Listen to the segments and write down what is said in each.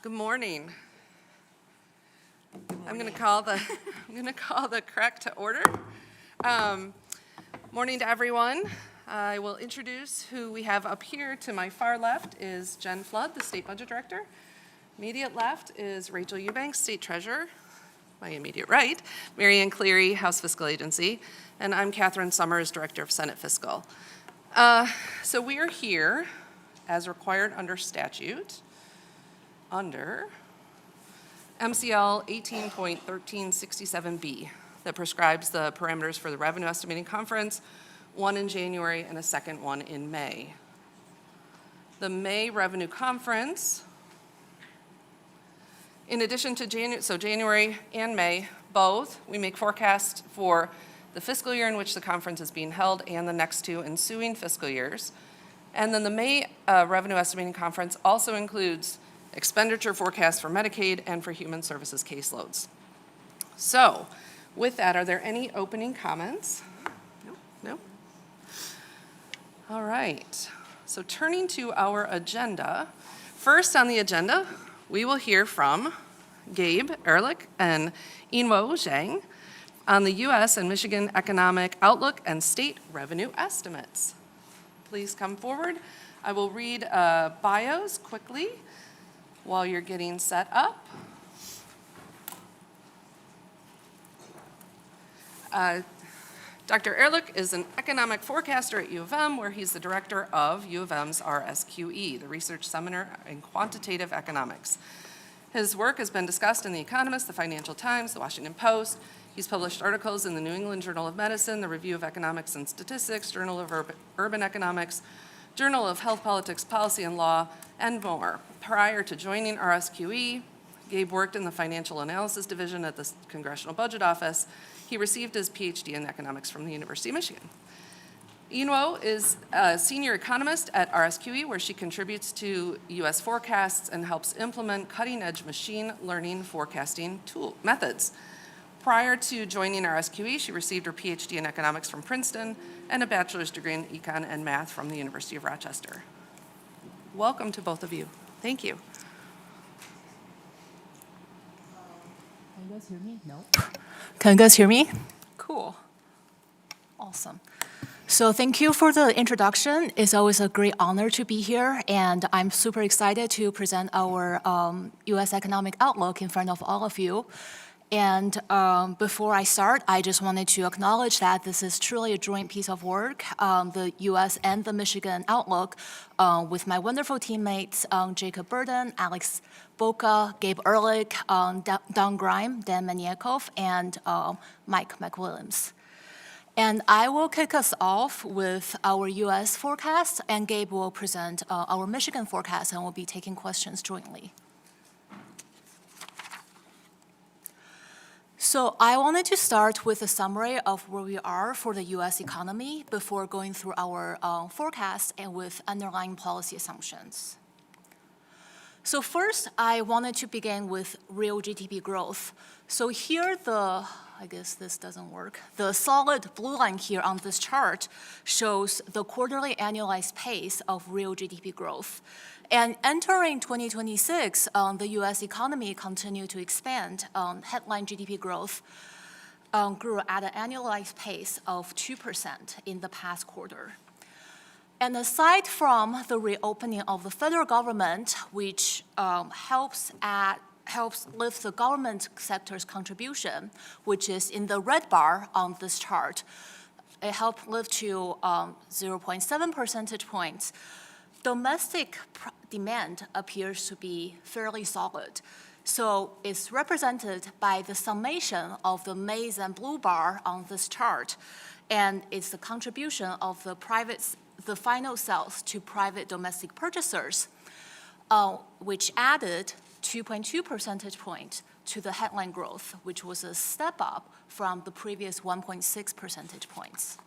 Good morning. I'm going to call the CREC to order. Morning to everyone. I will introduce who we have up here. To my far left is Jen Flood, the State Budget Director. Immediate left is Rachel Eubanks, State Treasurer. My immediate right, Marianne Cleary, House Fiscal Agency, and I'm Catherine Summers, Director of Senate Fiscal. So we are here as required under statute, under MCL 18.1367B, that prescribes the parameters for the Revenue Estimating Conference, one in January and a second one in May. The May Revenue Conference, in addition to January and May, both, we make forecasts for the fiscal year in which the conference is being held and the next two ensuing fiscal years. And then the May Revenue Estimating Conference also includes expenditure forecasts for Medicaid and for human services caseloads. So, with that, are there any opening comments? No? All right. So turning to our agenda, first on the agenda, we will hear from Gabe Ehrlich and Inwo Zhang on the U.S. and Michigan economic outlook and state revenue estimates. Please come forward. I will read bios quickly while you're getting set up. Dr. Ehrlich is an economic forecaster at U of M, where he's the director of U of M's RSQE, the Research Seminar in Quantitative Economics. His work has been discussed in The Economist, The Financial Times, The Washington Post. He's published articles in the New England Journal of Medicine, the Review of Economics and Statistics, Journal of Urban Economics, Journal of Health, Politics, Policy, and Law, and more. Prior to joining RSQE, Gabe worked in the Financial Analysis Division at the Congressional Budget Office. He received his PhD in economics from the University of Michigan. Inwo is a senior economist at RSQE, where she contributes to U.S. forecasts and helps implement cutting-edge machine learning forecasting methods. Prior to joining RSQE, she received her PhD in economics from Princeton and a bachelor's degree in econ and math from the University of Rochester. Welcome to both of you. Thank you. Can you guys hear me? No. Can you guys hear me? Cool. Awesome. So thank you for the introduction. It's always a great honor to be here, and I'm super excited to present our U.S. economic outlook in front of all of you. And before I start, I just wanted to acknowledge that this is truly a joint piece of work, the U.S. and the Michigan outlook, with my wonderful teammates, Jacob Burden, Alex Boca, Gabe Ehrlich, Don Grime, Dan Maniakov, and Mike McWilliams. And I will kick us off with our U.S. forecast, and Gabe will present our Michigan forecast, and we'll be taking questions jointly. So I wanted to start with a summary of where we are for the U.S. economy before going through our forecast and with underlying policy assumptions. So first, I wanted to begin with real GDP growth. So here I guess this doesn't work. The solid blue line here on this chart shows the quarterly annualized pace of real GDP growth. And entering 2026, the U.S. economy continued to expand. Headline GDP growth grew at an annualized pace of 2% in the past quarter. And aside from the reopening of the federal government, which helps lift the government sector's contribution, which is in the red bar on this chart, it helped lift to 0.7 percentage points. Domestic demand appears to be fairly solid. So it's represented by the summation of the maize and blue bar on this chart, and it's the contribution of the final sales to private domestic purchasers, which added 2.2 percentage points to the headline growth, which was a step up from the previous 1.6 percentage points.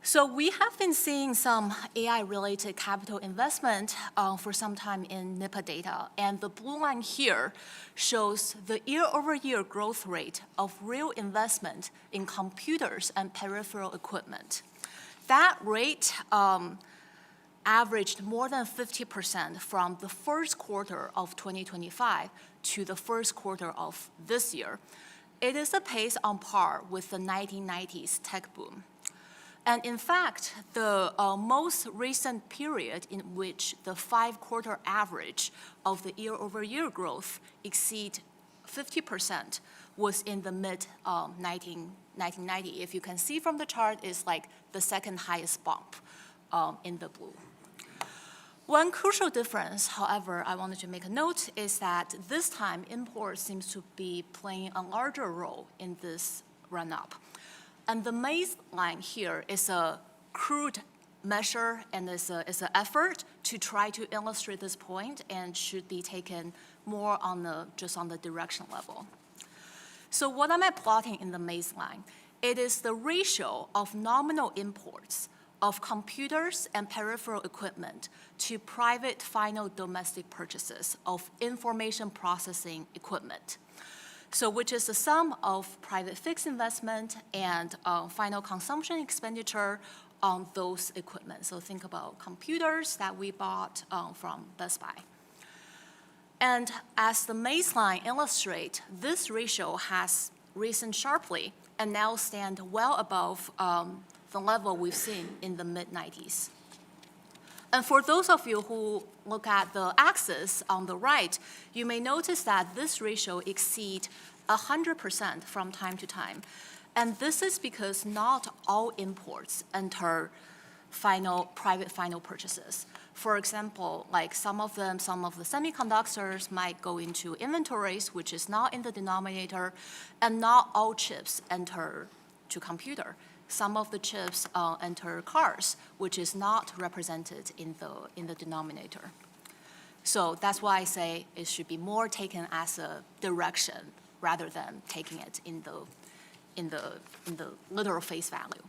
So we have been seeing some AI-related capital investment for some time in NIPA data, and the blue line here shows the year-over-year growth rate of real investment in computers and peripheral equipment. That rate averaged more than 50% from the first quarter of 2025 to the first quarter of this year, it is a pace on par with the 1990s tech boom. And in fact, the most recent period in which the 5-quarter average of the year-over-year growth exceed 50% was in the mid-1990. If you can see from the chart, it's like the second highest bump in the blue. One crucial difference, however, I wanted to make a note is that this time imports seems to be playing a larger role in this run-up. And the maize line here is a crude measure and is an effort to try to illustrate this point and should be taken more on just on the direction level. So what am I plotting in the maize line? It is the ratio of nominal imports of computers and peripheral equipment to private final domestic purchases of information processing equipment. So which is the sum of private fixed investment and final consumption expenditure on those equipment. So think about computers that we bought from Best Buy. And as the maize line illustrates, this ratio has risen sharply and now stand well above the level we've seen in the mid-90s. And for those of you who look at the axis on the right, you may notice that this ratio exceeds 100% from time to time. And this is because not all imports enter private final purchases. For example, like some of the semiconductors might go into inventories, which is not in the denominator, and not all chips enter to computer. Some of the chips enter cars, which is not represented in the denominator. So that's why I say it should be more taken as a direction rather than taking it in the literal face value.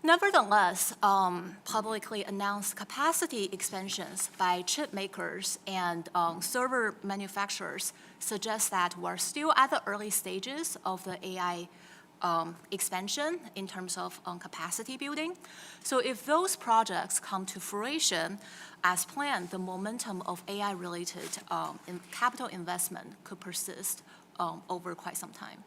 Nevertheless, publicly announced capacity expansions by chip makers and server manufacturers suggest that we're still at the early stages of the AI expansion in terms of capacity building. So if those projects come to fruition as planned, the momentum of AI-related capital investment could persist over quite some time.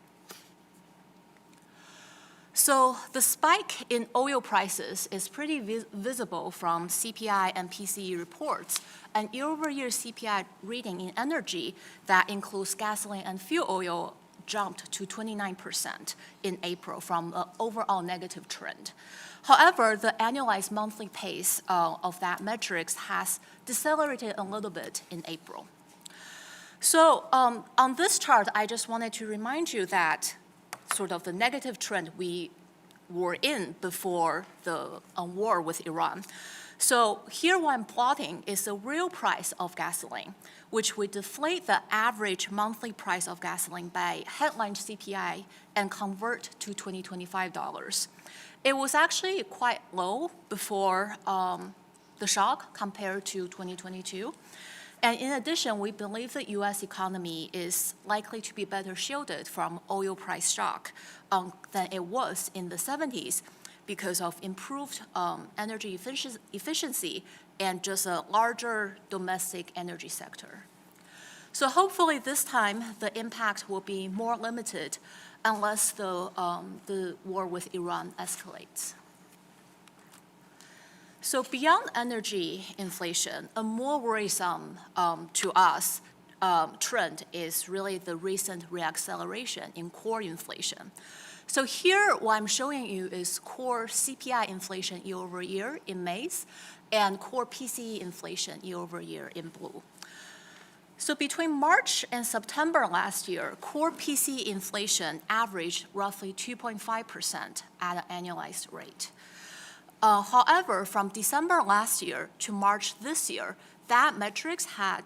So the spike in oil prices is pretty visible from CPI and PCE reports. And year-over-year CPI reading in energy that includes gasoline and fuel oil jumped to 29% in April from an overall negative trend. However, the annualized monthly pace of that metrics has decelerated a little bit in April. So on this chart, I just wanted to remind you that sort of the negative trend we were in before the war with Iran. So here what I'm plotting is the real price of gasoline, which would deflate the average monthly price of gasoline by headline CPI and convert to $20-25. It was actually quite low before the shock compared to 2022. And in addition, we believe the U.S. economy is likely to be better shielded from oil price shock than it was in the 70s because of improved energy efficiency and just a larger domestic energy sector. So hopefully this time the impact will be more limited unless the war with Iran escalates. So beyond energy inflation, a more worrisome to us trend is really the recent reacceleration in core inflation. So here, what I'm showing you is core CPI inflation year over year in maize and core PCE inflation year over year in blue. So between March and September last year, core PCE inflation averaged roughly 2.5% at an annualized rate. However, from December last year to March this year, that metrics had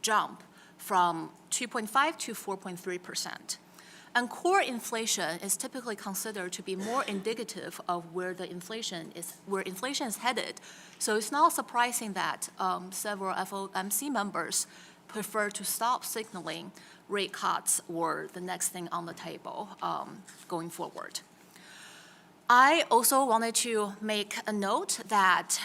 jumped from 2.5 to 4.3%. And core inflation is typically considered to be more indicative of where inflation is headed. So it's not surprising that several FOMC members prefer to stop signaling rate cuts or the next thing on the table going forward. I also wanted to make a note that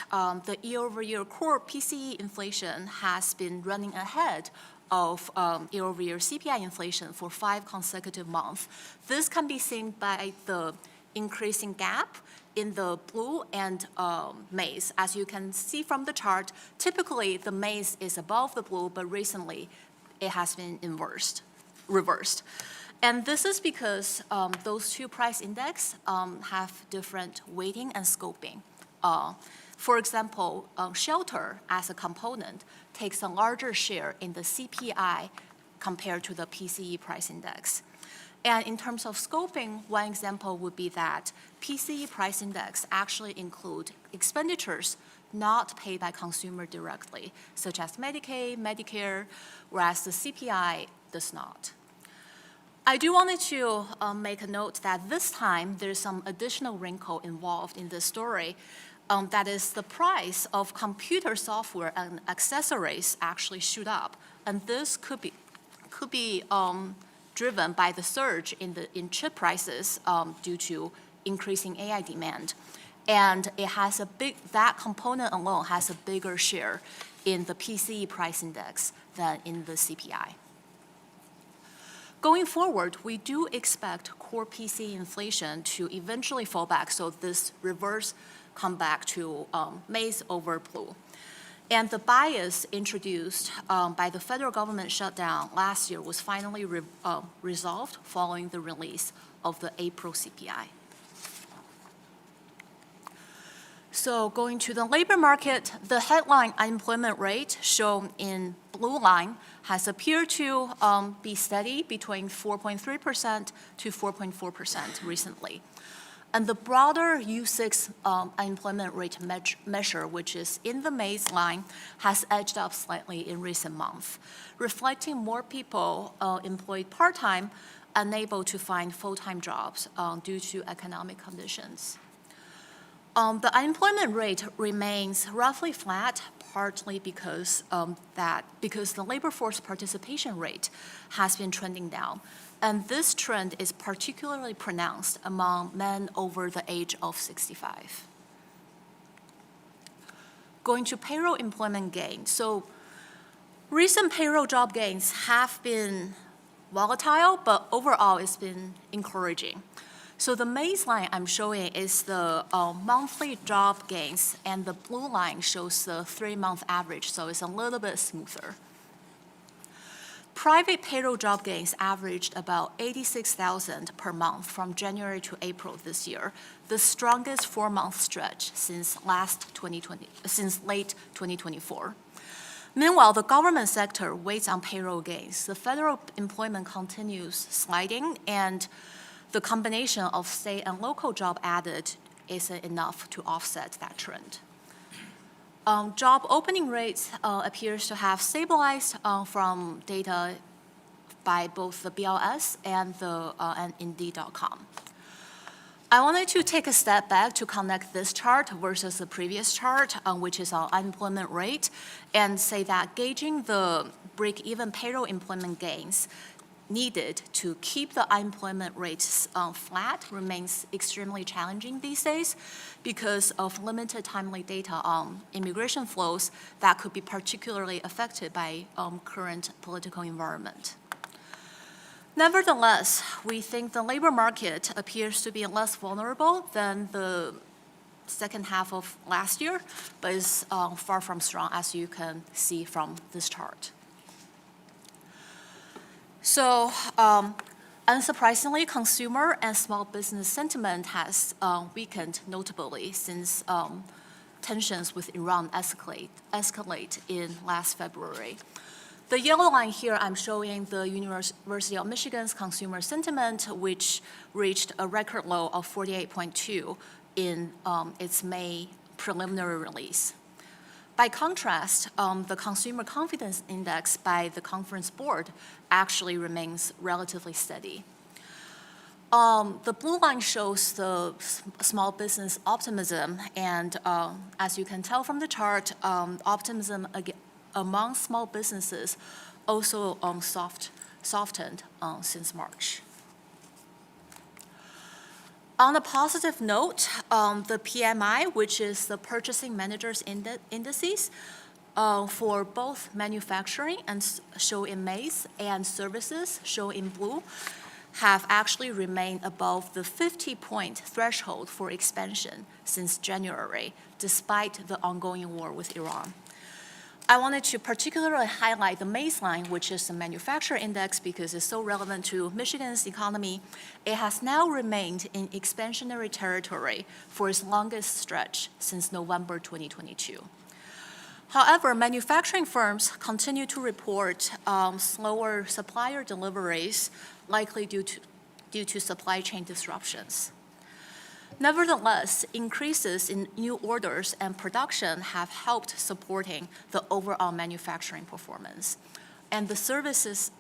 the year-over-year core PCE inflation has been running ahead of year-over-year CPI inflation for 5 consecutive months. This can be seen by the increasing gap in the blue and maize. As you can see from the chart, typically the maize is above the blue, but recently it has been reversed. And this is because those two price index have different weighting and scoping. For example, shelter as a component takes a larger share in the CPI compared to the PCE price index. And in terms of scoping, one example would be that PCE price index actually include expenditures not paid by consumer directly, such as Medicaid, Medicare, whereas the CPI does not. I do wanted to make a note that this time there's some additional wrinkle involved in this story. That is, the price of computer software and accessories actually shoot up, and this could be driven by the surge in chip prices due to increasing AI demand, and that component alone has a bigger share in the PCE price index than in the CPI. Going forward, we do expect core PCE inflation to eventually fall back, so this reverse come back to maize over blue. And the bias introduced by the federal government shutdown last year was finally resolved following the release of the April CPI. So going to the labor market, the headline unemployment rate shown in blue line has appeared to be steady between 4.3% to 4.4% recently. And the broader U6 unemployment rate measure, which is in the maize line, has edged up slightly in recent months, reflecting more people employed part-time unable to find full-time jobs due to economic conditions. The unemployment rate remains roughly flat, partly because the labor force participation rate has been trending down. And this trend is particularly pronounced among men over the age of 65. Going to payroll employment gains. So recent payroll job gains have been volatile, but overall it's been encouraging. So the maize line I'm showing is the monthly job gains, and the blue line shows the 3-month average, so it's a little bit smoother. Private payroll job gains averaged about 86,000 per month from January to April this year, the strongest 4-month stretch since late 2024. Meanwhile, the government sector waits on payroll gains. The federal employment continues sliding, and the combination of state and local job added isn't enough to offset that trend. Job opening rates appears to have stabilized from data by both the BLS and Indeed.com. I wanted to take a step back to connect this chart versus the previous chart, which is our unemployment rate, and say that gauging the break-even payroll employment gains needed to keep the unemployment rates flat remains extremely challenging these days because of limited timely data on immigration flows that could be particularly affected by current political environment. Nevertheless, we think the labor market appears to be less vulnerable than the second half of last year, but is far from strong, as you can see from this chart. So, unsurprisingly, consumer and small business sentiment has weakened notably since tensions with Iran escalate in last February. The yellow line here, I'm showing the University of Michigan's consumer sentiment, which reached a record low of 48.2 in its May preliminary release. By contrast, the Consumer Confidence Index by the Conference Board actually remains relatively steady. The blue line shows the small business optimism, and as you can tell from the chart, optimism among small businesses also softened since March. On a positive note, the PMI, which is the Purchasing Managers Indices, for both manufacturing and show in maize and services, show in blue, have actually remained above the 50-point threshold for expansion since January, despite the ongoing war with Iran. I wanted to particularly highlight the maize line, which is the manufacturer index, because it's so relevant to Michigan's economy. It has now remained in expansionary territory for its longest stretch since November 2022. However, manufacturing firms continue to report slower supplier deliveries, likely due to supply chain disruptions. Nevertheless, increases in new orders and production have helped supporting the overall manufacturing performance, and the services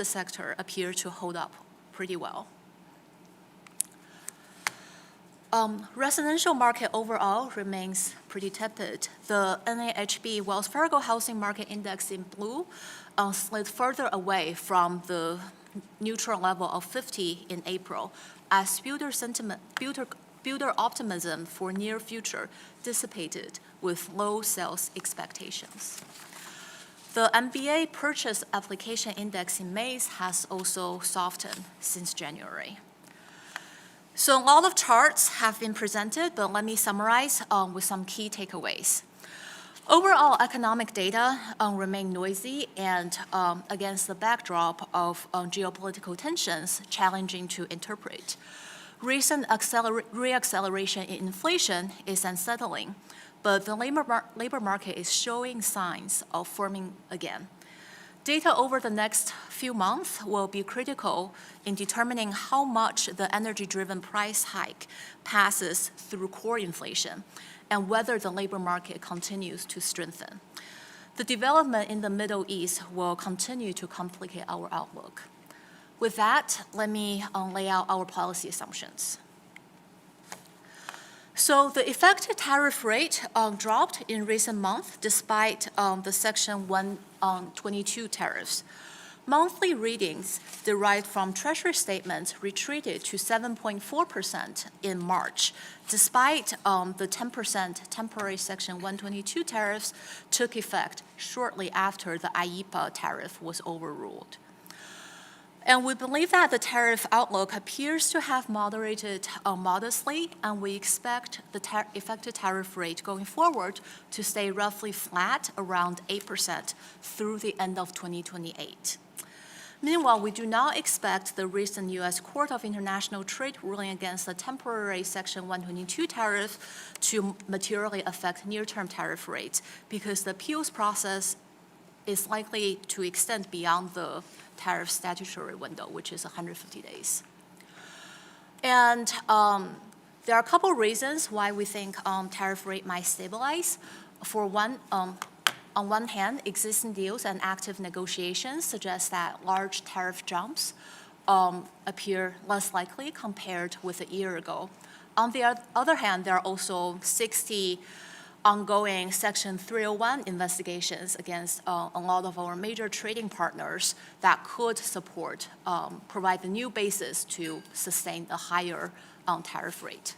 sector appear to hold up pretty well. Residential market overall remains pretty tepid. The NAHB Wells Fargo Housing Market Index in blue slid further away from the neutral level of 50 in April as builder optimism for near future dissipated with low sales expectations. The MBA Purchase Application Index in maize has also softened since January. So a lot of charts have been presented, but let me summarize with some key takeaways. Overall economic data remain noisy and against the backdrop of geopolitical tensions, challenging to interpret. Recent reacceleration in inflation is unsettling, but the labor market is showing signs of firming again. Data over the next few months will be critical in determining how much the energy-driven price hike passes through core inflation and whether the labor market continues to strengthen. The development in the Middle East will continue to complicate our outlook. With that, let me lay out our policy assumptions. So the effective tariff rate dropped in recent months despite the Section 122 tariffs. Monthly readings derived from Treasury statements retreated to 7.4% in March, despite the 10% temporary Section 122 tariffs took effect shortly after the IEEPA tariff was overruled. And we believe that the tariff outlook appears to have moderated modestly, and we expect the effective tariff rate going forward to stay roughly flat around 8% through the end of 2028. Meanwhile, we do not expect the recent U.S. Court of International Trade ruling against the temporary Section 122 tariff to materially affect near-term tariff rates because the appeals process is likely to extend beyond the tariff statutory window, which is 150 days. And there are a couple reasons why we think tariff rate might stabilize. For one, on one hand, existing deals and active negotiations suggest that large tariff jumps appear less likely compared with a year ago. On the other hand, there are also 60 ongoing Section 301 investigations against a lot of our major trading partners that could provide the new basis to sustain a higher tariff rate.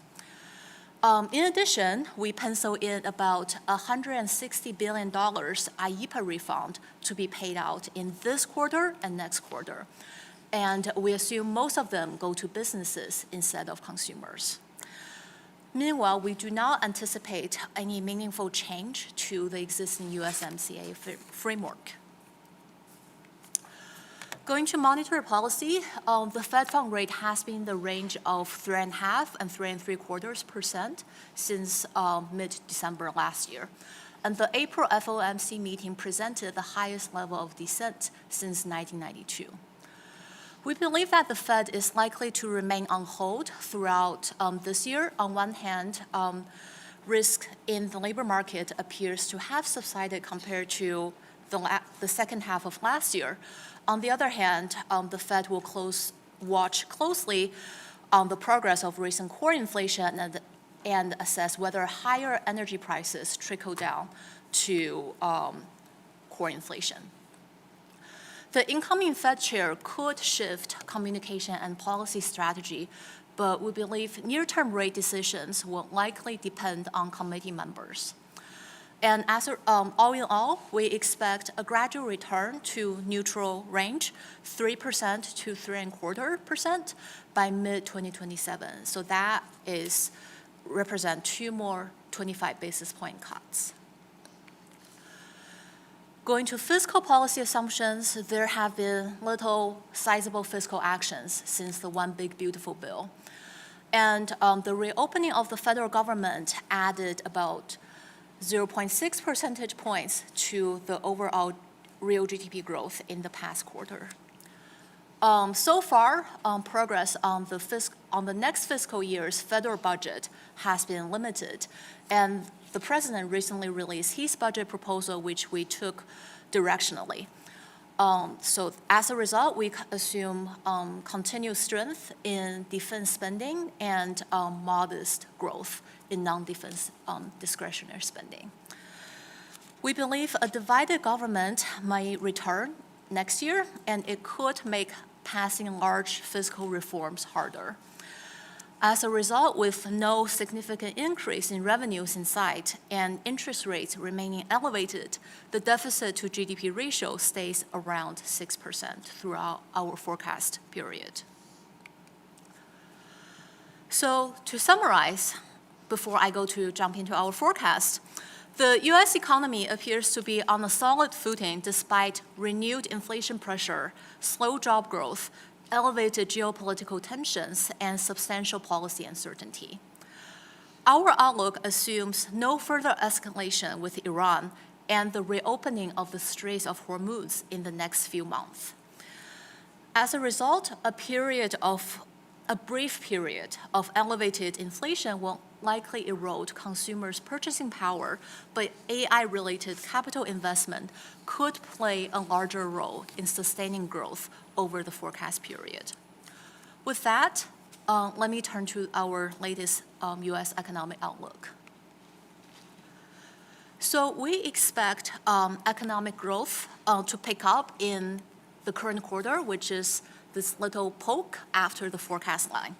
In addition, we pencil in about $160 billion IEEPA refund to be paid out in this quarter and next quarter. And we assume most of them go to businesses instead of consumers. Meanwhile, we do not anticipate any meaningful change to the existing USMCA framework. Going to monetary policy, the Fed fund rate has been in the range of 3.5% and 3.75% since mid-December last year. And the April FOMC meeting presented the highest level of dissent since 1992. We believe that the Fed is likely to remain on hold throughout this year. On one hand, risk in the labor market appears to have subsided compared to the second half of last year. On the other hand, the Fed will watch closely on the progress of recent core inflation and assess whether higher energy prices trickle down to core inflation. The incoming Fed chair could shift communication and policy strategy but we believe near-term rate decisions will likely depend on committee members. And all in all, we expect a gradual return to neutral range, 3% to 3.25% by mid-2027. So that represent 2 more 25 basis point cuts. Going to fiscal policy assumptions, there have been little sizable fiscal actions since the One Big Beautiful Bill. And the reopening of the federal government added about 0.6 percentage points to the overall real GDP growth in the past quarter. So far, progress on the next fiscal year's federal budget has been limited, and the president recently released his budget proposal, which we took directionally. So as a result, we assume continued strength in defense spending and modest growth in non-defense discretionary spending. We believe a divided government might return next year, and it could make passing large fiscal reforms harder. As a result, with no significant increase in revenues in sight and interest rates remaining elevated, the deficit to GDP ratio stays around 6% throughout our forecast period. So to summarize, before I jump into our forecast, the U.S. economy appears to be on a solid footing despite renewed inflation pressure, slow job growth, elevated geopolitical tensions, and substantial policy uncertainty. Our outlook assumes no further escalation with Iran and the reopening of the Straits of Hormuz in the next few months. As a result, a brief period of elevated inflation will likely erode consumers' purchasing power, but AI-related capital investment could play a larger role in sustaining growth over the forecast period. With that, let me turn to our latest U.S. economic outlook. So we expect economic growth to pick up in the current quarter, which is this little poke after the forecast line,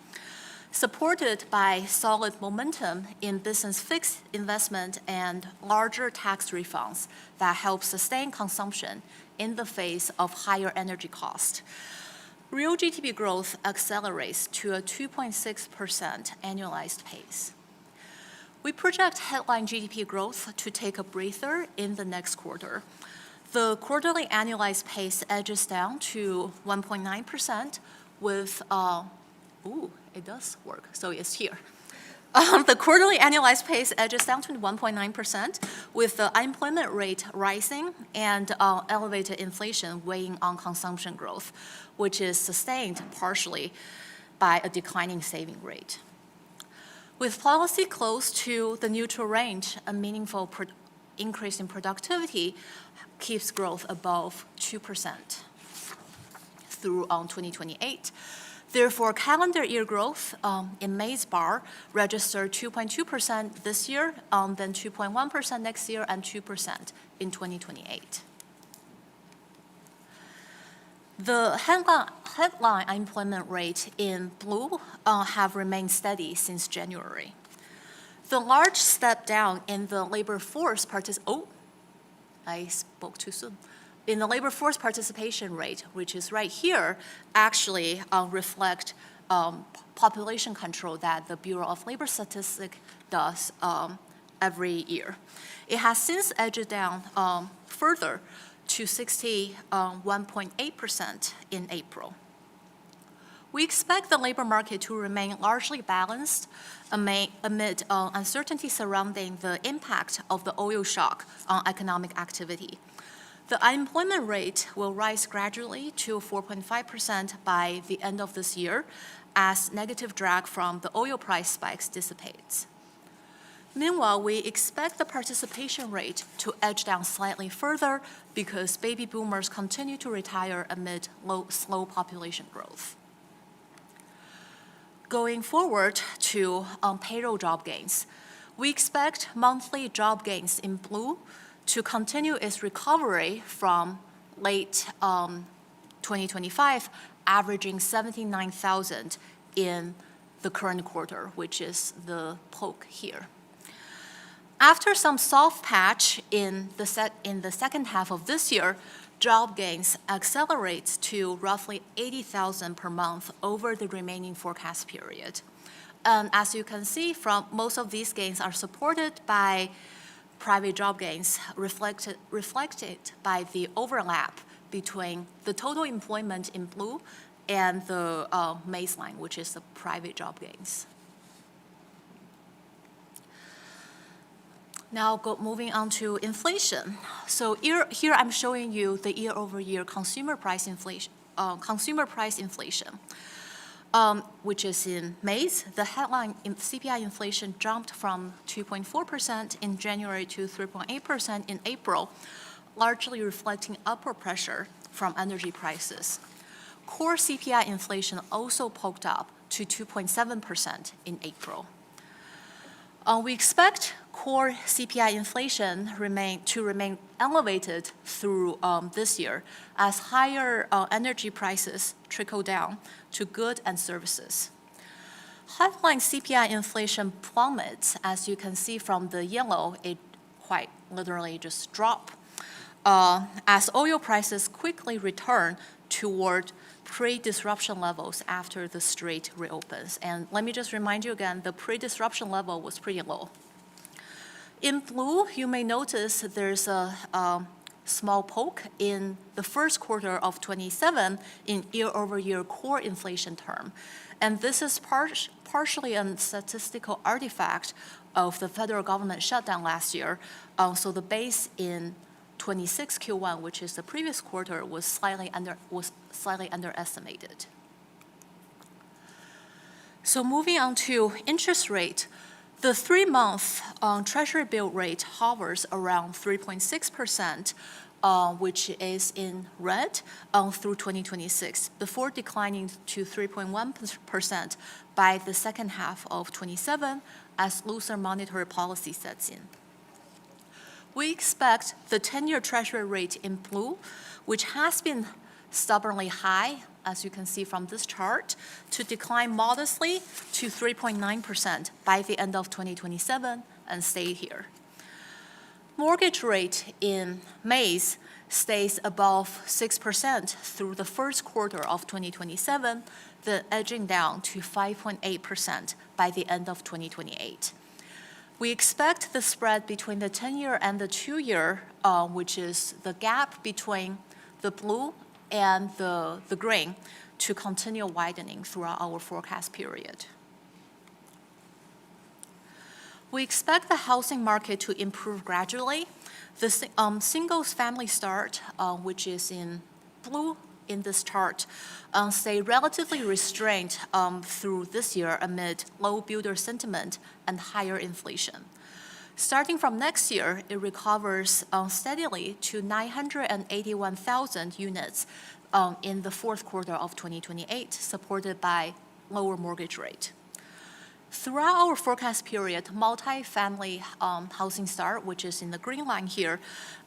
supported by solid momentum in business fixed investment and larger tax refunds that help sustain consumption in the face of higher energy costs. Real GDP growth accelerates to a 2.6% annualized pace. We project headline GDP growth to take a breather in the next quarter. The quarterly annualized pace edges down to 1.9% with, it does work, so it's here. The quarterly annualized pace edges down to 1.9% with the unemployment rate rising and elevated inflation weighing on consumption growth, which is sustained partially by a declining saving rate. With policy close to the neutral range, a meaningful increase in productivity keeps growth above 2% through 2028. Therefore, calendar year growth in May's bar registered 2.2% this year, then 2.1% next year, and 2% in 2028. The headline unemployment rate in blue have remained steady since January. The large step down in the labor force in the labor force participation rate, which is right here, actually reflect population control that the Bureau of Labor Statistics does every year. It has since edged down further to 61.8% in April. We expect the labor market to remain largely balanced amid uncertainty surrounding the impact of the oil shock on economic activity. The unemployment rate will rise gradually to 4.5% by the end of this year as negative drag from the oil price spikes dissipates. Meanwhile, we expect the participation rate to edge down slightly further because baby boomers continue to retire amid slow population growth. Going forward to payroll job gains, we expect monthly job gains in blue to continue its recovery from late 2025, averaging 79,000 in the current quarter, which is the poke here. After some soft patch in the second half of this year, job gains accelerates to roughly 80,000 per month over the remaining forecast period. As you can see, from most of these gains are supported by private job gains, reflected by the overlap between the total employment in blue and the maize line, which is the private job gains. Now moving on to inflation. So here I'm showing you the year-over-year consumer price inflation, which is in maize. The headline CPI inflation jumped from 2.4% in January to 3.8% in April, largely reflecting upward pressure from energy prices. Core CPI inflation also poked up to 2.7% in April. We expect core CPI inflation to remain elevated through this year as higher energy prices trickle down to goods and services. Headline CPI inflation plummets, as you can see from the yellow, it quite literally just dropped as oil prices quickly return toward pre-disruption levels after the Strait reopens. And let me just remind you again, the pre-disruption level was pretty low. In blue, you may notice there's a small poke in the first quarter of 27 in year-over-year core inflation term. And this is partially a statistical artifact of the federal government shutdown last year. So the base in 26 Q1, which is the previous quarter, was slightly underestimated. So moving on to interest rate, the 3-month Treasury bill rate hovers around 3.6%, which is in red through 2026, before declining to 3.1% by the second half of 27 as looser monetary policy sets in. We expect the 10-year Treasury rate in blue, which has been stubbornly high, as you can see from this chart, to decline modestly to 3.9% by the end of 2027 and stay here. Mortgage rate in maize stays above 6% through the first quarter of 2027, then edging down to 5.8% by the end of 2028. We expect the spread between the 10-year and the 2-year, which is the gap between the blue and the green, to continue widening throughout our forecast period. We expect the housing market to improve gradually. The singles family start, which is in blue in this chart, stay relatively restrained through this year amid low builder sentiment and higher inflation. Starting from next year, it recovers steadily to 981,000 units in the fourth quarter of 2028, supported by lower mortgage rate. Throughout our forecast period, multifamily housing start, which is in the green line here,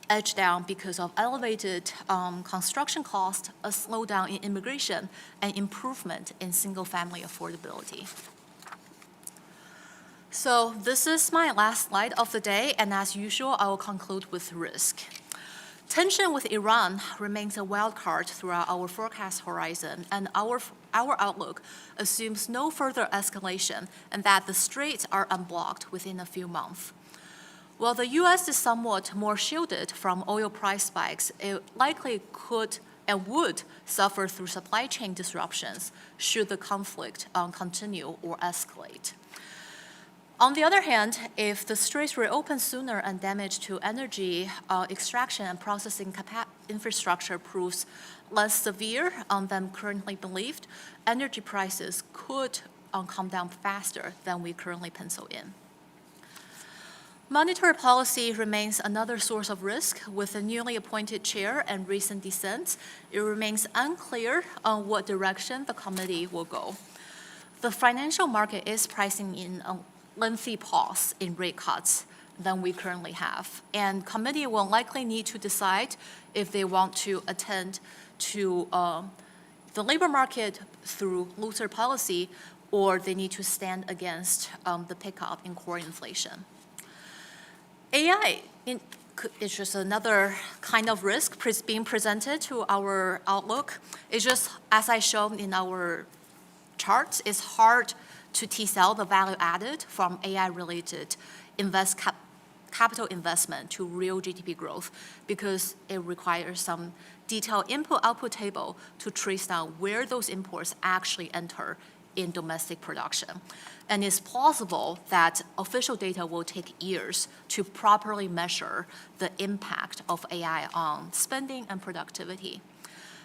edged down because of elevated construction cost, a slowdown in immigration, and improvement in single-family affordability. So this is my last slide of the day, and as usual, I will conclude with risk. Tension with Iran remains a wild card throughout our forecast horizon, and our outlook assumes no further escalation and that the straits are unblocked within a few months. While the U.S. is somewhat more shielded from oil price spikes, it likely could and would suffer through supply chain disruptions should the conflict continue or escalate. On the other hand, if the straits reopen sooner and damage to energy extraction and processing infrastructure proves less severe than currently believed, energy prices could come down faster than we currently pencil in. Monetary policy remains another source of risk. With the newly appointed chair and recent dissents, it remains unclear on what direction the committee will go. The financial market is pricing in a lengthy pause in rate cuts than we currently have, and committee will likely need to decide if they want to attend to the labor market through looser policy or they need to stand against the pickup in core inflation. AI is just another kind of risk being presented to our outlook. It's just, as I showed in our charts, it's hard to tease out the value added from AI-related capital investment to real GDP growth because it requires some detailed input-output table to trace down where those imports actually enter in domestic production. And it's plausible that official data will take years to properly measure the impact of AI on spending and productivity.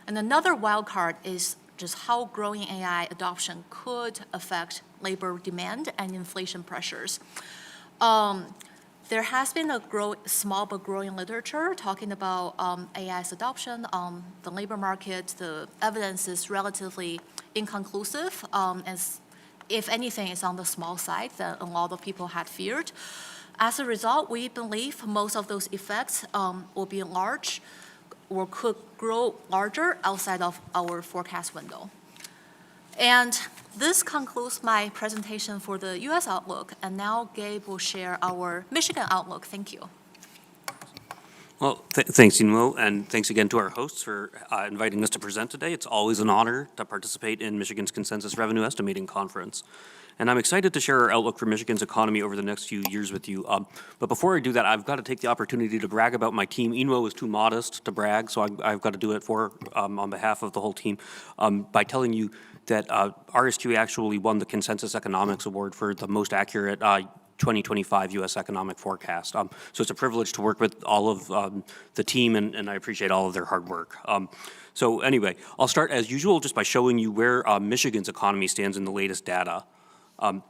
And another wild card is just how growing AI adoption could affect labor demand and inflation pressures. There has been a small but growing literature talking about AI's adoption on the labor market. The evidence is relatively inconclusive, as if anything, it's on the small side than a lot of people had feared. As a result, we believe most of those effects will be large or could grow larger outside of our forecast window. And this concludes my presentation for the U.S. outlook, and now Gabe will share our Michigan outlook. Thank you. Well, thanks, Yinwo, and thanks again to our hosts for inviting us to present today. It's always an honor to participate in Michigan's Consensus Revenue Estimating Conference. And I'm excited to share our outlook for Michigan's economy over the next few years with you. But before I do that, I've got to take the opportunity to brag about my team. Yinwo is too modest to brag, so I've got to do it on behalf of the whole team by telling you that RSQ actually won the Consensus Economics Award for the most accurate 2025 U.S. economic forecast. So it's a privilege to work with all of the team, and I appreciate all of their hard work. So anyway, I'll start as usual just by showing you where Michigan's economy stands in the latest data. And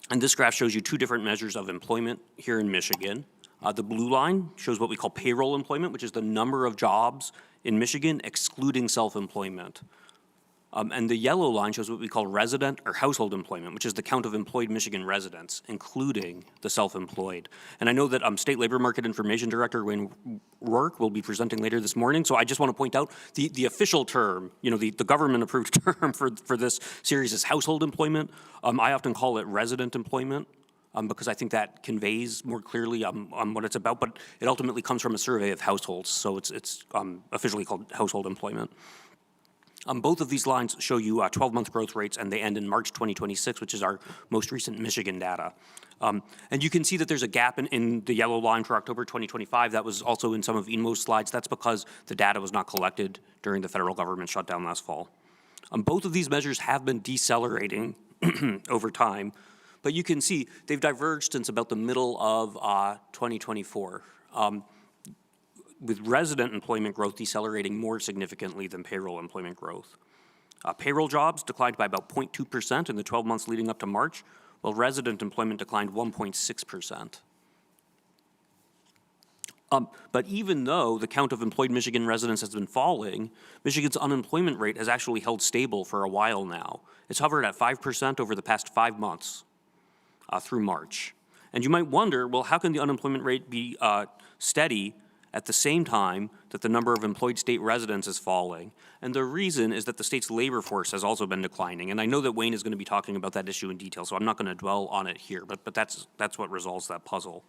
this graph shows you two different measures of employment here in Michigan. The blue line shows what we call payroll employment, which is the number of jobs in Michigan excluding self-employment. And the yellow line shows what we call resident or household employment, which is the count of employed Michigan residents, including the self-employed. And I know that State Labor Market Information Director Wayne Rourke will be presenting later this morning, so I just want to point out the official term, the government-approved term for this series is household employment. I often call it resident employment because I think that conveys more clearly on what it's about, but it ultimately comes from a survey of households, so it's officially called household employment. Both of these lines show you 12-month growth rates, and they end in March 2026, which is our most recent Michigan data. And you can see that there's a gap in the yellow line for October 2025. That was also in some of Yinwo's slides. That's because the data was not collected during the federal government shutdown last fall. Both of these measures have been decelerating over time, but you can see they've diverged since about the middle of 2024. With resident employment growth decelerating more significantly than payroll employment growth. Payroll jobs declined by about 0.2% in the 12 months leading up to March, while resident employment declined 1.6%. But even though the count of employed Michigan residents has been falling, Michigan's unemployment rate has actually held stable for a while now. It's hovered at 5% over the past 5 months through March. And you might wonder, well, how can the unemployment rate be steady at the same time that the number of employed state residents is falling? And the reason is that the state's labor force has also been declining. And I know that Wayne is going to be talking about that issue in detail, so I'm not going to dwell on it here, but that's what resolves that puzzle.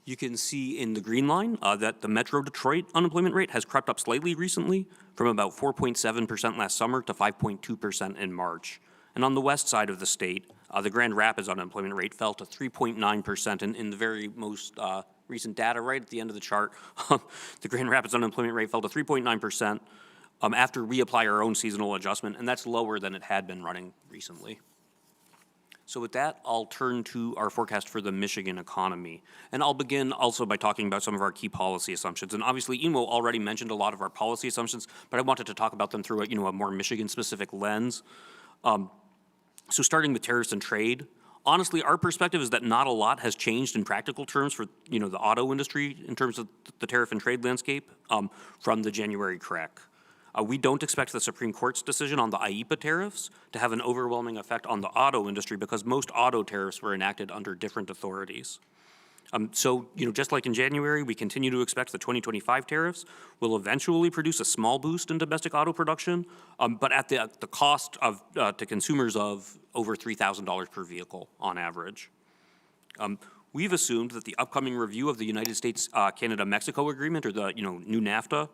You can see in the green line that the Metro Detroit unemployment rate has crept up slightly recently from about 4.7% last summer to 5.2% in March. And on the west side of the state, the Grand Rapids unemployment rate fell to 3.9%. And in the very most recent data right at the end of the chart, the Grand Rapids unemployment rate fell to 3.9% after we apply our own seasonal adjustment, and that's lower than it had been running recently. So with that, I'll turn to our forecast for the Michigan economy. And I'll begin also by talking about some of our key policy assumptions. And obviously, Yinwo already mentioned a lot of our policy assumptions, but I wanted to talk about them through a more Michigan-specific lens. So starting with tariffs and trade, honestly, our perspective is that not a lot has changed in practical terms for the auto industry in terms of the tariff and trade landscape from the January CREC. We don't expect the Supreme Court's decision on the IEEPA tariffs to have an overwhelming effect on the auto industry because most auto tariffs were enacted under different authorities. So, just like in January, we continue to expect the 2025 tariffs will eventually produce a small boost in domestic auto production, but at the cost of to consumers of over $3,000 per vehicle on average. We've assumed that the upcoming review of the United States, Canada-Mexico agreement, or the new NAFTA,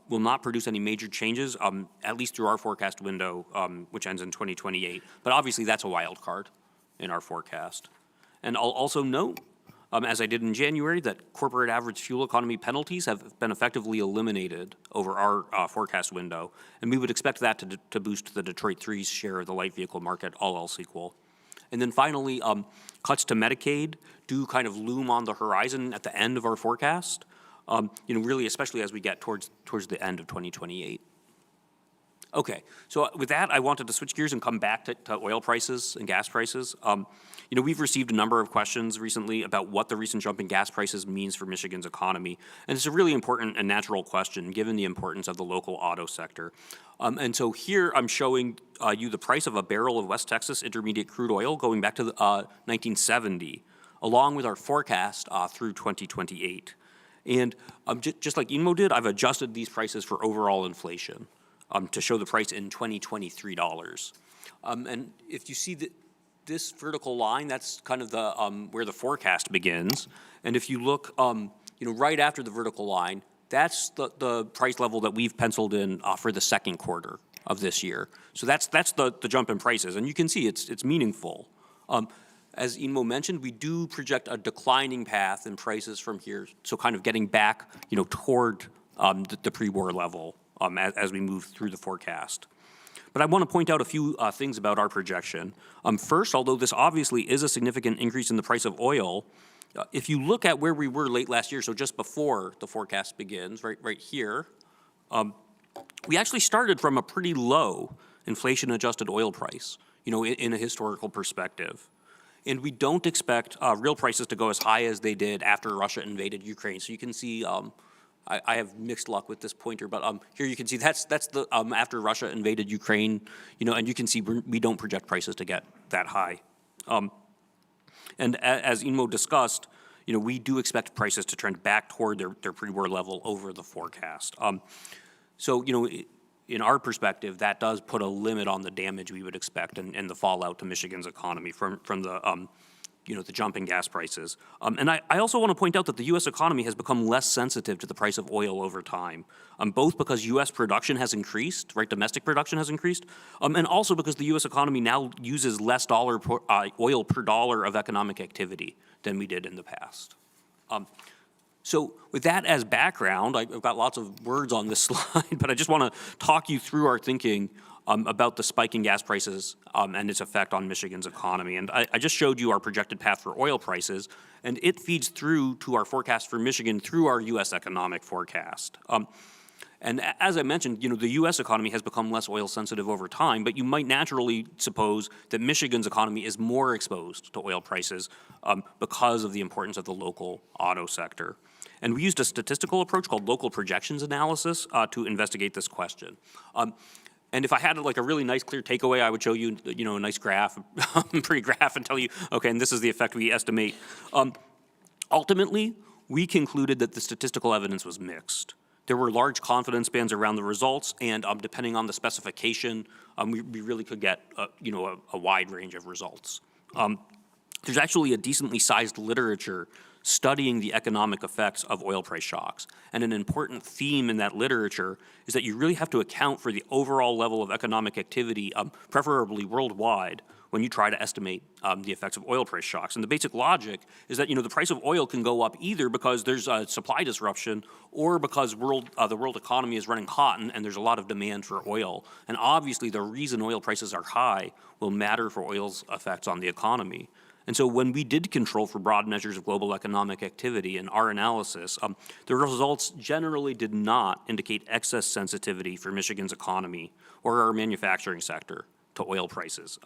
will not produce any major changes, at least through our forecast window, which ends in 2028. But obviously, that's a wild card in our forecast. And I'll also note, as I did in January, that corporate average fuel economy penalties have been effectively eliminated over our forecast window, and we would expect that to boost the Detroit 3's share of the light vehicle market, all else equal. And then finally, cuts to Medicaid do kind of loom on the horizon at the end of our forecast, really especially as we get towards the end of 2028. Okay, so with that, I wanted to switch gears and come back to oil prices and gas prices. We've received a number of questions recently about what the recent jump in gas prices means for Michigan's economy. And it's a really important and natural question, given the importance of the local auto sector. And so here I'm showing you the price of a barrel of West Texas Intermediate crude oil going back to 1970, along with our forecast through 2028. And just like Inmo did, I've adjusted these prices for overall inflation to show the price in 2023 dollars. And if you see this vertical line, that's kind of the where the forecast begins. And if you look, right after the vertical line, that's the price level that we've penciled in for the second quarter of this year. So that's the jump in prices, and you can see it's meaningful. As Inmo mentioned, we do project a declining path in prices from here, so kind of getting back, toward the pre-war level as we move through the forecast. But I want to point out a few things about our projection. First, although this obviously is a significant increase in the price of oil, if you look at where we were late last year, so just before the forecast begins, right here, we actually started from a pretty low inflation-adjusted oil price, in a historical perspective. And we don't expect real prices to go as high as they did after Russia invaded Ukraine. So you can see, I have mixed luck with this pointer, but here you can see that's the after Russia invaded Ukraine, and you can see we don't project prices to get that high. And as Inmo discussed, we do expect prices to trend back toward their pre-war level over the forecast. So, in our perspective, that does put a limit on the damage we would expect and the fallout to Michigan's economy from the the jump in gas prices. And I also want to point out that the U.S. economy has become less sensitive to the price of oil over time, both because U.S. production has increased, right, domestic production has increased, and also because the U.S. economy now uses less oil per dollar of economic activity than we did in the past. So with that as background, I've got lots of words on this slide, but I just want to talk you through our thinking about the spike in gas prices and its effect on Michigan's economy. And I just showed you our projected path for oil prices, and it feeds through to our forecast for Michigan through our U.S. economic forecast. And as I mentioned, the U.S. economy has become less oil sensitive over time, but you might naturally suppose that Michigan's economy is more exposed to oil prices because of the importance of the local auto sector. And we used a statistical approach called local projections analysis to investigate this question. And if I had like a really nice clear takeaway, I would show you, a nice graph, pretty graph, and tell you, okay, and this is the effect we estimate. Ultimately, we concluded that the statistical evidence was mixed. There were large confidence bands around the results, and depending on the specification, we really could get, a wide range of results. There's actually a decently sized literature studying the economic effects of oil price shocks. And an important theme in that literature is that you really have to account for the overall level of economic activity, preferably worldwide, when you try to estimate the effects of oil price shocks. And the basic logic is that, the price of oil can go up either because there's a supply disruption or because the world economy is running hot and there's a lot of demand for oil. And obviously the reason oil prices are high will matter for oil's effects on the economy. And so when we did control for broad measures of global economic activity in our analysis, the results generally did not indicate excess sensitivity for Michigan's economy or our manufacturing sector to oil prices.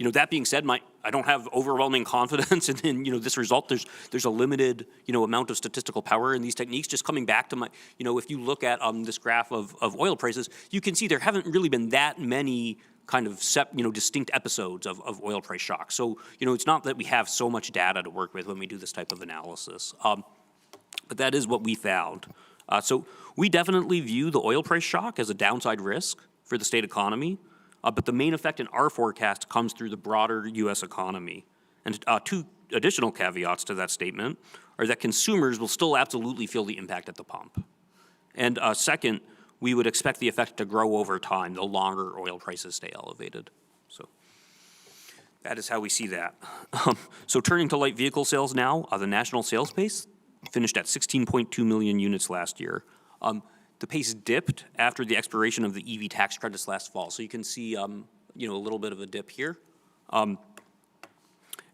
That being said, I don't have overwhelming confidence in this result. There's a limited amount of statistical power in these techniques. Just coming back to if you look at this graph of oil prices, you can see there haven't really been that many kind of distinct episodes of oil price shocks. So, it's not that we have so much data to work with when we do this type of analysis. But that is what we found. So we definitely view the oil price shock as a downside risk for the state economy, but the main effect in our forecast comes through the broader U.S. economy. And two additional caveats to that statement are that consumers will still absolutely feel the impact at the pump. And second, we would expect the effect to grow over time the longer oil prices stay elevated. So that is how we see that. So turning to light vehicle sales now, the national sales pace finished at 16.2 million units last year. The pace dipped after the expiration of the EV tax credits last fall. So you can see, a little bit of a dip here. And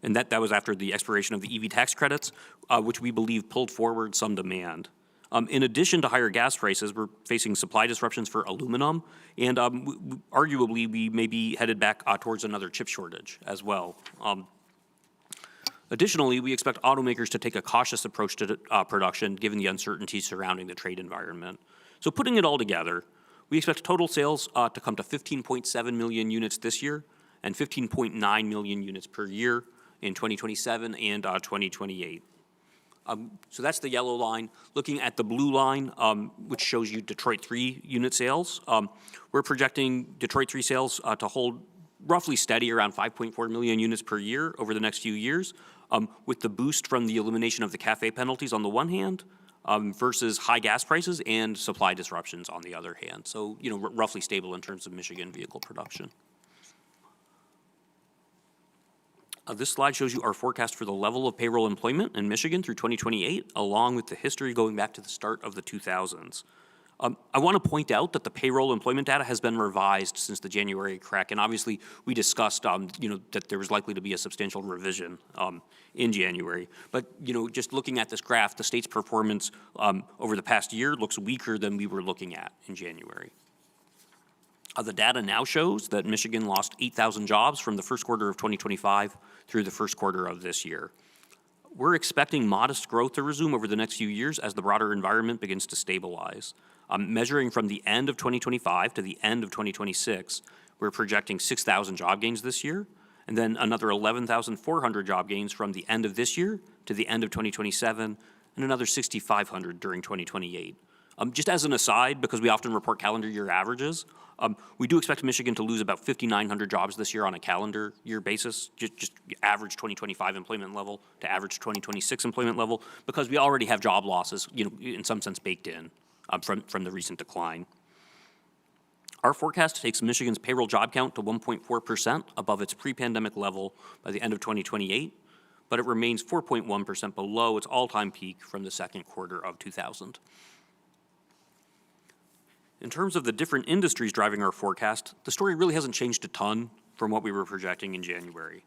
that was after the expiration of the EV tax credits, which we believe pulled forward some demand. In addition to higher gas prices, we're facing supply disruptions for aluminum, and arguably we may be headed back towards another chip shortage as well. Additionally, we expect automakers to take a cautious approach to production given the uncertainty surrounding the trade environment. So putting it all together, we expect total sales to come to 15.7 million units this year and 15.9 million units per year in 2027 and 2028. So that's the yellow line. Looking at the blue line, which shows you Detroit 3 unit sales, we're projecting Detroit 3 sales to hold roughly steady around 5.4 million units per year over the next few years, with the boost from the elimination of the CAFE penalties on the one hand, versus high gas prices and supply disruptions on the other hand. So, roughly stable in terms of Michigan vehicle production. This slide shows you our forecast for the level of payroll employment in Michigan through 2028, along with the history going back to the start of the 2000s. I want to point out that the payroll employment data has been revised since the January crack, and obviously we discussed, that there was likely to be a substantial revision in January. But, just looking at this graph, the state's performance over the past year looks weaker than we were looking at in January. The data now shows that Michigan lost 8,000 jobs from the first quarter of 2025 through the first quarter of this year. We're expecting modest growth to resume over the next few years as the broader environment begins to stabilize. Measuring from the end of 2025 to the end of 2026, we're projecting 6,000 job gains this year, and then another 11,400 job gains from the end of this year to the end of 2027, and another 6,500 during 2028. Just as an aside, because we often report calendar year averages, we do expect Michigan to lose about 5,900 jobs this year on a calendar year basis, just average 2025 employment level to average 2026 employment level, because we already have job losses, in some sense baked in from the recent decline. Our forecast takes Michigan's payroll job count to 1.4% above its pre-pandemic level by the end of 2028, but it remains 4.1% below its all-time peak from the second quarter of 2000. In terms of the different industries driving our forecast, the story really hasn't changed a ton from what we were projecting in January.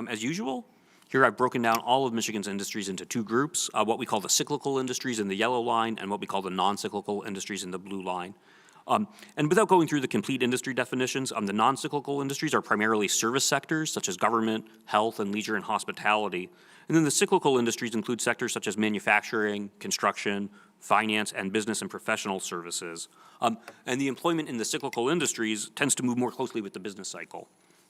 As usual, here I've broken down all of Michigan's industries into two groups, what we call the cyclical industries in the yellow line and what we call the non-cyclical industries in the blue line. And without going through the complete industry definitions, the non-cyclical industries are primarily service sectors such as government, health, and leisure and hospitality. And then the cyclical industries include sectors such as manufacturing, construction, finance, and business and professional services. And the employment in the cyclical industries tends to move more closely with the business cycle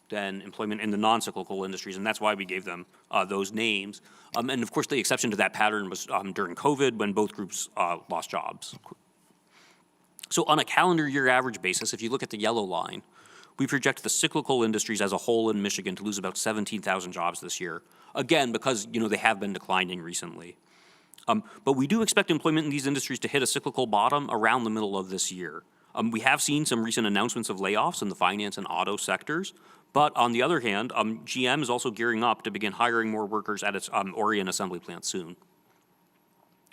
than employment in the non-cyclical industries, and that's why we gave them those names. And of course, the exception to that pattern was during COVID when both groups lost jobs. So on a calendar year average basis, if you look at the yellow line, we project the cyclical industries as a whole in Michigan to lose about 17,000 jobs this year. Again, because they have been declining recently. But we do expect employment in these industries to hit a cyclical bottom around the middle of this year. We have seen some recent announcements of layoffs in the finance and auto sectors, but on the other hand, GM is also gearing up to begin hiring more workers at its Orion assembly plant soon.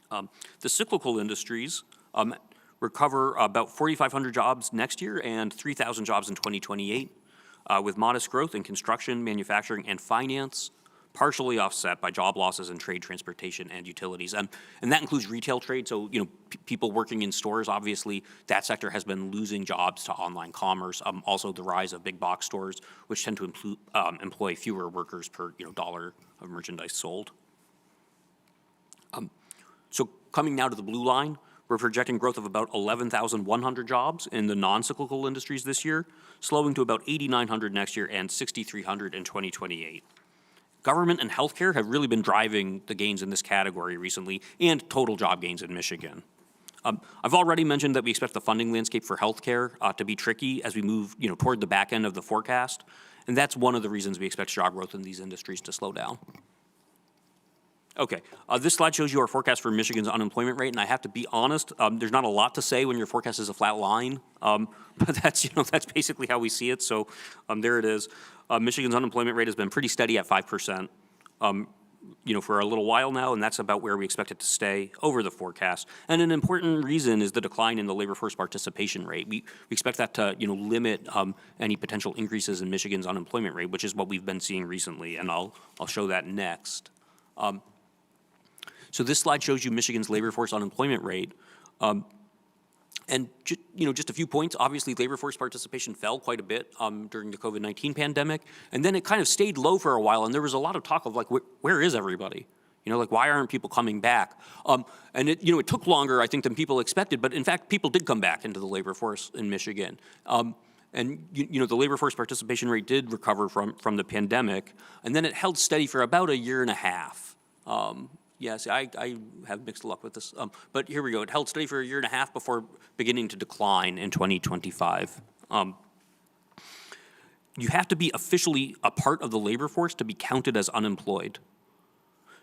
The cyclical industries recover about 4,500 jobs next year and 3,000 jobs in 2028, with modest growth in construction, manufacturing, and finance, partially offset by job losses in trade, transportation, and utilities. And that includes retail trade, so people working in stores, obviously, that sector has been losing jobs to online commerce. Also the rise of big box stores, which tend to employ fewer workers per dollar of merchandise sold. So coming now to the blue line, We're projecting growth of about 11,100 jobs in the non-cyclical industries this year, slowing to about 8,900 next year and 6,300 in 2028. Government and healthcare have really been driving the gains in this category recently, and total job gains in Michigan. I've already mentioned that we expect the funding landscape for healthcare to be tricky as we move, toward the back end of the forecast, and that's one of the reasons we expect job growth in these industries to slow down. Okay, this slide shows you our forecast for Michigan's unemployment rate, and I have to be honest, there's not a lot to say when your forecast is a flat line, but that's basically how we see it. So there it is. Michigan's unemployment rate has been pretty steady at 5%, for a little while now, and that's about where we expect it to stay over the forecast. And an important reason is the decline in the labor force participation rate. We expect that to, limit any potential increases in Michigan's unemployment rate, which is what we've been seeing recently, and I'll show that next. So this slide shows you Michigan's labor force unemployment rate. And just a few points. Obviously, labor force participation fell quite a bit during the COVID-19 pandemic, and then it kind of stayed low for a while. And there was a lot of talk of where is everybody? Why aren't people coming back? And it took longer, I think, than people expected. But in fact, people did come back into the labor force in Michigan. And the labor force participation rate did recover from the pandemic, and then it held steady for about a year and a half. Yes, I have mixed luck with this, but here we go. It held steady for a year and a half before beginning to decline in 2025. You have to be officially a part of the labor force to be counted as unemployed.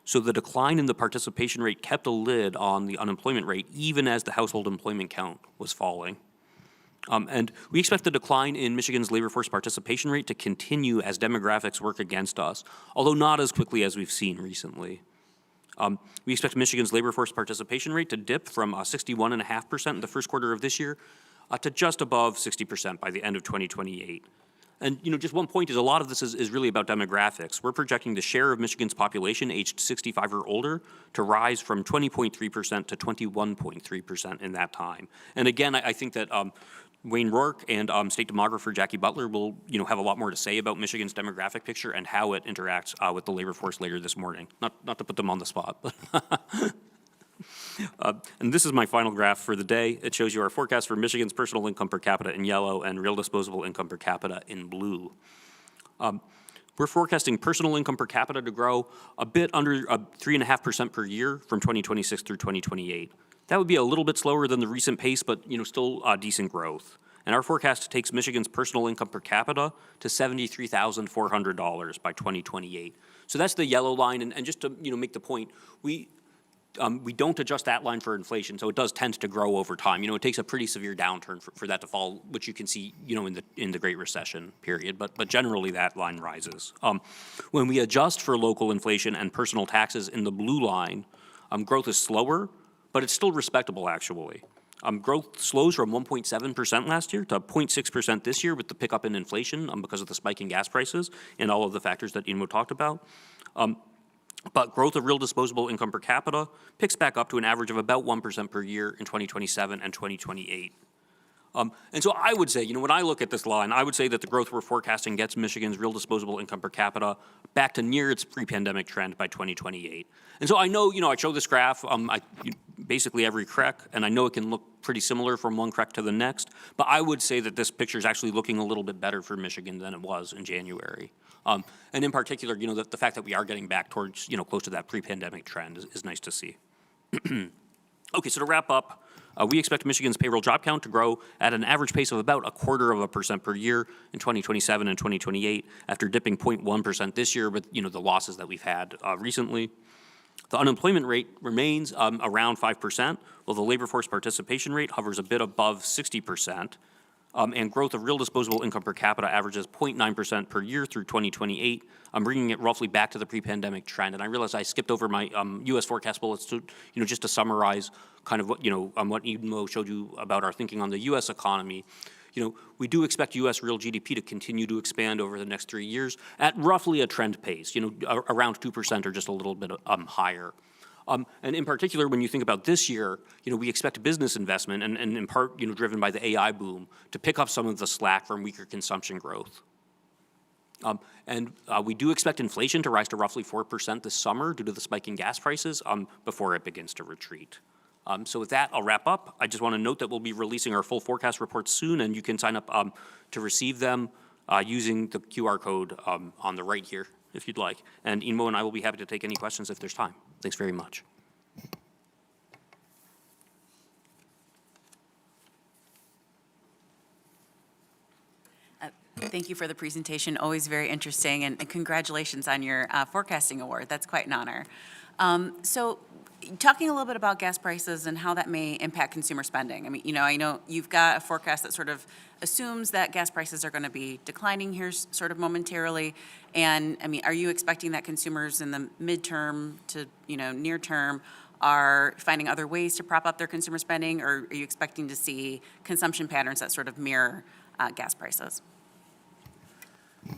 So the decline in the participation rate kept a lid on the unemployment rate even as the household employment count was falling. And we expect the decline in Michigan's labor force participation rate to continue as demographics work against us, although not as quickly as we've seen recently. We expect Michigan's labor force participation rate to dip from 61.5% in the first quarter of this year to just above 60% by the end of 2028. And just one point is a lot of this is really about demographics. We're projecting the share of Michigan's population aged 65 or older to rise from 20.3% to 21.3% in that time. And again, I think that Wayne Rourke and state demographer Jackie Butler will have a lot more to say about Michigan's demographic picture and how it interacts with the labor force later this morning. Not to put them on the spot, but and this is my final graph for the day. It shows you our forecast for Michigan's personal income per capita in yellow and real disposable income per capita in blue. We're forecasting personal income per capita to grow a bit under 3.5% per year from 2026 through 2028. That would be a little bit slower than the recent pace, but still decent growth. And our forecast takes Michigan's personal income per capita to $73,400 by 2028. So that's the yellow line, and just to make the point, we don't adjust that line for inflation, so it does tend to grow over time. It takes a pretty severe downturn for that to fall, which you can see in the Great Recession period. But generally that line rises. When we adjust for local inflation and personal taxes in the blue line, growth is slower, but it's still respectable, actually. Growth slows from 1.7% last year to 0.6% this year with the pickup in inflation because of the spike in gas prices and all of the factors that Inmo talked about. But growth of real disposable income per capita picks back up to an average of about 1% per year in 2027 and 2028. And so I would say, when I look at this line, I would say that the growth we're forecasting gets Michigan's real disposable income per capita back to near its pre-pandemic trend by 2028. And so I know, I show this graph basically every CREC, and I know it can look pretty similar from one CREC to the next, but I would say that this picture is actually looking a little bit better for Michigan than it was in January. And in particular, the fact that we are getting back towards, close to that pre-pandemic trend is nice to see. Okay, so to wrap up, we expect Michigan's payroll job count to grow at an average pace of about 0.25% per year in 2027 and 2028 after dipping 0.1% this year with, the losses that we've had recently. The unemployment rate remains around 5%, while the labor force participation rate hovers a bit above 60%. And growth of real disposable income per capita averages 0.9% per year through 2028. I'm bringing it roughly back to the pre-pandemic trend. And I realize I skipped over my U.S. forecast bullets to, just to summarize kind of what, what Inmo showed you about our thinking on the U.S. economy. We do expect U.S. real GDP to continue to expand over the next 3 years at roughly a trend pace, around 2% or just a little bit higher. And in particular, when you think about this year, we expect business investment, and in part, driven by the AI boom, to pick up some of the slack from weaker consumption growth. And we do expect inflation to rise to roughly 4% this summer due to the spike in gas prices before it begins to retreat. So with that, I'll wrap up. I just want to note that we'll be releasing our full forecast reports soon, and you can sign up to receive them using the QR code on the right here, if you'd like. And Inmo and I will be happy to take any questions if there's time. Thanks very much. Thank you for the presentation, always very interesting, and congratulations on your forecasting award. That's quite an honor. So talking a little bit about gas prices and how that may impact consumer spending. I mean, I know you've got a forecast that sort of assumes that gas prices are going to be declining here sort of momentarily. And I mean, are you expecting that consumers in the midterm to, near term are finding other ways to prop up their consumer spending, or are you expecting to see consumption patterns that sort of mirror gas prices?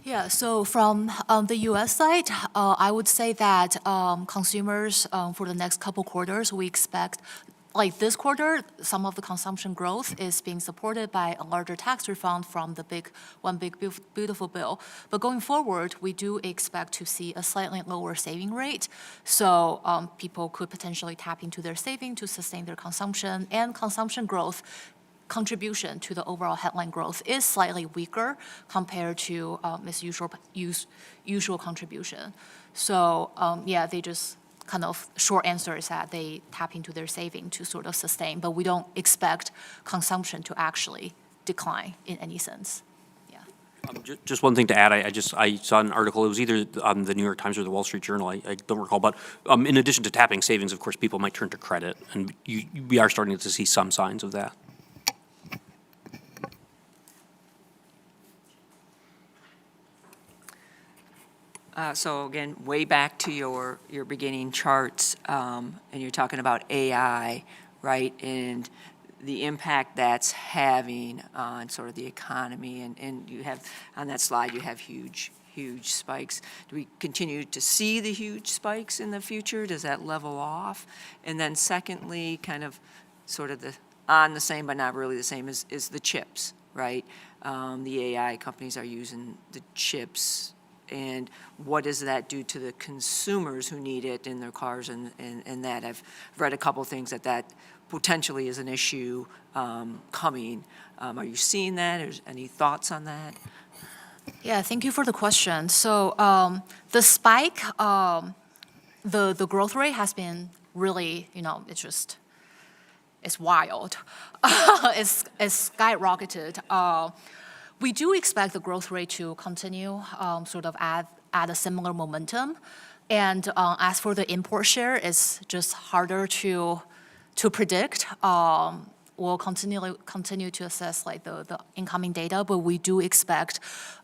Yeah, so from the US side, I would say that consumers for the next couple quarters, we expect, like this quarter, some of the consumption growth is being supported by a larger tax refund from the One Big Beautiful Bill. But going forward, we do expect to see a slightly lower saving rate. So people could potentially tap into their saving to sustain their consumption, and consumption growth contribution to the overall headline growth is slightly weaker compared to its usual contribution. So yeah, they just kind of short answer is that they tap into their saving to sort of sustain, but we don't expect consumption to actually decline in any sense. Yeah. Just one thing to add, I saw an article, it was either the New York Times or the Wall Street Journal, I don't recall, but in addition to tapping savings, of course, people might turn to credit, and we are starting to see some signs of that. So again, way back to your beginning charts, and you're talking about AI, right? And the impact that's having on sort of the economy. And you have, on that slide, you have huge spikes. Do we continue to see the huge spikes in the future? Does that level off? And then secondly, kind of sort of the same, but not really the same, is the chips, right? The AI companies are using the chips. And what does that do to the consumers who need it in their cars and that? I've read a couple things that potentially is an issue coming. Are you seeing that? Or any thoughts on that? Yeah, thank you for the question. So the spike, the growth rate has been really, it's wild. It's skyrocketed. We do expect the growth rate to continue sort of at a similar momentum. And as for the import share, it's just harder to predict. We'll continue to assess like the incoming data, but we do expect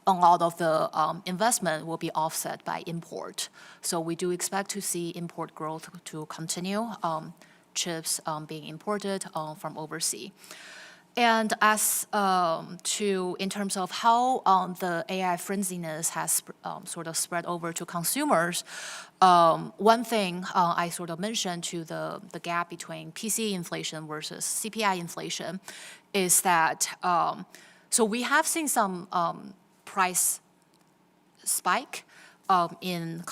a lot of the investment will be offset by import. So we do expect to see import growth to continue, chips being imported from overseas. And as in terms of how the AI frenziness has sort of spread over to consumers, one thing I sort of mentioned to the gap between PCE inflation versus CPI inflation is that, so we have seen some price spike in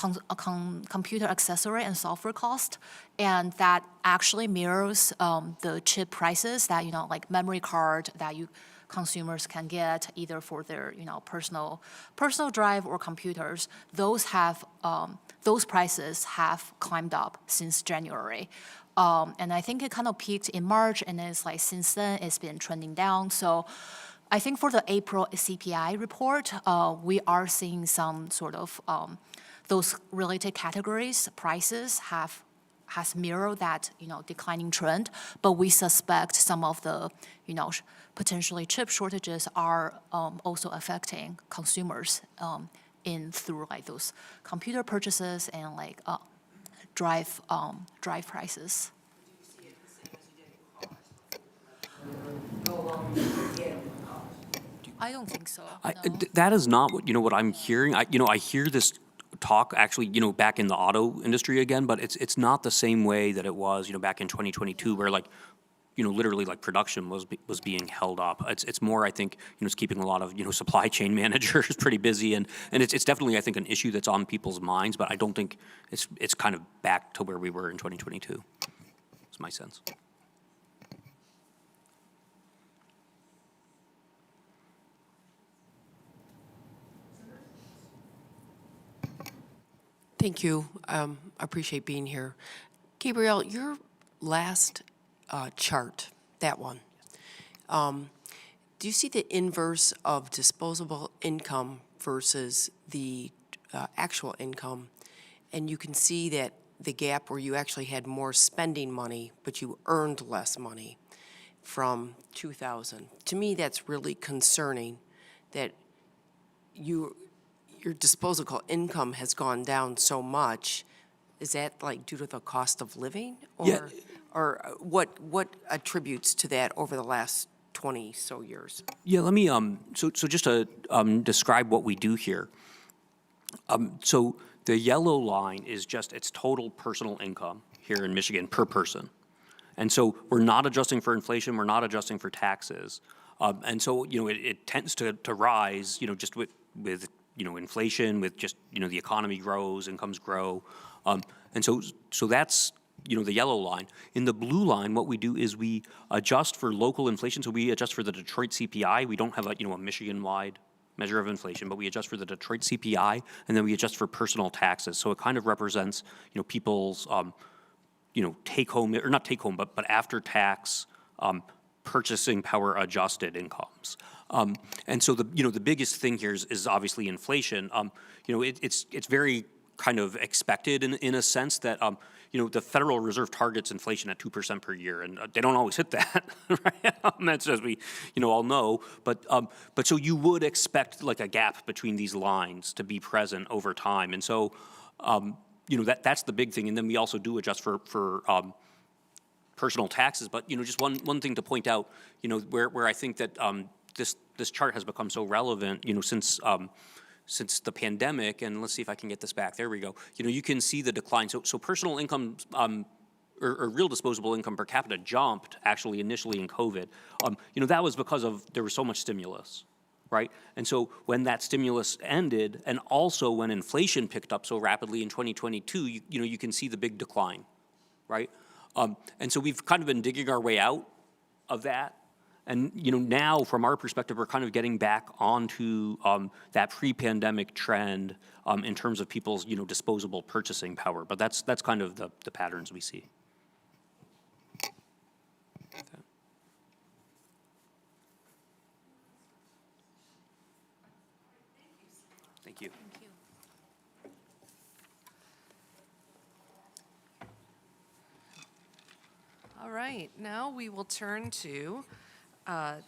computer accessory and software cost, and that actually mirrors the chip prices that, like memory card that consumers can get either for their, personal drive or computers. Those prices have climbed up since January. And I think it kind of peaked in March, and it's like since then it's been trending down. So I think for the April CPI report, we are seeing some sort of those related categories, prices has mirrored that, declining trend, but we suspect some of the, potentially chip shortages are also affecting consumers through like those computer purchases and like drive prices. I don't think so. No. That is not what I'm hearing. I hear this talk actually, back in the auto industry again, but it's not the same way that it was, back in 2022, where like, literally like production was being held up. It's more, I think, it's keeping a lot of, supply chain managers pretty busy, and it's definitely, I think, an issue that's on people's minds, but I don't think it's kind of back to where we were in 2022. It's my sense. Thank you. I appreciate being here. Gabrielle, your last chart, that one, do you see the inverse of disposable income versus the actual income? And you can see that the gap where you actually had more spending money, but you earned less money from 2000. To me, that's really concerning that your disposable income has gone down so much. Is that like due to the cost of living? Yeah. Or what attributes to that over the last 20 so years? Yeah, let me, so just to describe what we do here. So the yellow line is just its total personal income here in Michigan per person. And so we're not adjusting for inflation, we're not adjusting for taxes. And so, it tends to rise, just with inflation, with just, the economy grows, incomes grow. And so that's, the yellow line. In the blue line, what we do is we adjust for local inflation. So we adjust for the Detroit CPI. We don't have a Michigan-wide measure of inflation, but we adjust for the Detroit CPI, and then we adjust for personal taxes. So it kind of represents, people's, take home, or not take home, but after tax, purchasing power adjusted incomes. And so the biggest thing here is obviously inflation. It's very kind of expected in a sense that, the Federal Reserve targets inflation at 2% per year, and they don't always hit that, right? That's as we, all know. But so you would expect like a gap between these lines to be present over time. And so, that's the big thing. And then we also do adjust for personal taxes. But, just one thing to point out, where I think that this chart has become so relevant, since the pandemic, and let's see if I can get this back. There we go. You can see the decline. So personal income or real disposable income per capita jumped actually initially in COVID. That was because there was so much stimulus, right? And so when that stimulus ended, and also when inflation picked up so rapidly in 2022, you can see the big decline, right? And so we've kind of been digging our way out of that. And, now from our perspective, we're kind of getting back onto that pre-pandemic trend in terms of people's, disposable purchasing power. But that's kind of the patterns we see. Thank you. All right, now we will turn to, let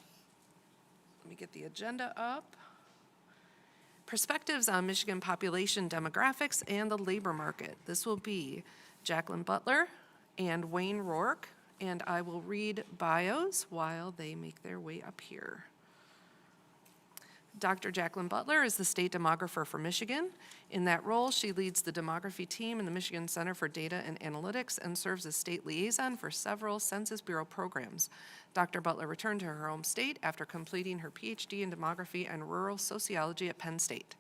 me get the agenda up. Perspectives on Michigan population demographics and the labor market. This will be Jacqueline Butler and Wayne Rourke, and I will read bios while they make their way up here. Dr. Jacqueline Butler is the state demographer for Michigan. In that role, she leads the demography team in the Michigan Center for Data and Analytics and serves as state liaison for several Census Bureau programs. Dr. Butler returned to her home state after completing her PhD in demography and rural sociology at Penn State.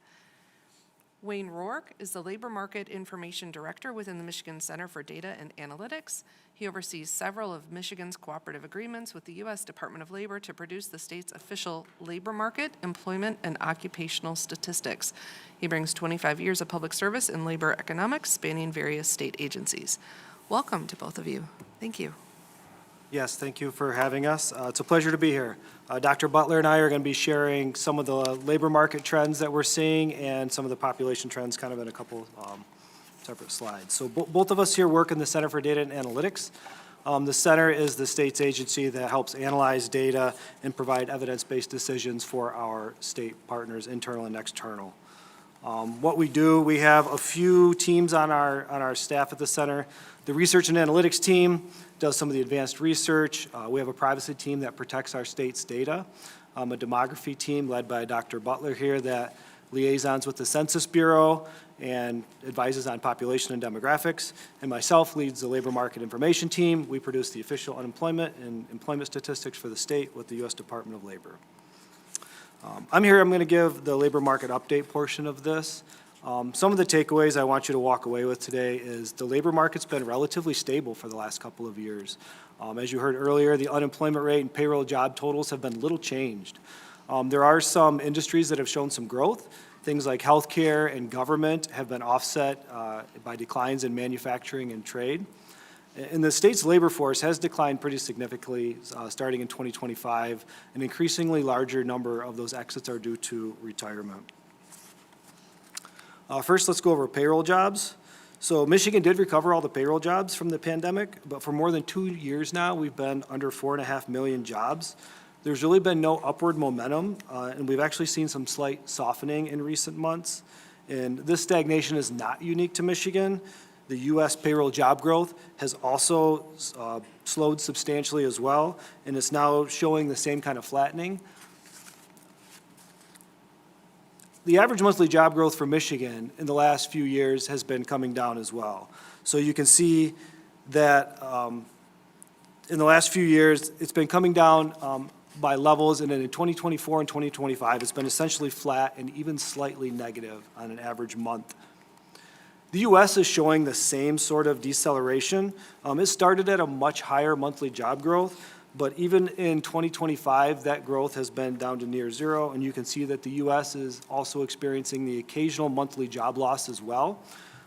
Wayne Rourke is the Labor Market Information Director within the Michigan Center for Data and Analytics. He oversees several of Michigan's cooperative agreements with the U.S. Department of Labor to produce the state's official labor market, employment, and occupational statistics. He brings 25 years of public service in labor economics, spanning various state agencies. Welcome to both of you. Thank you. Yes, thank you for having us. It's a pleasure to be here. Dr. Butler and I are going to be sharing some of the labor market trends that we're seeing and some of the population trends kind of in a couple separate slides. So both of us here work in the Center for Data and Analytics. The center is the state's agency that helps analyze data and provide evidence-based decisions for our state partners, internal and external. What we do, we have a few teams on our staff at the center. The research and analytics team does some of the advanced research. We have a privacy team that protects our state's data. A demography team led by Dr. Butler here that liaisons with the Census Bureau and advises on population and demographics. And myself leads the labor market information team. We produce the official unemployment and employment statistics for the state with the U.S. Department of Labor. I'm going to give the labor market update portion of this. Some of the takeaways I want you to walk away with today is the labor market's been relatively stable for the last couple of years. As you heard earlier, the unemployment rate and payroll job totals have been little changed. There are some industries that have shown some growth, Things like healthcare and government have been offset by declines in manufacturing and trade. And the state's labor force has declined pretty significantly starting in 2025. An increasingly larger number of those exits are due to retirement. First, let's go over payroll jobs. So Michigan did recover all the payroll jobs from the pandemic, but for more than 2 years now, we've been under 4.5 million jobs. There's really been no upward momentum, and we've actually seen some slight softening in recent months. And this stagnation is not unique to Michigan. The U.S. payroll job growth has also slowed substantially as well, and it's now showing the same kind of flattening. The average monthly job growth for Michigan in the last few years has been coming down as well. So you can see that in the last few years, it's been coming down by levels, and then in 2024 and 2025, it's been essentially flat and even slightly negative on an average month. The U.S. is showing the same sort of deceleration. It started at a much higher monthly job growth, but even in 2025, that growth has been down to near zero, and you can see that the U.S. is also experiencing the occasional monthly job loss as well.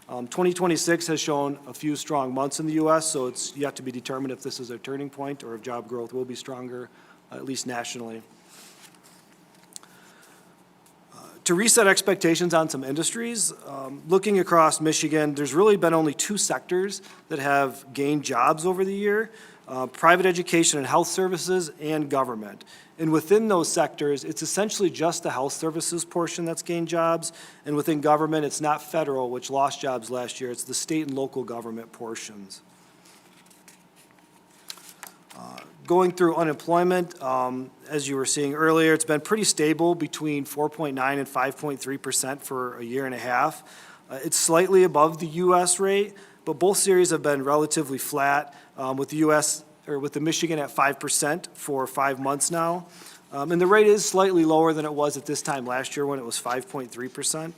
2026 has shown a few strong months in the U.S., so it's yet to be determined if this is a turning point or if job growth will be stronger, at least nationally. To reset expectations on some industries, looking across Michigan, there's really been only 2 sectors that have gained jobs over the year, private education and health services and government. And within those sectors, it's essentially just the health services portion that's gained jobs, and within government, it's not federal, which lost jobs last year, it's the state and local government portions. Going through unemployment, as you were seeing earlier, it's been pretty stable between 4.9 and 5.3% for a year and a half. It's slightly above the U.S. rate, but both series have been relatively flat, with the U.S. or with the Michigan at 5% for 5 months now. And the rate is slightly lower than it was at this time last year when it was 5.3%.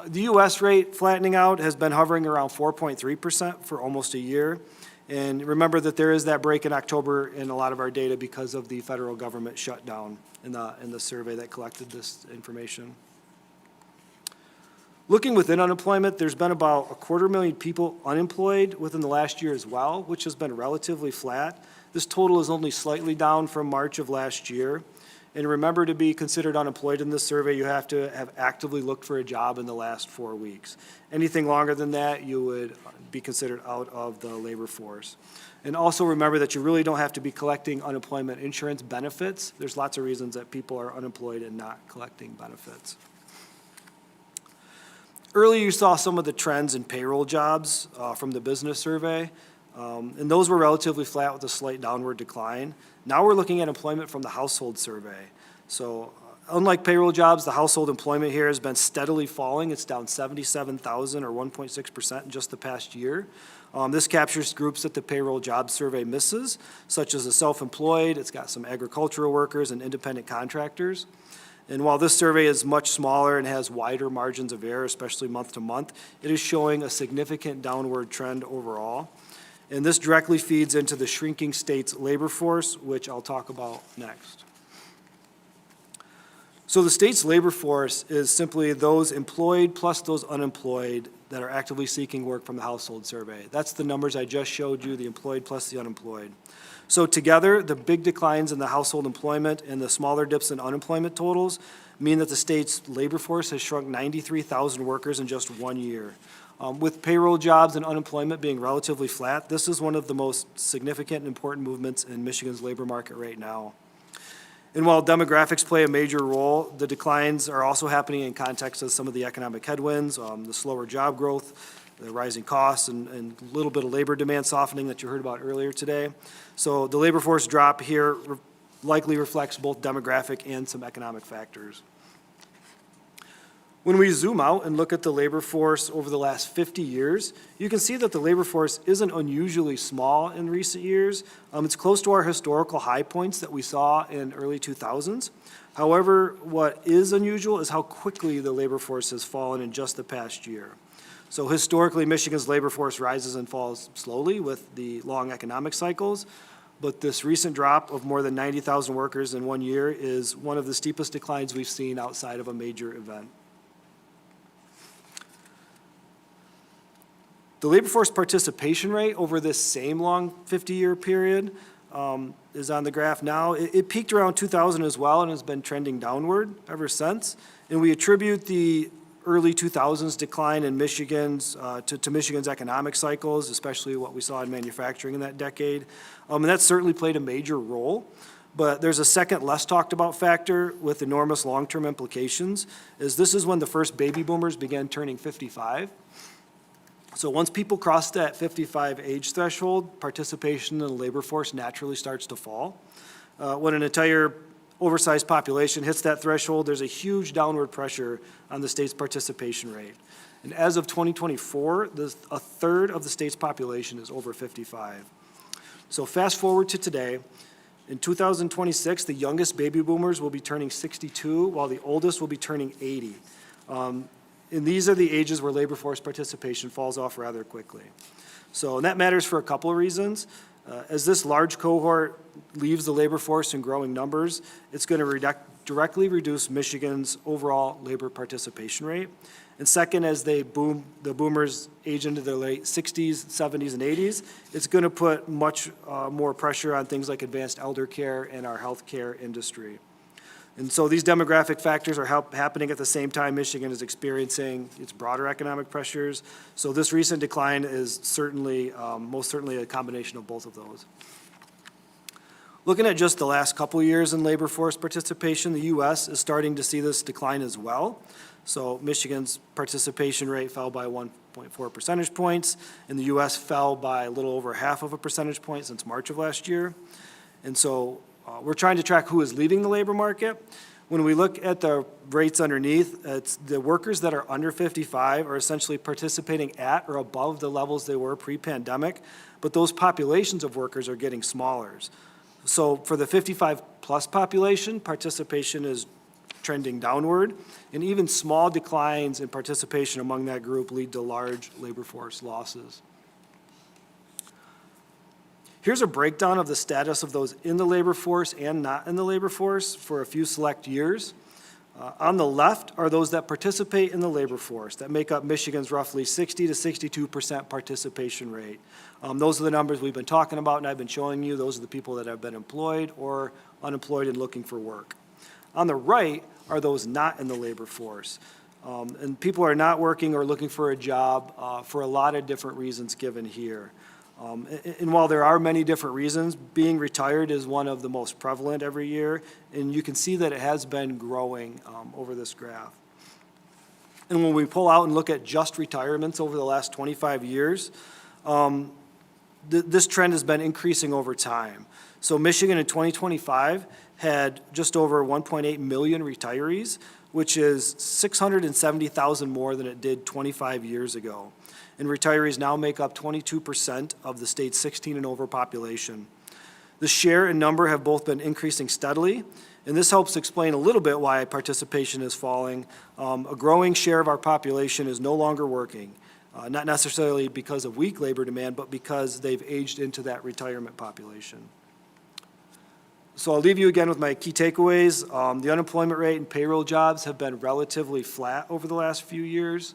The U.S. rate flattening out has been hovering around 4.3% for almost a year. And remember that there is that break in October in a lot of our data because of the federal government shutdown in the survey that collected this information. Looking within unemployment, there's been about 250,000 people unemployed within the last year as well, which has been relatively flat. This total is only slightly down from March of last year. And remember, to be considered unemployed in this survey, you have to have actively looked for a job in the last 4 weeks. Anything longer than that, you would be considered out of the labor force. And also remember that you really don't have to be collecting unemployment insurance benefits. There's lots of reasons that people are unemployed and not collecting benefits. Earlier, you saw some of the trends in payroll jobs from the business survey. And those were relatively flat with a slight downward decline. Now we're looking at employment from the household survey. So unlike payroll jobs, the household employment here has been steadily falling. It's down 77,000 or 1.6% in just the past year. This captures groups that the payroll job survey misses, such as the self-employed. It's got some agricultural workers and independent contractors. And while this survey is much smaller and has wider margins of error, especially month to month, it is showing a significant downward trend overall. And this directly feeds into the shrinking state's labor force, which I'll talk about next. So the state's labor force is simply those employed plus those unemployed that are actively seeking work from the household survey. That's the numbers I just showed you, the employed plus the unemployed. So together, the big declines in the household employment and the smaller dips in unemployment totals mean that the state's labor force has shrunk 93,000 workers in just 1 year. With payroll jobs and unemployment being relatively flat, this is one of the most significant and important movements in Michigan's labor market right now. And while demographics play a major role, the declines are also happening in context of some of the economic headwinds, the slower job growth, the rising costs, and a little bit of labor demand softening that you heard about earlier today. So the labor force drop here likely reflects both demographic and some economic factors. When we zoom out and look at the labor force over the last 50 years, you can see that the labor force isn't unusually small in recent years. It's close to our historical high points that we saw in early 2000s. However, what is unusual is how quickly the labor force has fallen in just the past year. So historically, Michigan's labor force rises and falls slowly with the long economic cycles, but this recent drop of more than 90,000 workers in 1 year is one of the steepest declines we've seen outside of a major event. The labor force participation rate over this same long 50-year period is on the graph now. It peaked around 2000 as well and has been trending downward ever since. And we attribute the early 2000s decline in Michigan's, to Michigan's economic cycles, especially what we saw in manufacturing in that decade. And that certainly played a major role. But there's a second less talked about factor with enormous long-term implications, is this is when the first baby boomers began turning 55. So once people cross that 55 age threshold, participation in the labor force naturally starts to fall. When an entire oversized population hits that threshold, there's a huge downward pressure on the state's participation rate. And as of 2024, a third of the state's population is over 55. So fast forward to today. In 2026, the youngest baby boomers will be turning 62, while the oldest will be turning 80. And these are the ages where labor force participation falls off rather quickly. So, and that matters for a couple of reasons. As this large cohort leaves the labor force in growing numbers, it's going to directly reduce Michigan's overall labor participation rate. And second, as the boomers age into their late 60s, 70s, and 80s, it's going to put much more pressure on things like advanced elder care and our healthcare industry. And so these demographic factors are happening at the same time Michigan is experiencing its broader economic pressures. So this recent decline is certainly, most certainly a combination of both of those. Looking at just the last couple of years in labor force participation, the U.S. is starting to see this decline as well. So Michigan's participation rate fell by 1.4 percentage points, and the U.S. fell by a little over half of a percentage point since March of last year. And so we're trying to track who is leaving the labor market. When we look at the rates underneath, it's the workers that are under 55 are essentially participating at or above the levels they were pre-pandemic, but those populations of workers are getting smaller. So for the 55-plus population, participation is trending downward, and even small declines in participation among that group lead to large labor force losses. Here's a breakdown of the status of those in the labor force and not in the labor force for a few select years. On the left are those that participate in the labor force, that make up Michigan's roughly 60 to 62% participation rate. Those are the numbers we've been talking about and I've been showing you. Those are the people that have been employed or unemployed and looking for work. On the right are those not in the labor force. And people are not working or looking for a job for a lot of different reasons given here. And while there are many different reasons, being retired is one of the most prevalent every year, and you can see that it has been growing over this graph. And when we pull out and look at just retirements over the last 25 years, this trend has been increasing over time. So Michigan in 2025 had just over 1.8 million retirees, which is 670,000 more than it did 25 years ago. And retirees now make up 22% of the state's 16 and over population. The share and number have both been increasing steadily, and this helps explain a little bit why participation is falling. A growing share of our population is no longer working, not necessarily because of weak labor demand, but because they've aged into that retirement population. So I'll leave you again with my key takeaways. The unemployment rate and payroll jobs have been relatively flat over the last few years.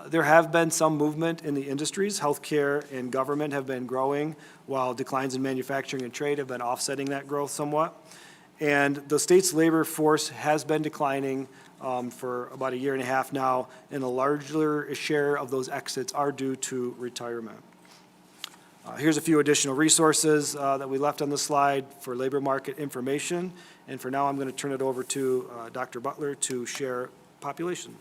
There have been some movement in the industries. Healthcare and government have been growing, while declines in manufacturing and trade have been offsetting that growth somewhat. And the state's labor force has been declining for about a year and a half now, and a larger share of those exits are due to retirement. Here's a few additional resources that we left on the slide for labor market information. And for now, I'm going to turn it over to Dr. Butler to share population.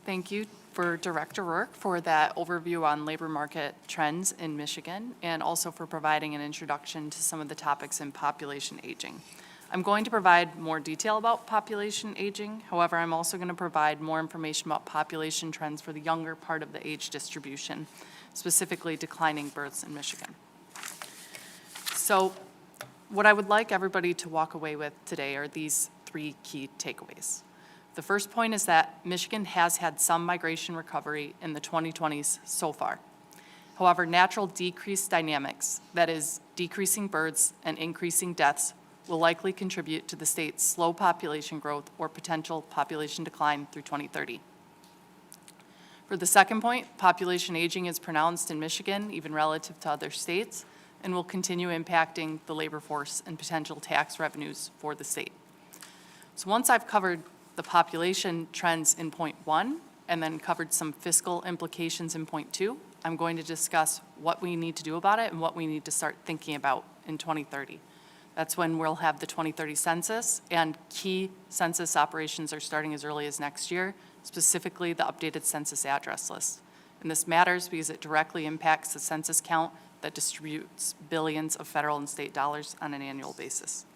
Thank you for Director Rourke for that overview on labor market trends in Michigan, and also for providing an introduction to some of the topics in population aging. I'm going to provide more detail about population aging. However, I'm also going to provide more information about population trends for the younger part of the age distribution, specifically declining births in Michigan. So what I would like everybody to walk away with today are these three key takeaways. The first point is that Michigan has had some migration recovery in the 2020s so far. However, natural decrease dynamics, that is, decreasing births and increasing deaths, will likely contribute to the state's slow population growth or potential population decline through 2030. For the second point, population aging is pronounced in Michigan, even relative to other states, and will continue impacting the labor force and potential tax revenues for the state. So once I've covered the population trends in point 1 and then covered some fiscal implications in point 2, I'm going to discuss what we need to do about it and what we need to start thinking about in 2030. That's when we'll have the 2030 census, and key census operations are starting as early as next year, specifically the updated census address list. And this matters because it directly impacts the census count that distributes billions of federal and state dollars on an annual basis.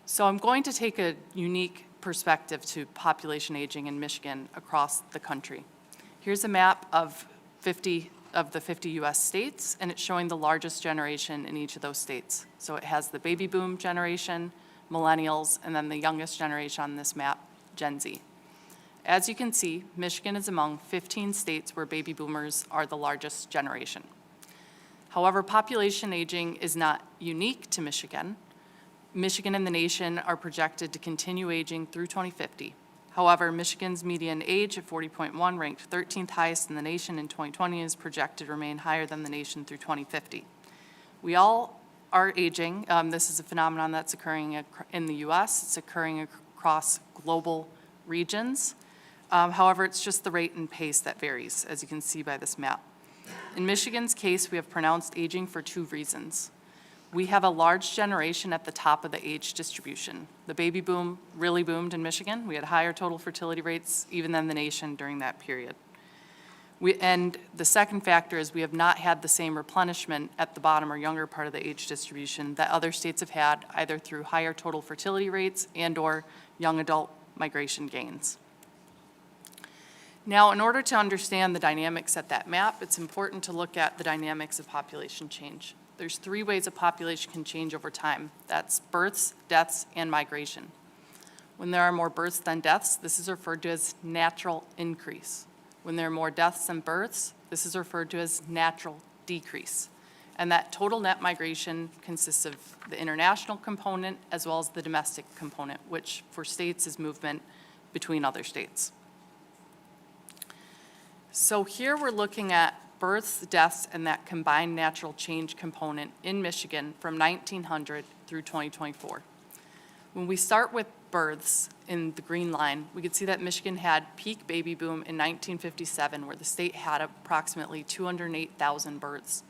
So I'm going to take a unique perspective to population aging in Michigan across the country. Here's a map of the 50 US states, and it's showing the largest generation in each of those states. So it has the baby boom generation, millennials, and then the youngest generation on this map, Gen Z. As you can see, Michigan is among 15 states where baby boomers are the largest generation. However, population aging is not unique to Michigan. Michigan and the nation are projected to continue aging through 2050. However, Michigan's median age of 40.1 ranked 13th highest in the nation in 2020 is projected to remain higher than the nation through 2050. We all are aging. This is a phenomenon that's occurring in the US. It's occurring across global regions. However, it's just the rate and pace that varies, as you can see by this map. In Michigan's case, we have pronounced aging for 2 reasons. We have a large generation at the top of the age distribution. The baby boom really boomed in Michigan. We had higher total fertility rates even than the nation during that period. And the second factor is we have not had the same replenishment at the bottom or younger part of the age distribution that other states have had, either through higher total fertility rates and/or young adult migration gains. Now, in order to understand the dynamics at that map, it's important to look at the dynamics of population change. There's 3 ways a population can change over time. That's births, deaths, and migration. When there are more births than deaths, this is referred to as natural increase. When there are more deaths than births, this is referred to as natural decrease. And that total net migration consists of the international component as well as the domestic component, which for states is movement between other states. So here we're looking at births, deaths, and that combined natural change component in Michigan from 1900 through 2024. When we start with births in the green line, we can see that Michigan had peak baby boom in 1957, where the state had approximately 208,000 births.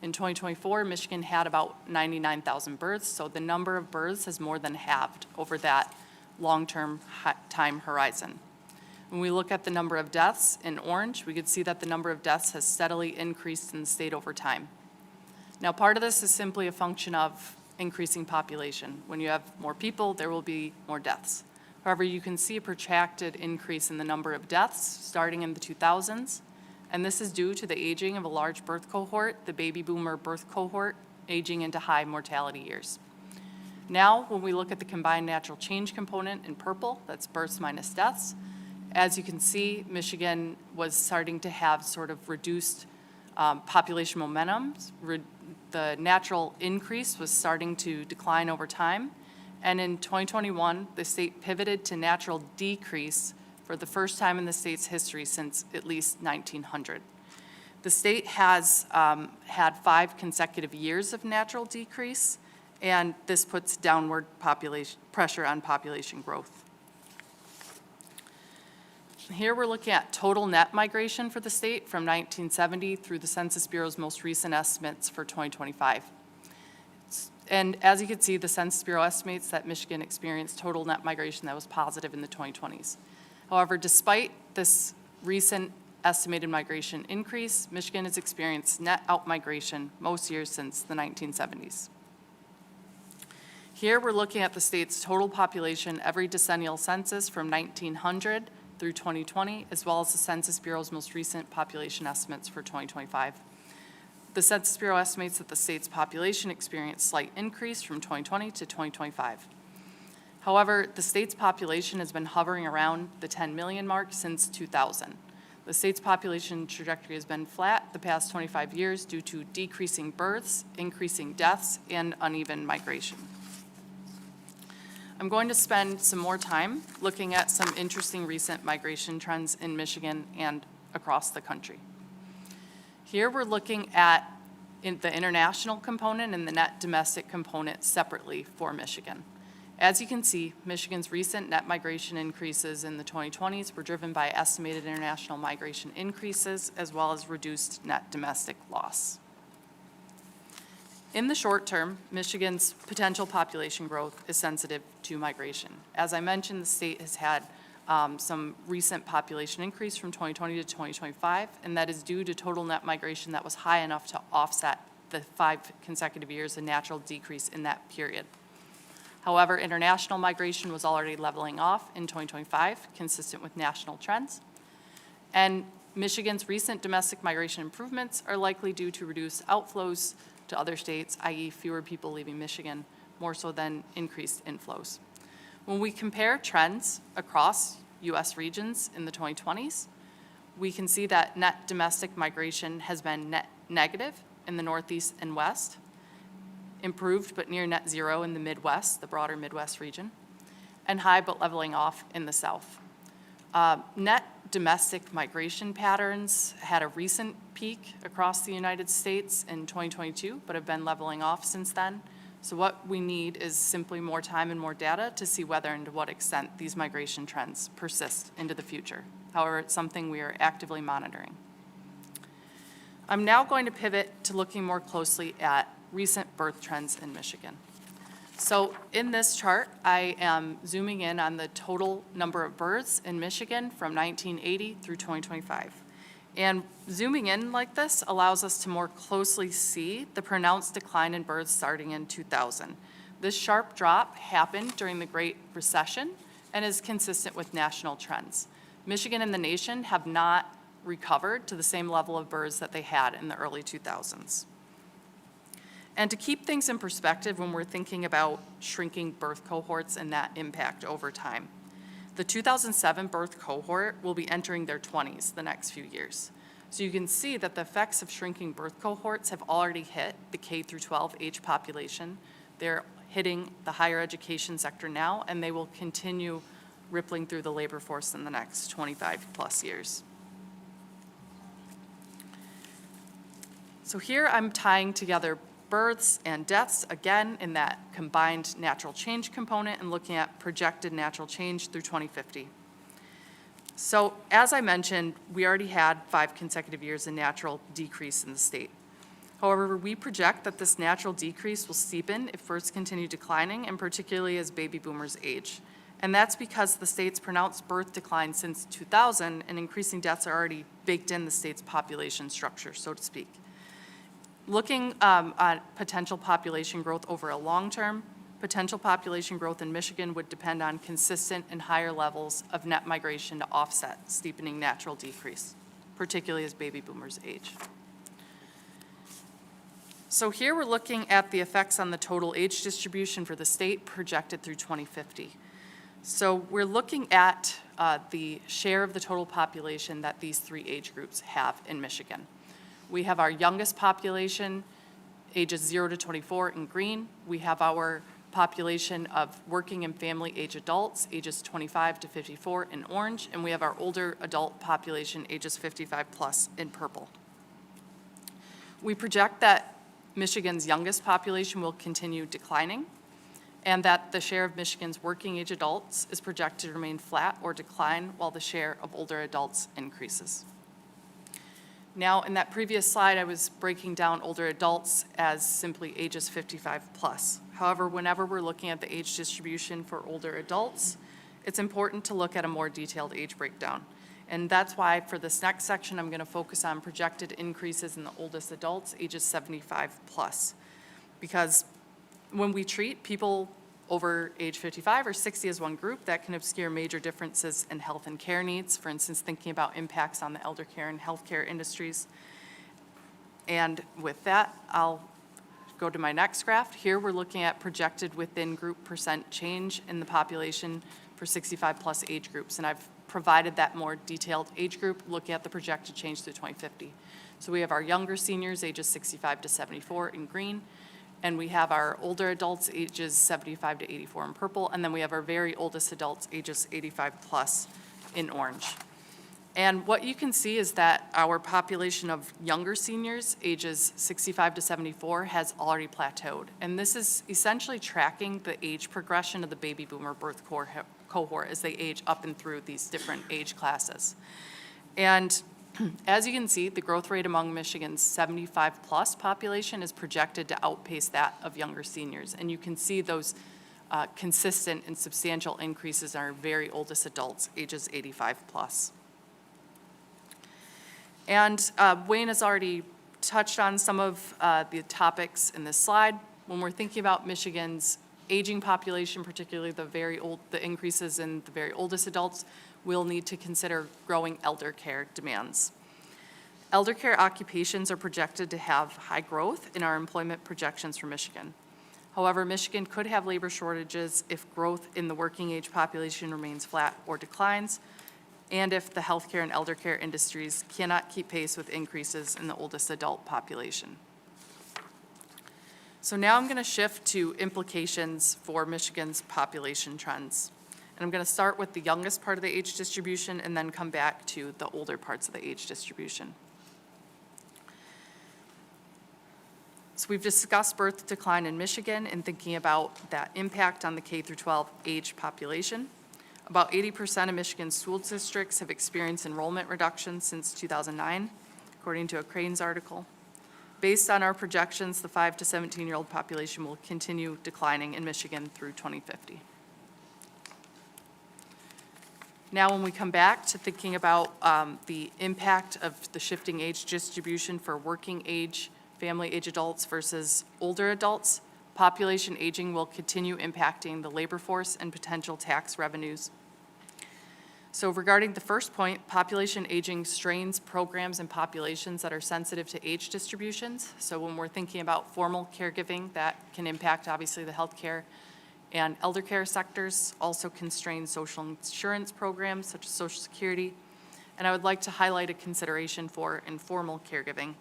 In 2024, Michigan had about 99,000 births, so the number of births has more than halved over that long-term time horizon. When we look at the number of deaths in orange, we could see that the number of deaths has steadily increased in the state over time. Now, part of this is simply a function of increasing population. When you have more people, there will be more deaths. However, you can see a protracted increase in the number of deaths starting in the 2000s, and this is due to the aging of a large birth cohort, the baby boomer birth cohort, aging into high mortality years. Now, when we look at the combined natural change component in purple, that's births minus deaths, as you can see, Michigan was starting to have sort of reduced population momentum. The natural increase was starting to decline over time. And in 2021, the state pivoted to natural decrease for the first time in the state's history since at least 1900. The state has had 5 consecutive years of natural decrease, and this puts downward pressure on population growth. Here we're looking at total net migration for the state from 1970 through the Census Bureau's most recent estimates for 2025. And as you can see, the Census Bureau estimates that Michigan experienced total net migration that was positive in the 2020s. However, despite this recent estimated migration increase, Michigan has experienced net outmigration most years since the 1970s. Here we're looking at the state's total population every decennial census from 1900 through 2020, as well as the Census Bureau's most recent population estimates for 2025. The Census Bureau estimates that the state's population experienced slight increase from 2020 to 2025. However, the state's population has been hovering around the 10 million mark since 2000. The state's population trajectory has been flat the past 25 years due to decreasing births, increasing deaths, and uneven migration. I'm going to spend some more time looking at some interesting recent migration trends in Michigan and across the country. Here we're looking at the international component and the net domestic component separately for Michigan. As you can see, Michigan's recent net migration increases in the 2020s were driven by estimated international migration increases as well as reduced net domestic loss. In the short term, Michigan's potential population growth is sensitive to migration. As I mentioned, the state has had some recent population increase from 2020 to 2025, and that is due to total net migration that was high enough to offset the 5 consecutive years of natural decrease in that period. However, international migration was already leveling off in 2025, consistent with national trends. And Michigan's recent domestic migration improvements are likely due to reduced outflows to other states, i.e. fewer people leaving Michigan, more so than increased inflows. When we compare trends across U.S. regions in the 2020s, we can see that net domestic migration has been net negative in the Northeast and West, improved but near net zero in the Midwest, the broader Midwest region, and high but leveling off in the South. Net domestic migration patterns had a recent peak across the United States in 2022, but have been leveling off since then. So what we need is simply more time and more data to see whether and to what extent these migration trends persist into the future. However, it's something we are actively monitoring. I'm now going to pivot to looking more closely at recent birth trends in Michigan. So in this chart, I am zooming in on the total number of births in Michigan from 1980 through 2025. And zooming in like this allows us to more closely see the pronounced decline in births starting in 2000. This sharp drop happened during the Great Recession and is consistent with national trends. Michigan and the nation have not recovered to the same level of births that they had in the early 2000s. And to keep things in perspective when we're thinking about shrinking birth cohorts and that impact over time, the 2007 birth cohort will be entering their 20s the next few years. So you can see that the effects of shrinking birth cohorts have already hit the K through 12 age population. They're hitting the higher education sector now, and they will continue rippling through the labor force in the next 25 plus years. So here I'm tying together births and deaths, again, in that combined natural change component and looking at projected natural change through 2050. So as I mentioned, we already had 5 consecutive years of natural decrease in the state. However, we project that this natural decrease will steepen if births continue declining, and particularly as baby boomers age. And that's because the state's pronounced birth decline since 2000 and increasing deaths are already baked in the state's population structure, so to speak. Looking at potential population growth over a long term, potential population growth in Michigan would depend on consistent and higher levels of net migration to offset steepening natural decrease, particularly as baby boomers age. So here we're looking at the effects on the total age distribution for the state projected through 2050. So we're looking at the share of the total population that these 3 age groups have in Michigan. We have our youngest population, ages 0 to 24 in green. We have our population of working and family age adults, ages 25 to 54 in orange, and we have our older adult population, ages 55 plus in purple. We project that Michigan's youngest population will continue declining, and that the share of Michigan's working age adults is projected to remain flat or decline while the share of older adults increases. Now, in that previous slide, I was breaking down older adults as simply ages 55 plus. However, whenever we're looking at the age distribution for older adults, it's important to look at a more detailed age breakdown. And that's why for this next section, I'm going to focus on projected increases in the oldest adults, ages 75 plus. Because when we treat people over age 55 or 60 as one group, that can obscure major differences in health and care needs, for instance, thinking about impacts on the elder care and healthcare industries. And with that, I'll go to my next graph. Here, we're looking at projected within group percent change in the population for 65-plus age groups. And I've provided that more detailed age group, looking at the projected change through 2050. So we have our younger seniors, ages 65 to 74 in green, and we have our older adults, ages 75 to 84 in purple, and then we have our very oldest adults, ages 85-plus in orange. And what you can see is that our population of younger seniors, ages 65 to 74, has already plateaued. And this is essentially tracking the age progression of the baby boomer birth cohort as they age up and through these different age classes. And as you can see, the growth rate among Michigan's 75-plus population is projected to outpace that of younger seniors. And you can see those consistent and substantial increases in our very oldest adults, ages 85-plus. And Wayne has already touched on some of the topics in this slide. When we're thinking about Michigan's aging population, particularly the increases in the very oldest adults, we'll need to consider growing elder care demands. Elder care occupations are projected to have high growth in our employment projections for Michigan. However, Michigan could have labor shortages if growth in the working age population remains flat or declines, and if the healthcare and elder care industries cannot keep pace with increases in the oldest adult population. So now I'm going to shift to implications for Michigan's population trends. And I'm going to start with the youngest part of the age distribution and then come back to the older parts of the age distribution. So we've discussed birth decline in Michigan and thinking about that impact on the K through 12 age population. About 80% of Michigan school districts have experienced enrollment reductions since 2009, according to a Cranes article. Based on our projections, the 5 to 17-year-old population will continue declining in Michigan through 2050. Now, when we come back to thinking about the impact of the shifting age distribution for working age, family age adults versus older adults, population aging will continue impacting the labor force and potential tax revenues. So regarding the first point, population aging strains programs and populations that are sensitive to age distributions. So when we're thinking about formal caregiving, that can impact obviously the healthcare and elder care sectors, also constrain social insurance programs such as Social Security. And I would like to highlight a consideration for informal caregiving.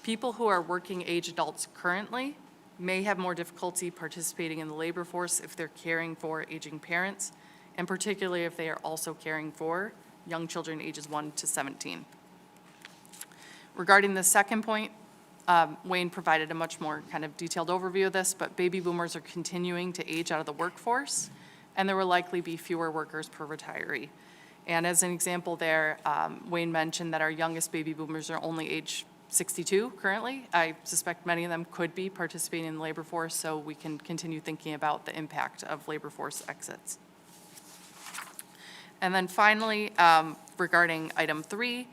People who are working age adults currently may have more difficulty participating in the labor force if they're caring for aging parents, and particularly if they are also caring for young children ages 1 to 17. Regarding the second point, Wayne provided a much more kind of detailed overview of this, but baby boomers are continuing to age out of the workforce, and there will likely be fewer workers per retiree. And as an example there, Wayne mentioned that our youngest baby boomers are only age 62 currently. I suspect many of them could be participating in the labor force, so we can continue thinking about the impact of labor force exits. And then finally, regarding item 3,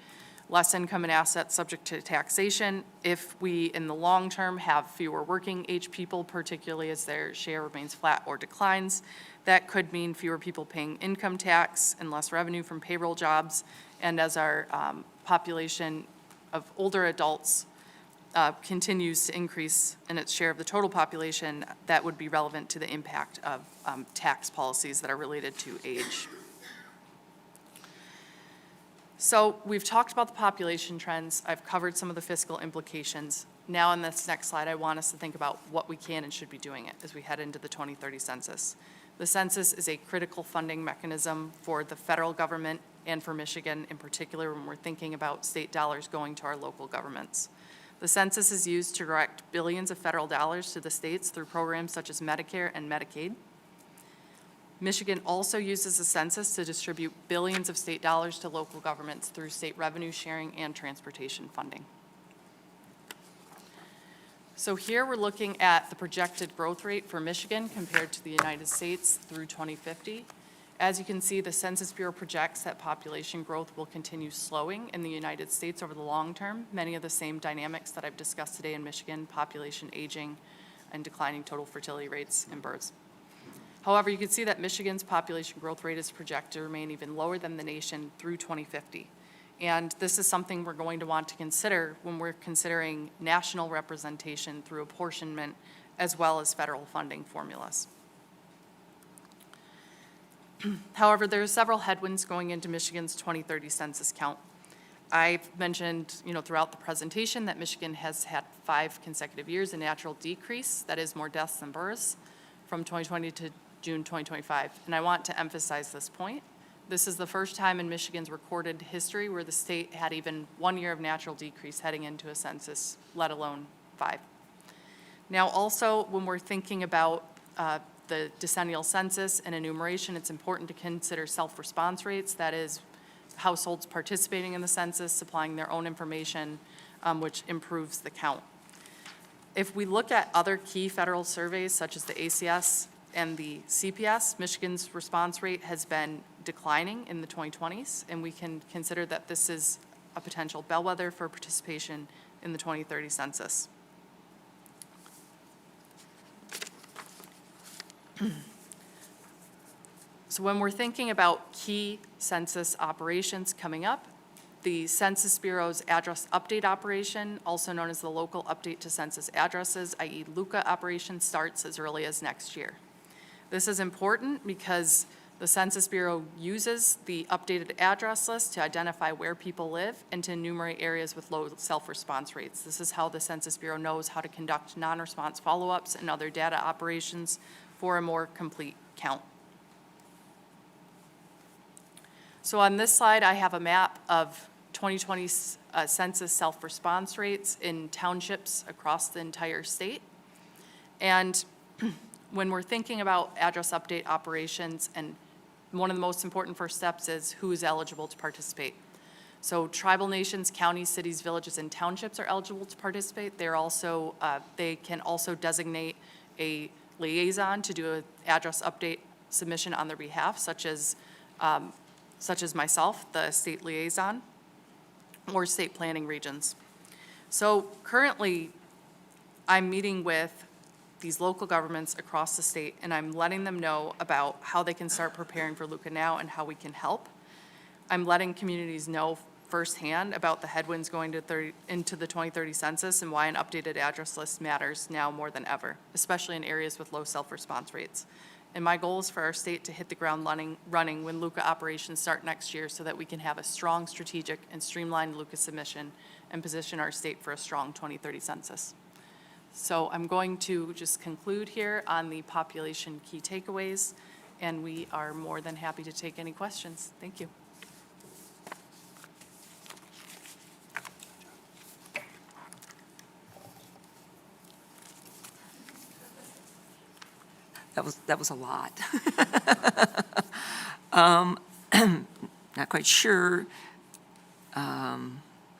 less income and assets subject to taxation. If we, in the long term, have fewer working age people, particularly as their share remains flat or declines, that could mean fewer people paying income tax and less revenue from payroll jobs. And as our population of older adults continues to increase in its share of the total population, that would be relevant to the impact of tax policies that are related to age. So we've talked about the population trends. I've covered some of the fiscal implications. Now in this next slide, I want us to think about what we can and should be doing as we head into the 2030 census. The census is a critical funding mechanism for the federal government and for Michigan in particular when we're thinking about state dollars going to our local governments. The census is used to direct billions of federal dollars to the states through programs such as Medicare and Medicaid. Michigan also uses the census to distribute billions of state dollars to local governments through state revenue sharing and transportation funding. So here we're looking at the projected growth rate for Michigan compared to the United States through 2050. As you can see, the Census Bureau projects that population growth will continue slowing in the United States over the long term. Many of the same dynamics that I've discussed today in Michigan, population aging and declining total fertility rates in births. However, you can see that Michigan's population growth rate is projected to remain even lower than the nation through 2050. And this is something we're going to want to consider when we're considering national representation through apportionment as well as federal funding formulas. However, there are several headwinds going into Michigan's 2030 census count. I've mentioned, throughout the presentation that Michigan has had 5 consecutive years in natural decrease, that is more deaths than births, from 2020 to June 2025. And I want to emphasize this point. This is the first time in Michigan's recorded history where the state had even 1 year of natural decrease heading into a census, let alone 5. Now, also, when we're thinking about the decennial census and enumeration, it's important to consider self-response rates, that is, households participating in the census, supplying their own information, which improves the count. If we look at other key federal surveys, such as the ACS and the CPS, Michigan's response rate has been declining in the 2020s, and we can consider that this is a potential bellwether for participation in the 2030 census. So when we're thinking about key census operations coming up, the Census Bureau's address update operation, also known as the local update to census addresses, i.e. LUCA operation, starts as early as next year. This is important because the Census Bureau uses the updated address list to identify where people live and to enumerate areas with low self-response rates. This is how the Census Bureau knows how to conduct non-response follow-ups and other data operations for a more complete count. So on this slide, I have a map of 2020 census self-response rates in townships across the entire state. And when we're thinking about address update operations, and one of the most important first steps is who is eligible to participate. So tribal nations, counties, cities, villages, and townships are eligible to participate. They're also, they can also designate a liaison to do an address update submission on their behalf, such as myself, the state liaison, or state planning regions. So currently, I'm meeting with these local governments across the state, and I'm letting them know about how they can start preparing for LUCA now and how we can help. I'm letting communities know firsthand about the headwinds going into the 2030 census and why an updated address list matters now more than ever, especially in areas with low self-response rates. And my goal is for our state to hit the ground running when LUCA operations start next year so that we can have a strong strategic and streamlined LUCA submission and position our state for a strong 2030 census. So I'm going to just conclude here on the population key takeaways, and we are more than happy to take any questions. Thank you. That was a lot. Not quite sure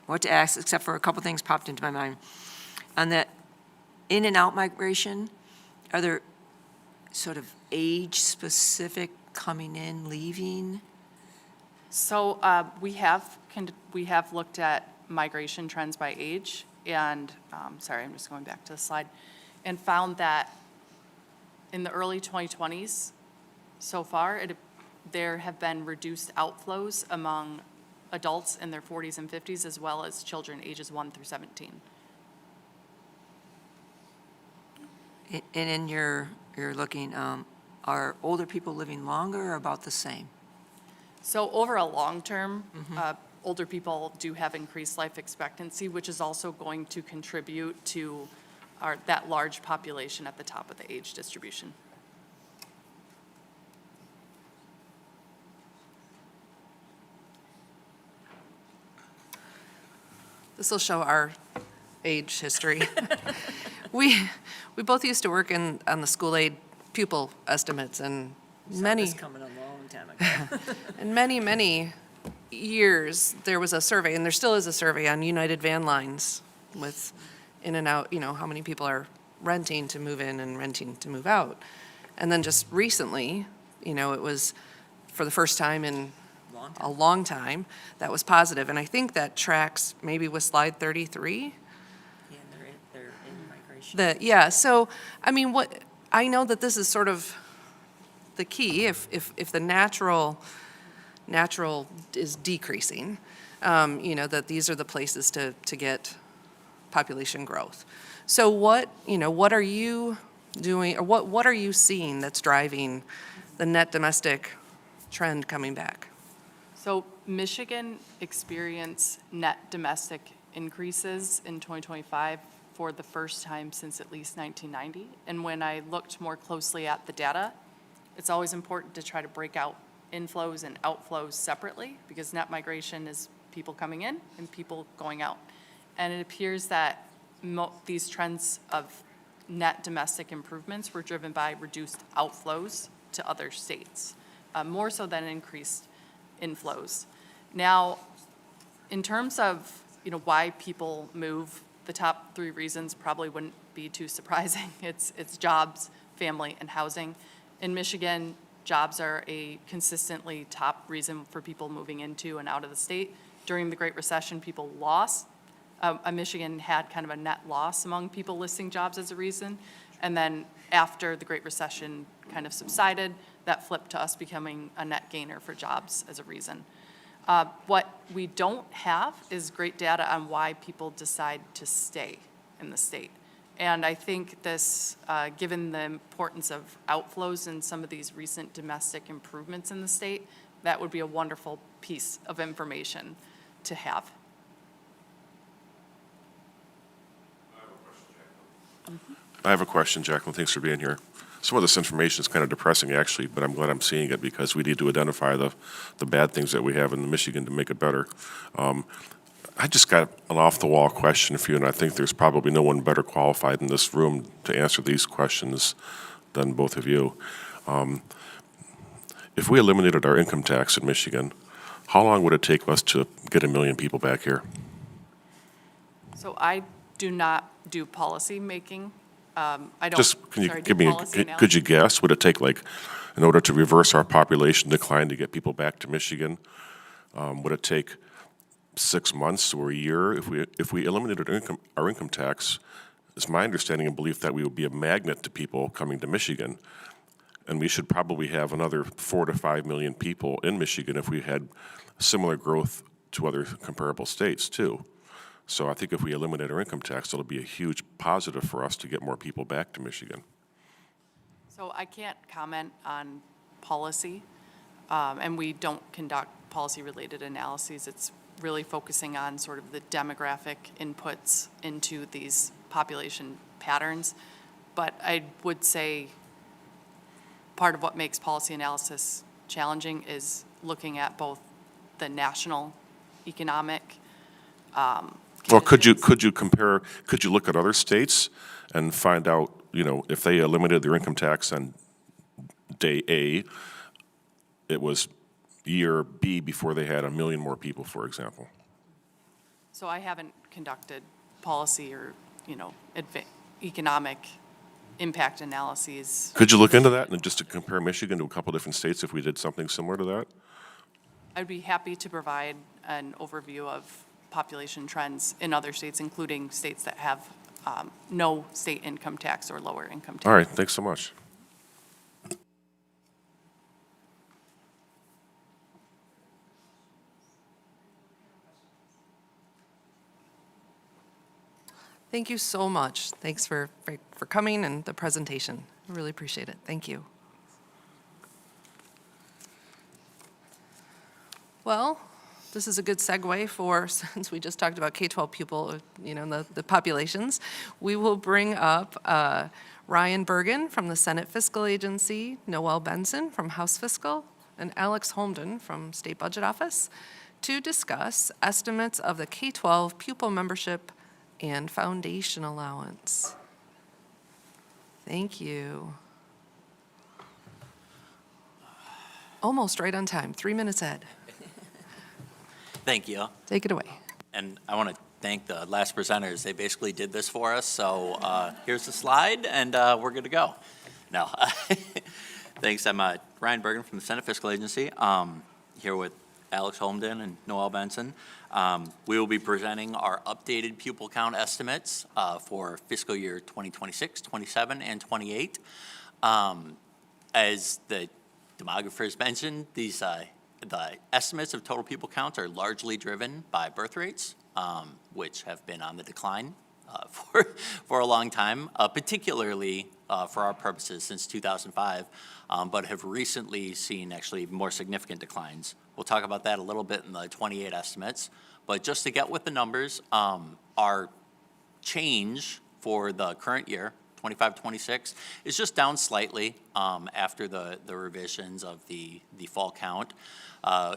what to ask, except for a couple things popped into my mind. On that in and out migration, are there sort of age-specific coming in, leaving? So we have looked at migration trends by age, and sorry, I'm just going back to the slide, and found that in the early 2020s, so far, there have been reduced outflows among adults in their 40s and 50s, as well as children ages 1 through 17. And in you're looking, are older people living longer or about the same? So over a long term, older people do have increased life expectancy, which is also going to contribute to that large population at the top of the age distribution. This will show our age history. We both used to work on the school aid pupil estimates, and many, coming a long time ago. in many years, there was a survey, and there still is a survey on United Van Lines with in and out, how many people are renting to move in and renting to move out. And then just recently, it was for the first time in a long time, that was positive. And I think that tracks maybe with slide 33. Yeah, they're in migration. So, I know that this is sort of the key, if the natural is decreasing, that these are the places to get population growth. So what are you doing, or what are you seeing that's driving the net domestic trend coming back? So Michigan experienced net domestic increases in 2025 for the first time since at least 1990. And when I looked more closely at the data, it's always important to try to break out inflows and outflows separately, because net migration is people coming in and people going out. And it appears that these trends of net domestic improvements were driven by reduced outflows to other states, more so than increased inflows. Now, in terms of why people move, the top 3 reasons probably wouldn't be too surprising. It's jobs, family, and housing. In Michigan, jobs are a consistently top reason for people moving into and out of the state. During the Great Recession, people lost. Michigan had kind of a net loss among people listing jobs as a reason. And then after the Great Recession kind of subsided, that flipped to us becoming a net gainer for jobs as a reason. What we don't have is great data on why people decide to stay in the state. And I think this, given the importance of outflows and some of these recent domestic improvements in the state, that would be a wonderful piece of information to have. I have a question, Jacqueline. Thanks for being here. Some of this information is kind of depressing, actually, but I'm glad I'm seeing it because we need to identify the bad things that we have in Michigan to make it better. I just got an off-the-wall question for you, and I think there's probably no one better qualified in this room to answer these questions than both of you. If we eliminated our income tax in Michigan, how long would it take us to get 1 million people back here? So I do not do policy making. I don't. Just, can you sorry, give do me, policy could you analysis. guess, would it take, like, in order to reverse our population decline to get people back to Michigan, would it take 6 months or a year? If we eliminated our income tax, it's my understanding and belief that we would be a magnet to people coming to Michigan. And we should probably have another 4 to 5 million people in Michigan if we had similar growth to other comparable states, too. So I think if we eliminate our income tax, it'll be a huge positive for us to get more people back to Michigan. So I can't comment on policy, and we don't conduct policy-related analyses. It's really focusing on sort of the demographic inputs into these population patterns. But I would say part of what makes policy analysis challenging is looking at both the national economic Well, could you conditions. could you look at other states and find out, if they eliminated their income tax on day A, it was year B before they had 1 million more people, for example? So I haven't conducted policy or, economic impact analyses. Could you look into that and just to compare Michigan to a couple different states if we did something similar to that? I'd be happy to provide an overview of population trends in other states, including states that have no state income tax or lower income tax. All right, thanks so much. Thank you so much. Thanks for coming and the presentation. I really appreciate it. Thank you. Well, this is a good segue for, since we just talked about K-12 pupil, the populations, we will bring up Ryan Bergen from the Senate Fiscal Agency, Noel Benson from House Fiscal, and Alex Holmden from State Budget Office to discuss estimates of the K-12 pupil membership and foundation allowance. Thank you. Almost right on time, 3 minutes ahead. Thank you. Take it away. And I want to thank the last presenters. They basically did this for us. So here's the slide, and we're good to go. No. Thanks. I'm Ryan Bergen from the Senate Fiscal Agency, here with Alex Holmden and Noel Benson. We will be presenting our updated pupil count estimates for fiscal year 2026, 27, and 28. As the demographers mentioned, these the estimates of total pupil count are largely driven by birth rates, which have been on the decline for a long time, particularly for our purposes since 2005, but have recently seen actually more significant declines. We'll talk about that a little bit in the 28 estimates, but just to get with the numbers, our change for the current year, 25-26, is just down slightly after the revisions of the fall count.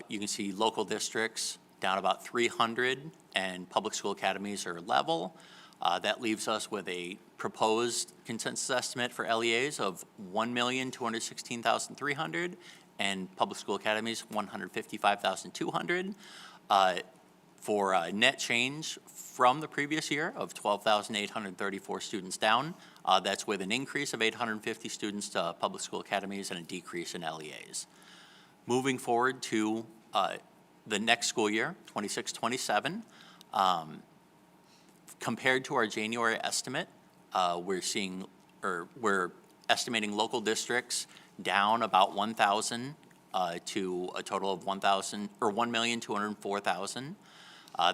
You can see local districts down about 300, and public school academies are level. That leaves us with a proposed consensus estimate for LEAs of 1,216,300, and public school academies 155,200. For a net change from the previous year of 12,834 students down, that's with an increase of 850 students to public school academies and a decrease in LEAs. Moving forward to the next school year, 26-27, compared to our January estimate, we're estimating local districts down about 1,000 to a total of 1,204,000.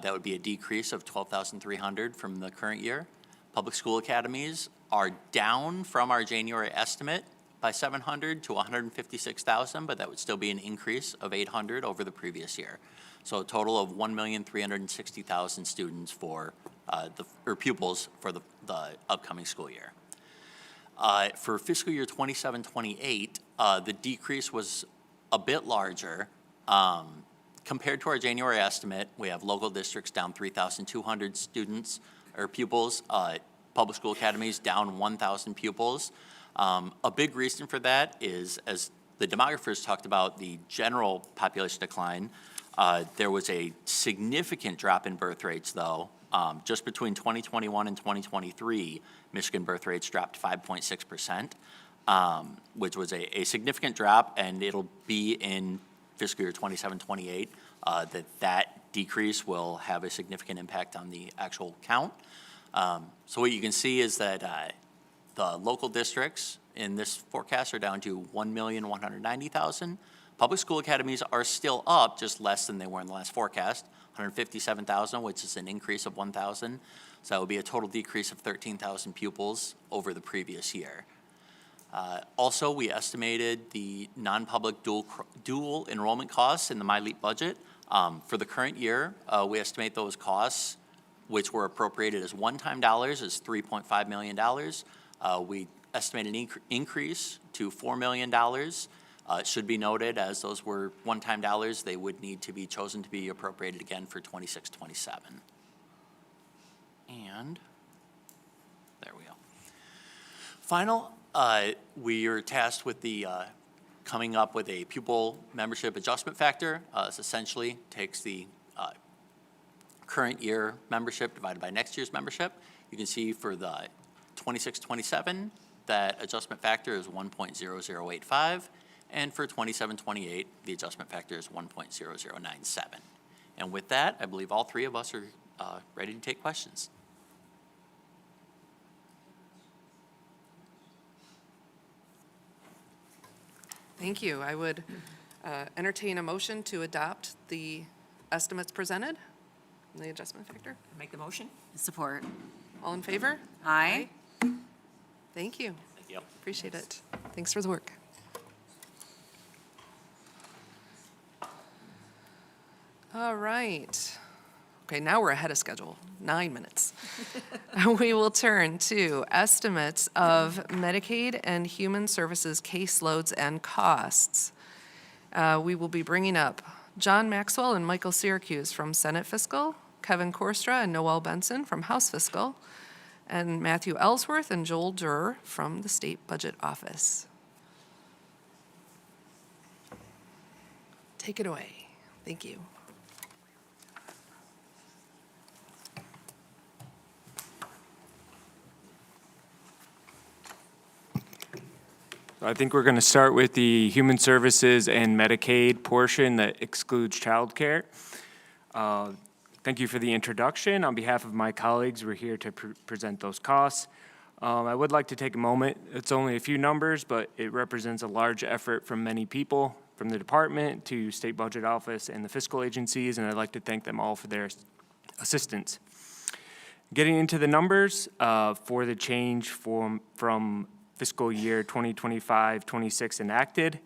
That would be a decrease of 12,300 from the current year. Public school academies are down from our January estimate by 700 to 156,000, but that would still be an increase of 800 over the previous year. So a total of 1,360,000 students for pupils for the upcoming school year. For fiscal year 27-28, the decrease was a bit larger. Compared to our January estimate, we have local districts down 3,200 students or pupils, public school academies down 1,000 pupils. A big reason for that is, as the demographers talked about the general population decline, there was a significant drop in birth rates, though. Just between 2021 and 2023, Michigan birth rates dropped 5.6%, which was a significant drop, and it'll be in fiscal year 27-28 that decrease will have a significant impact on the actual count. So what you can see is that the local districts in this forecast are down to 1,190,000. Public school academies are still up, just less than they were in the last forecast, 157,000, which is an increase of 1,000. So that would be a total decrease of 13,000 pupils over the previous year. Also, we estimated the non-public dual enrollment costs in the MyLeap budget. For the current year, we estimate those costs, which were appropriated as one-time dollars, as $3.5 million. We estimate an increase to $4 million. It should be noted, as those were one-time dollars, they would need to be chosen to be appropriated again for 26-27. And there we go. Final, we are tasked with the coming up with a pupil membership adjustment factor. This essentially takes the current year membership divided by next year's membership. You can see for the 26-27, that adjustment factor is 1.0085, and for 27-28, the adjustment factor is 1.0097. And with that, I believe all three of us are ready to take questions. Thank you. I would entertain a motion to adopt the estimates presented, the adjustment factor. Make the motion? Support. All in favor? Aye. Thank you. Thank you. Appreciate it. Thanks for the work. All right. Okay, now we're ahead of schedule, 9 minutes. We will turn to estimates of Medicaid and Human Services caseloads and costs. We will be bringing up John Maxwell and Michael Syracuse from Senate Fiscal, Kevin Korstra and Noel Benson from House Fiscal, and Matthew Ellsworth and Joel Durer from the State Budget Office. Take it away. Thank you. I think we're going to start with the Human Services and Medicaid portion that excludes childcare. Thank you for the introduction. On behalf of my colleagues, we're here to present those costs. I would like to take a moment. It's only a few numbers, but it represents a large effort from many people. from the department to State Budget Office and the fiscal agencies, and I'd like to thank them all for their assistance. Getting into the numbers for the change from fiscal year 2025-26 enacted,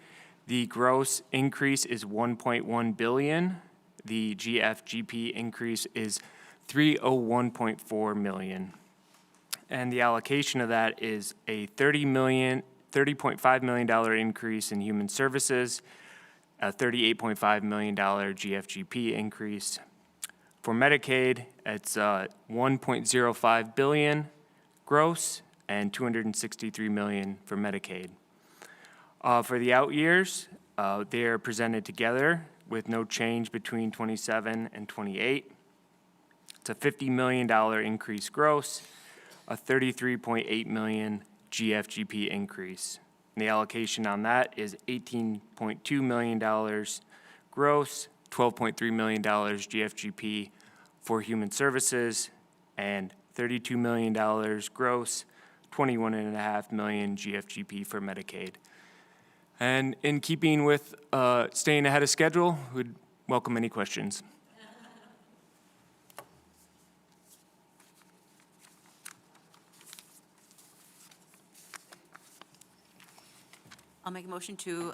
the gross increase is 1.1 billion. The GFGP increase is 301.4 million. And the allocation of that is a $30.5 million increase in human services, a $38.5 million GFGP increase. For Medicaid, it's 1.05 billion gross and 263 million for Medicaid. For the out years, they are presented together with no change between 27 and 28. It's a $50 million increase gross, a 33.8 million GFGP increase. And the allocation on that is $18.2 million gross, $12.3 million GFGP for human services, and $32 million gross, $21.5 million GFGP for Medicaid. And in keeping with staying ahead of schedule, we'd welcome any questions. I'll make a motion to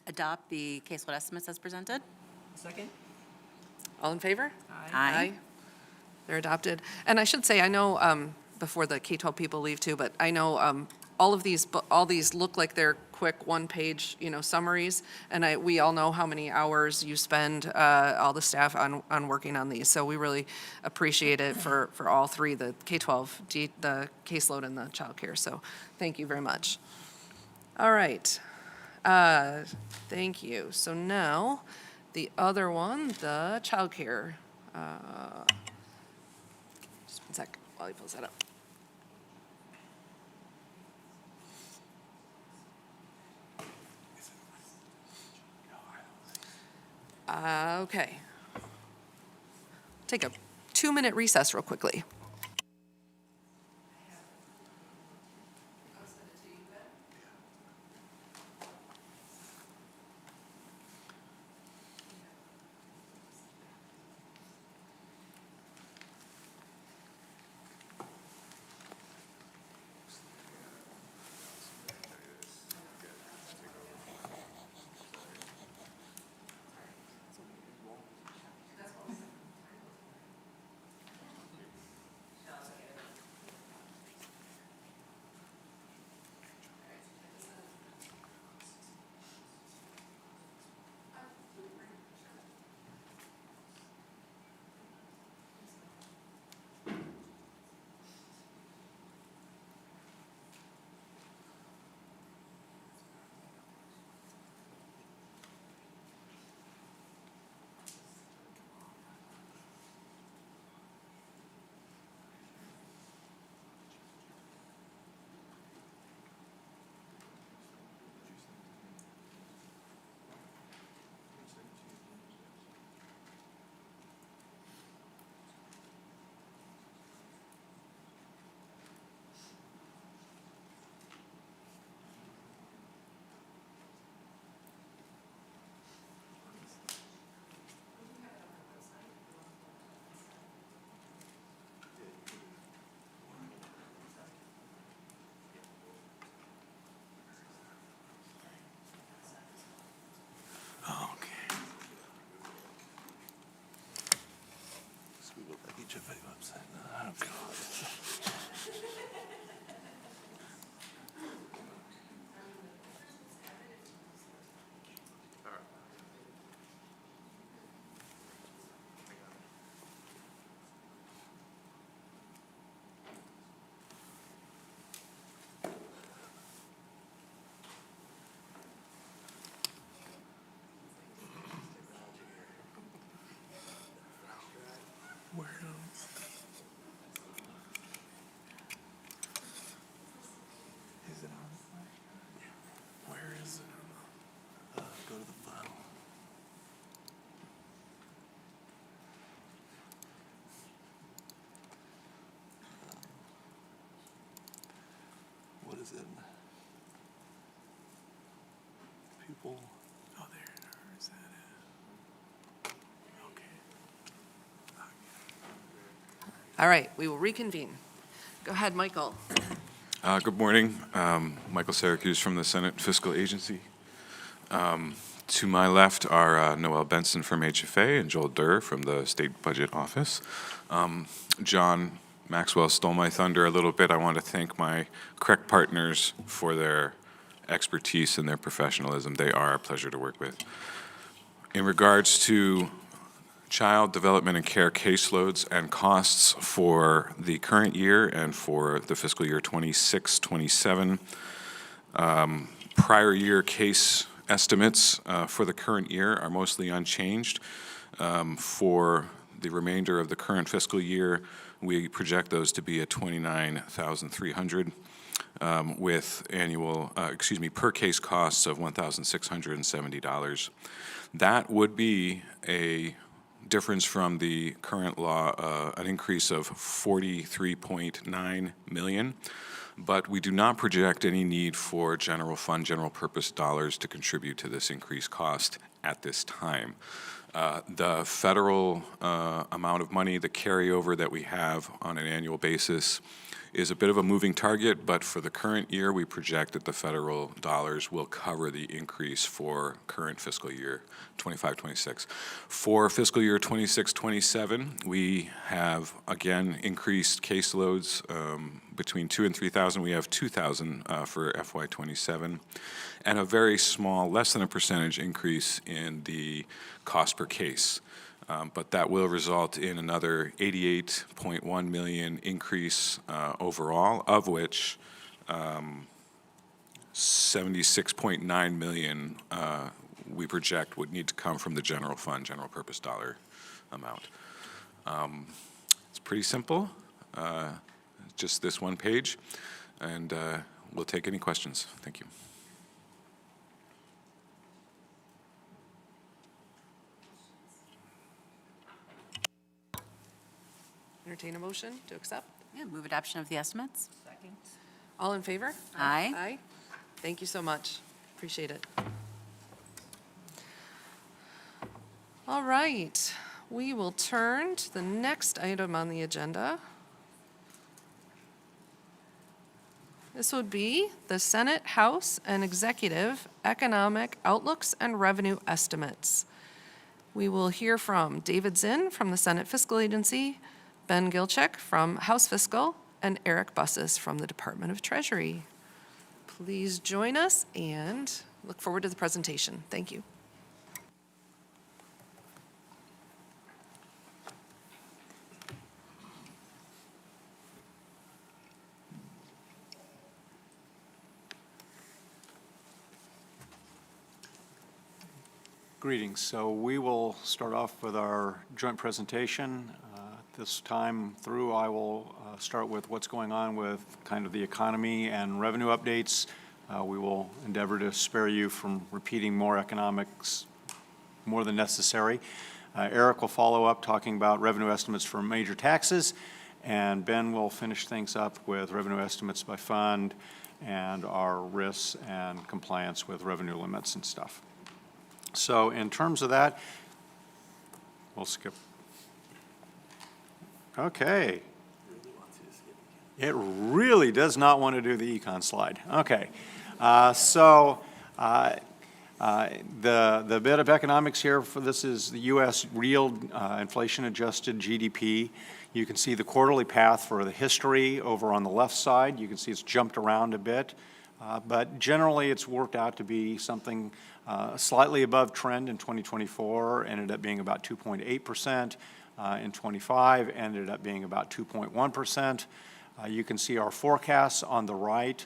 adopt the caseload estimates as presented. Second? All in favor? Aye. They're adopted. And I should say, I know, before the K-12 people leave too, but I know all these look like they're quick one-page, summaries, and we all know how many hours you spend, all the staff on working on these. So we really appreciate it for all three, the K-12, the caseload, and the childcare. So thank you very much. All right. Thank you. So now, the other one, the childcare. Just one sec while he pulls that up. Okay. Take a 2-minute recess real quickly. All right, we will reconvene. Go ahead, Michael. Good morning. Michael Syracuse from the Senate Fiscal Agency. To my left are Noel Benson from HFA and Joel Durr from the State Budget Office. John Maxwell stole my thunder a little bit. I want to thank my correct partners for their expertise and their professionalism. They are a pleasure to work with. In regards to child development and care caseloads and costs for the current year and for the fiscal year 26-27, prior year case estimates for the current year are mostly unchanged. For the remainder of the current fiscal year, we project those to be at $29,300 with annual, per case costs of $1,670. That would be a difference from the current law, an increase of $43.9 million. But we do not project any need for general fund, general purpose dollars to contribute to this increased cost at this time. The federal amount of money, the carryover that we have on an annual basis, is a bit of a moving target, but for the current year, we project that the federal dollars will cover the increase for current fiscal year 25-26. For fiscal year 26-27, we have, again, increased caseloads between 2,000 and 3,000. We have 2,000 for FY27, and a very small, less than a percentage increase in the cost per case. But that will result in another $88.1 million increase overall, of which $76.9 million we project would need to come from the general fund, general purpose dollar amount. It's pretty simple, just this one page, and we'll take any questions. Thank you. Entertain a motion to accept. Yeah, move adoption of the estimates. All in favor? Aye. Aye. Thank you so much. Appreciate it. All right, we will turn to the next item on the agenda. This would be the Senate, House, and Executive Economic Outlooks and Revenue Estimates. We will hear from David Zinn from the Senate Fiscal Agency, Ben Gilchick from House Fiscal, and Eric Busses from the Department of Treasury. Please join us and look forward to the presentation. Thank you. Greetings. So we will start off with our joint presentation. This time through, I will start with what's going on with kind of the economy and revenue updates. We will endeavor to spare you from repeating more economics more than necessary. Eric will follow up talking about revenue estimates for major taxes, and Ben will finish things up with revenue estimates by fund and our risks and compliance with revenue limits and stuff. So in terms of that, we'll skip. Okay. It really does not want to do the econ slide. Okay. The bit of economics here for this is the U.S. real inflation-adjusted GDP. You can see the quarterly path for the history over on the left side. You can see it's jumped around a bit, but generally it's worked out to be something slightly above trend in 2024, ended up being about 2.8%. In 25, ended up being about 2.1%. You can see our forecasts on the right.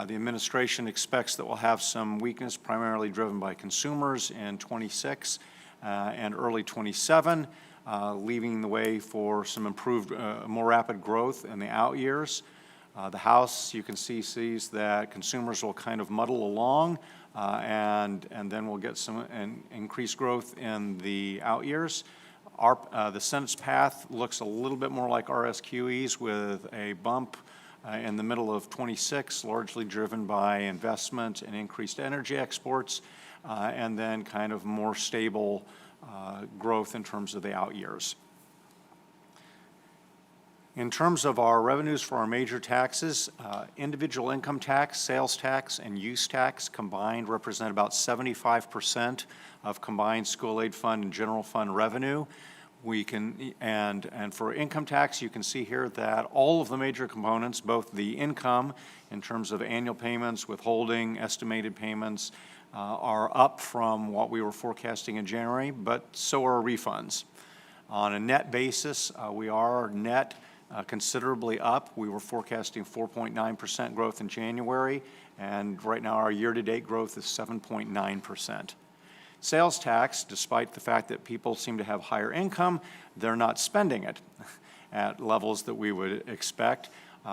The administration expects that we'll have some weakness, primarily driven by consumers in 26 and early 27, leaving the way for some improved, more rapid growth in the out years. The House, you can see, sees that consumers will kind of muddle along, and then we'll get some increased growth in the out years. The Senate's path looks a little bit more like RSQE's, with a bump in the middle of 26, largely driven by investment and increased energy exports, and then kind of more stable growth in terms of the out years. In terms of our revenues for our major taxes, individual income tax, sales tax, and use tax combined represent about 75% of combined school aid fund and general fund revenue. We can, and for income tax, you can see here that all of the major components, both the income in terms of annual payments, withholding, estimated payments, are up from what we were forecasting in January, but so are refunds. On a net basis, we are net considerably up. We were forecasting 4.9% growth in January, and right now our year-to-date growth is 7.9%. Sales tax, despite the fact that people seem to have higher income, they're not spending it at levels that we would expect.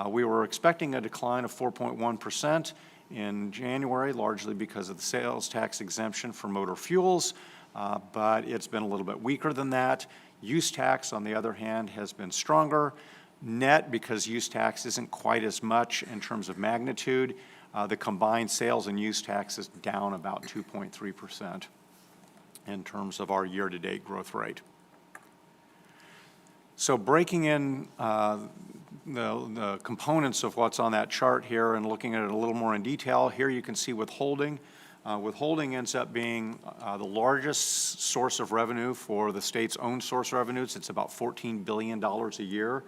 We were expecting a decline of 4.1% in January, largely because of the sales tax exemption for motor fuels, but it's been a little bit weaker than that. Use tax, on the other hand, has been stronger. Net, because use tax isn't quite as much in terms of magnitude, the combined sales and use tax is down about 2.3% in terms of our year-to-date growth rate. So breaking in the components of what's on that chart here and looking at it a little more in detail, here you can see withholding. Withholding ends up being the largest source of revenue for the state's own source revenues. It's about $14 billion a year.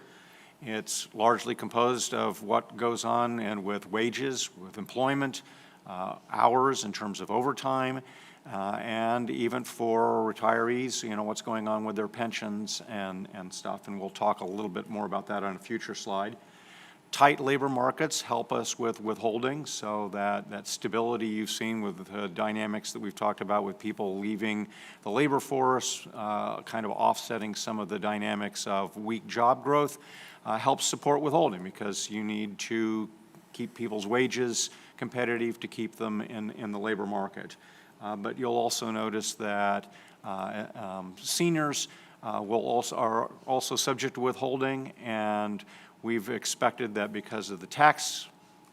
It's largely composed of what goes on and with wages, with employment, hours in terms of overtime, and even for retirees, you know, what's going on with their pensions and stuff. And we'll talk a little bit more about that on a future slide. Tight labor markets help us with withholding, so that stability you've seen with the dynamics that we've talked about with people leaving the labor force, kind of offsetting some of the dynamics of weak job growth, helps support withholding because you need to keep people's wages competitive to keep them in the labor market. But you'll also notice that seniors are also subject to withholding, and we've expected that because of the tax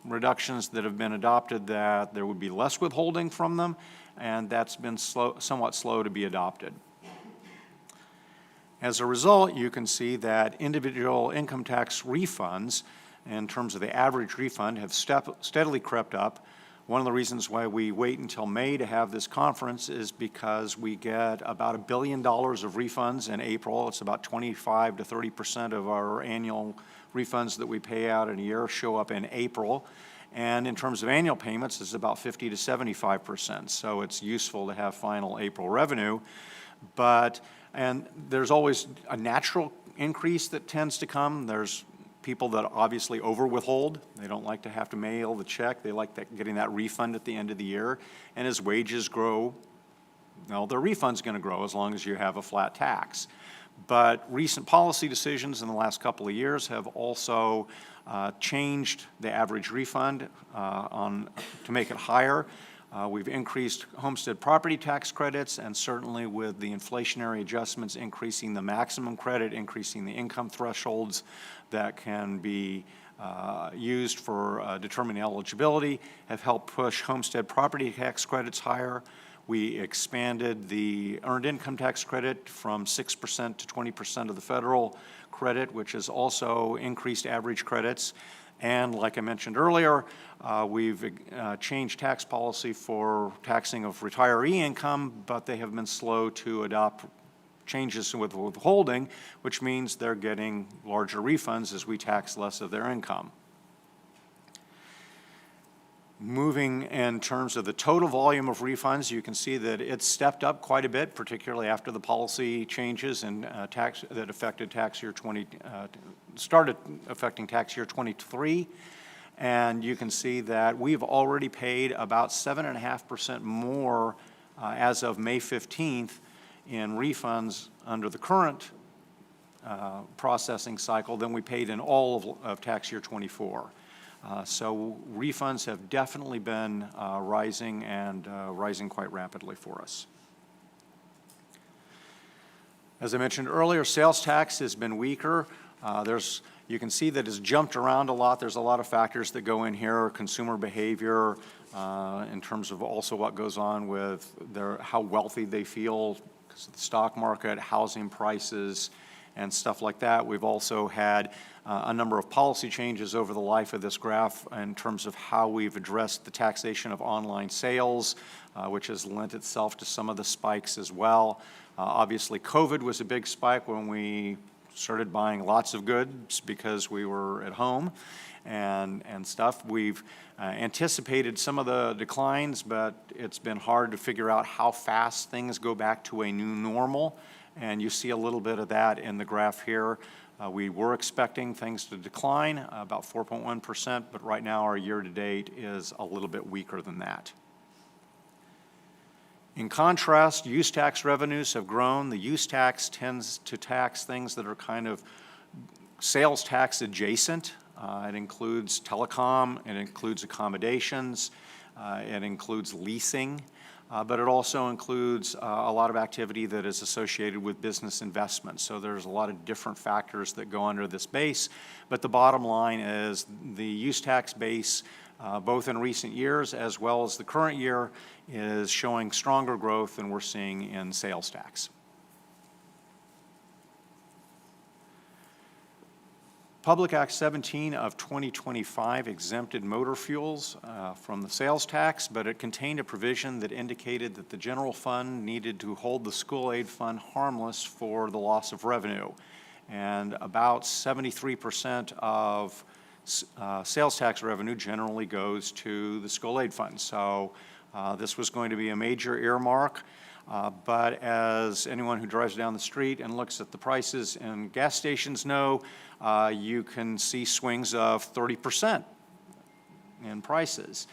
reductions that have been adopted that there would be less withholding from them, and that's been somewhat slow to be adopted. As a result, you can see that individual income tax refunds, in terms of the average refund, have steadily crept up. One of the reasons why we wait until May to have this conference is because we get about $1 billion of refunds in April. It's about 25 to 30% of our annual refunds that we pay out in a year show up in April. And in terms of annual payments, it's about 50 to 75%. So it's useful to have final April revenue. And there's always a natural increase that tends to come. There's people that obviously over-withhold. They don't like to have to mail the check. They like getting that refund at the end of the year. And as wages grow, well, their refund's going to grow as long as you have a flat tax. But recent policy decisions in the last couple of years have also changed the average refund to make it higher. We've increased homestead property tax credits, and certainly with the inflationary adjustments increasing the maximum credit, increasing the income thresholds that can be used for determining eligibility, have helped push homestead property tax credits higher. We expanded the earned income tax credit from 6% to 20% of the federal credit, which has also increased average credits. And like I mentioned earlier, we've changed tax policy for taxing of retiree income, but they have been slow to adopt changes with withholding, which means they're getting larger refunds as we tax less of their income. Moving in terms of the total volume of refunds, you can see that it's stepped up quite a bit, particularly after the policy changes and tax that affected tax year started affecting tax year 23. And you can see that we've already paid about 7.5% more as of May 15th in refunds under the current processing cycle than we paid in all of tax year 24. So refunds have definitely been rising and rising quite rapidly for us. As I mentioned earlier, sales tax has been weaker. You can see that it's jumped around a lot. There's a lot of factors that go in here, consumer behavior, in terms of also what goes on with how wealthy they feel because of the stock market, housing prices, and stuff like that. We've also had a number of policy changes over the life of this graph in terms of how we've addressed the taxation of online sales, which has lent itself to some of the spikes as well. Obviously, COVID was a big spike when we started buying lots of goods because we were at home and stuff. We've anticipated some of the declines, but it's been hard to figure out how fast things go back to a new normal. And you see a little bit of that in the graph here. We were expecting things to decline about 4.1%, but right now our year-to-date is a little bit weaker than that. In contrast, use tax revenues have grown. The use tax tends to tax things that are kind of sales tax adjacent. It includes telecom, it includes accommodations, it includes leasing, but it also includes a lot of activity that is associated with business investment. So there's a lot of different factors that go under this base, but the bottom line is the use tax base, both in recent years as well as the current year, is showing stronger growth than we're seeing in sales tax. Public Act 17 of 2025 exempted motor fuels from the sales tax, but it contained a provision that indicated that the general fund needed to hold the school aid fund harmless for the loss of revenue. And about 73% of sales tax revenue generally goes to the school aid fund. So this was going to be a major earmark. But as anyone who drives down the street and looks at the prices in gas stations know, you can see swings of 30% in prices.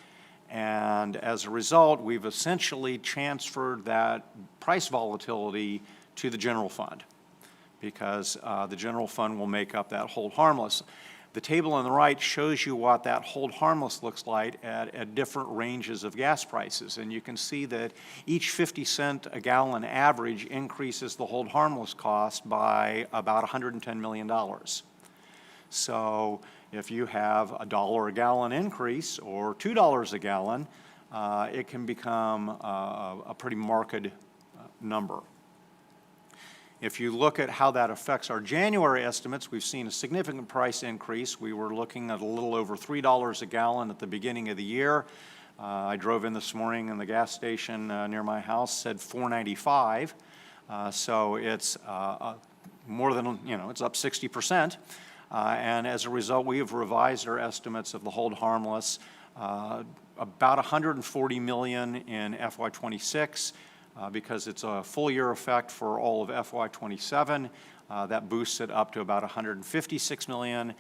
And as a result, we've essentially transferred that price volatility to the general fund because the general fund will make up that hold harmless. The table on the right shows you what that hold harmless looks like at different ranges of gas prices. And you can see that each 50-cent a gallon average increases the hold harmless cost by about $110 million. So if you have a $1 a gallon increase or $2 a gallon, it can become a pretty marked number. If you look at how that affects our January estimates, we've seen a significant price increase. We were looking at a little over $3 a gallon at the beginning of the year. I drove in this morning and the gas station near my house said $4.95. So it's more than, it's up 60%. And as a result, we have revised our estimates of the hold harmless about $140 million in FY26. Because it's a full year effect for all of FY27. That boosts it up to about $156 million.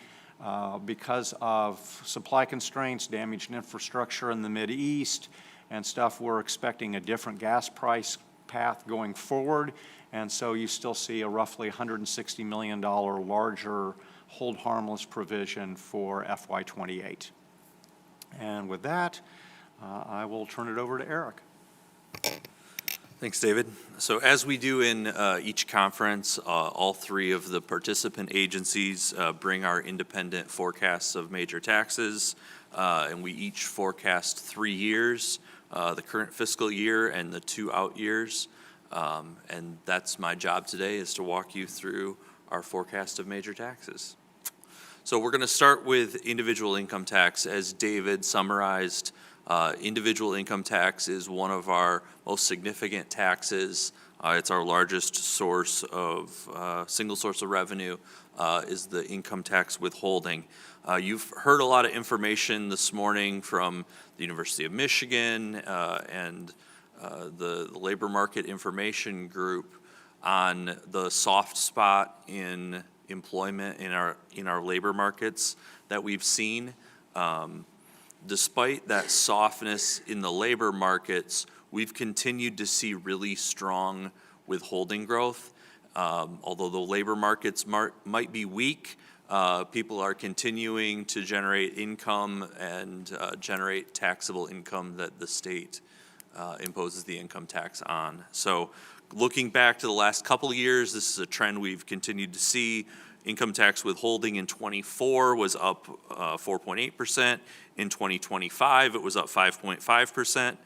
Because of supply constraints, damaged infrastructure in the Mideast and stuff, we're expecting a different gas price path going forward. And so you still see a roughly $160 million larger hold harmless provision for FY28. And with that, I will turn it over to Eric. Thanks, David. So as we do in each conference, all three of the participant agencies bring our independent forecasts of major taxes, and we each forecast 3 years, the current fiscal year and the 2 out years. And that's my job today, is to walk you through our forecast of major taxes. So we're going to start with individual income tax. As David summarized, individual income tax is one of our most significant taxes. It's our largest source of, single source of revenue is the income tax withholding. You've heard a lot of information this morning from the University of Michigan and the Labor Market Information Group on the soft spot in employment in our labor markets that we've seen. Despite that softness in the labor markets, we've continued to see really strong withholding growth. Although the labor markets might be weak, people are continuing to generate income and generate taxable income that the state imposes the income tax on. So looking back to the last couple of years, this is a trend we've continued to see. Income tax withholding in '24 was up 4.8%. In 2025, it was up 5.5%.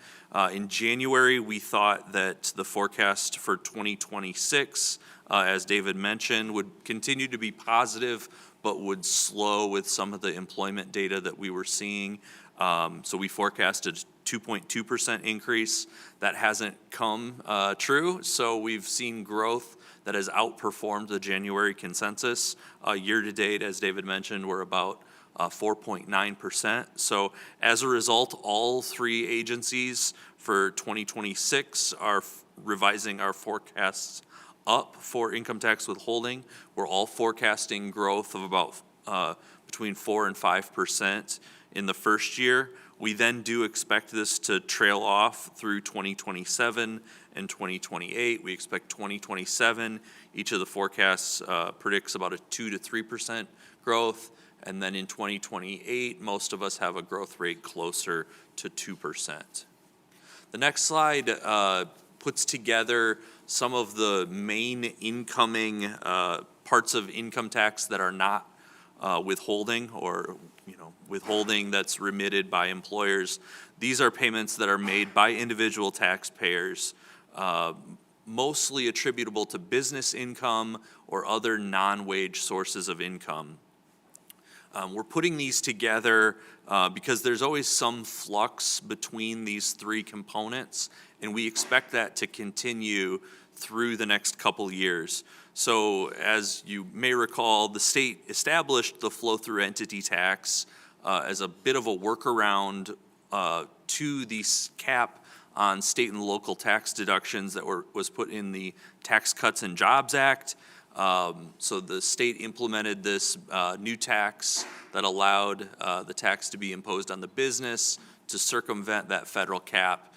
In January, we thought that the forecast for 2026, as David mentioned, would continue to be positive, but would slow with some of the employment data that we were seeing. So we forecasted 2.2% increase. That hasn't come true, so we've seen growth that has outperformed the January consensus. Year-to-date, as David mentioned, we're about 4.9%. So as a result, all three agencies for 2026 are revising our forecasts up for income tax withholding. We're all forecasting growth of about between 4 and 5% in the first year. We then do expect this to trail off through 2027 and 2028. We expect 2027, each of the forecasts predicts about a 2 to 3% growth. And then in 2028, most of us have a growth rate closer to 2%. The next slide puts together some of the main incoming parts of income tax that are not withholding, or withholding that's remitted by employers. These are payments that are made by individual taxpayers, mostly attributable to business income or other non-wage sources of income. We're putting these together because there's always some flux between these three components, and we expect that to continue through the next couple years. So as you may recall, the state established the flow-through entity tax as a bit of a workaround to the cap on state and local tax deductions that was put in the Tax Cuts and Jobs Act. So the state implemented this new tax that allowed the tax to be imposed on the business to circumvent that federal cap.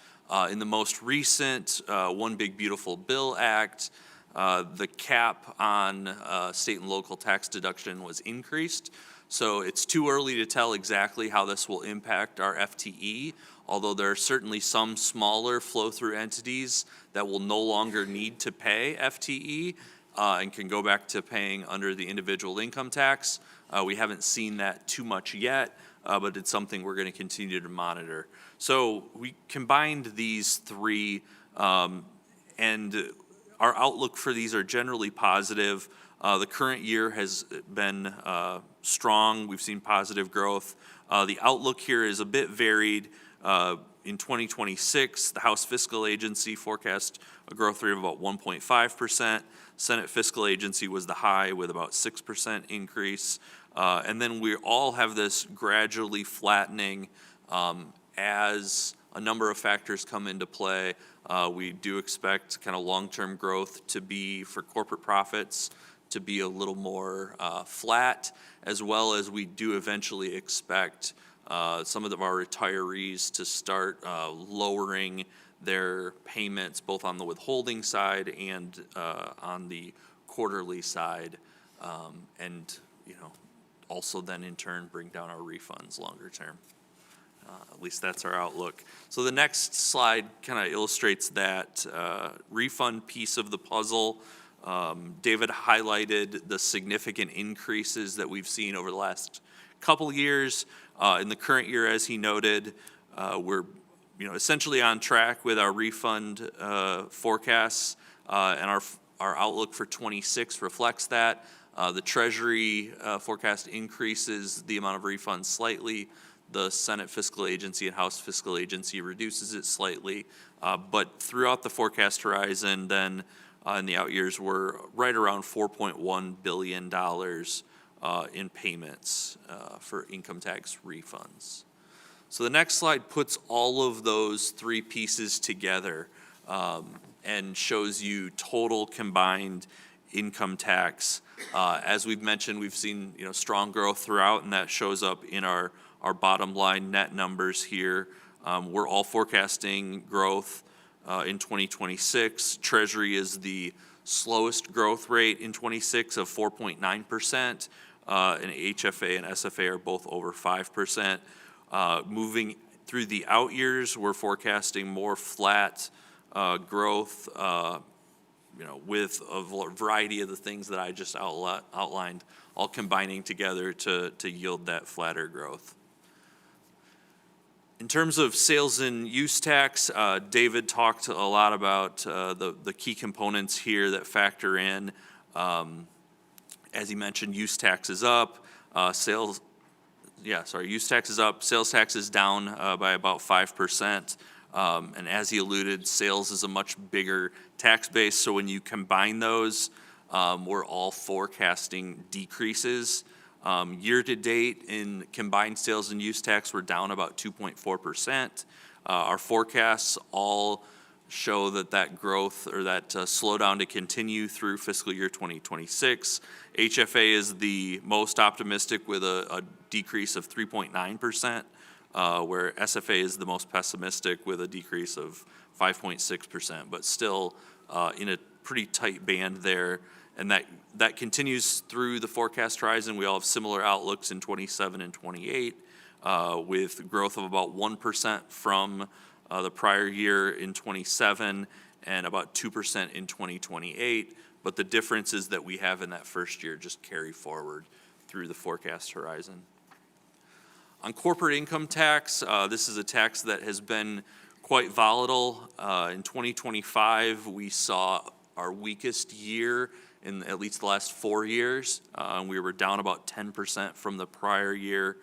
In the most recent One Big Beautiful Bill Act, the cap on state and local tax deduction was increased. So it's too early to tell exactly how this will impact our FTE, although there are certainly some smaller flow-through entities that will no longer need to pay FTE and can go back to paying under the individual income tax. We haven't seen that too much yet, but it's something we're going to continue to monitor. So we combined these three, and our outlook for these are generally positive. The current year has been strong. We've seen positive growth. The outlook here is a bit varied. In 2026, the House Fiscal Agency forecast a growth rate of about 1.5%. Senate Fiscal Agency was the high with about 6% increase. And then we all have this gradually flattening as a number of factors come into play. We do expect kind of long-term growth to be, for corporate profits, to be a little more flat, as well as we do eventually expect some of our retirees to start lowering their payments, both on the withholding side and on the quarterly side, and also then in turn bring down our refunds longer term. At least that's our outlook. So the next slide kind of illustrates that refund piece of the puzzle. David highlighted the significant increases that we've seen over the last couple years. In the current year, as he noted, we're essentially on track with our refund forecasts, and our outlook for 26 reflects that. The Treasury forecast increases the amount of refunds slightly. The Senate Fiscal Agency and House Fiscal Agency reduces it slightly. But throughout the forecast horizon, then in the out years, we're right around $4.1 billion in payments for income tax refunds. So the next slide puts all of those three pieces together and shows you total combined income tax. As we've mentioned, we've seen strong growth throughout, and that shows up in our bottom line net numbers here. We're all forecasting growth in 2026. Treasury is the slowest growth rate in 26 of 4.9%, and HFA and SFA are both over 5%. Moving through the out years, we're forecasting more flat growth, with a variety of the things that I just outlined, all combining together to yield that flatter growth. In terms of sales and use tax, David talked a lot about the key components here that factor in. As he mentioned, use tax is up, use tax is up, sales tax is down by about 5%. And as he alluded, sales is a much bigger tax base, so when you combine those, we're all forecasting decreases. Year-to-date in combined sales and use tax, we're down about 2.4%. Our forecasts all show that growth or that slowdown to continue through fiscal year 2026. HFA is the most optimistic with a decrease of 3.9%, where SFA is the most pessimistic with a decrease of 5.6%, but still in a pretty tight band there. And that continues through the forecast horizon. We all have similar outlooks in 27 and 28, with growth of about 1% from the prior year in 27 and about 2% in 2028. But the differences that we have in that first year just carry forward through the forecast horizon. On corporate income tax, this is a tax that has been quite volatile. In 2025, we saw our weakest year in at least the last 4 years. We were down about 10% from the prior year.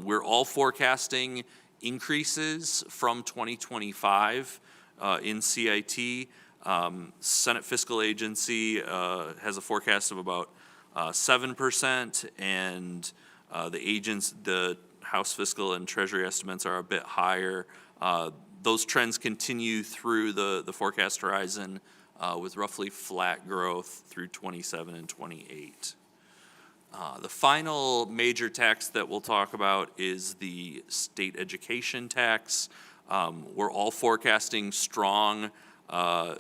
We're all forecasting increases from 2025 in CIT. Senate Fiscal Agency has a forecast of about 7%, and the House Fiscal and Treasury estimates are a bit higher. Those trends continue through the forecast horizon, with roughly flat growth through 27 and 28. The final major tax that we'll talk about is the state education tax. We're all forecasting strong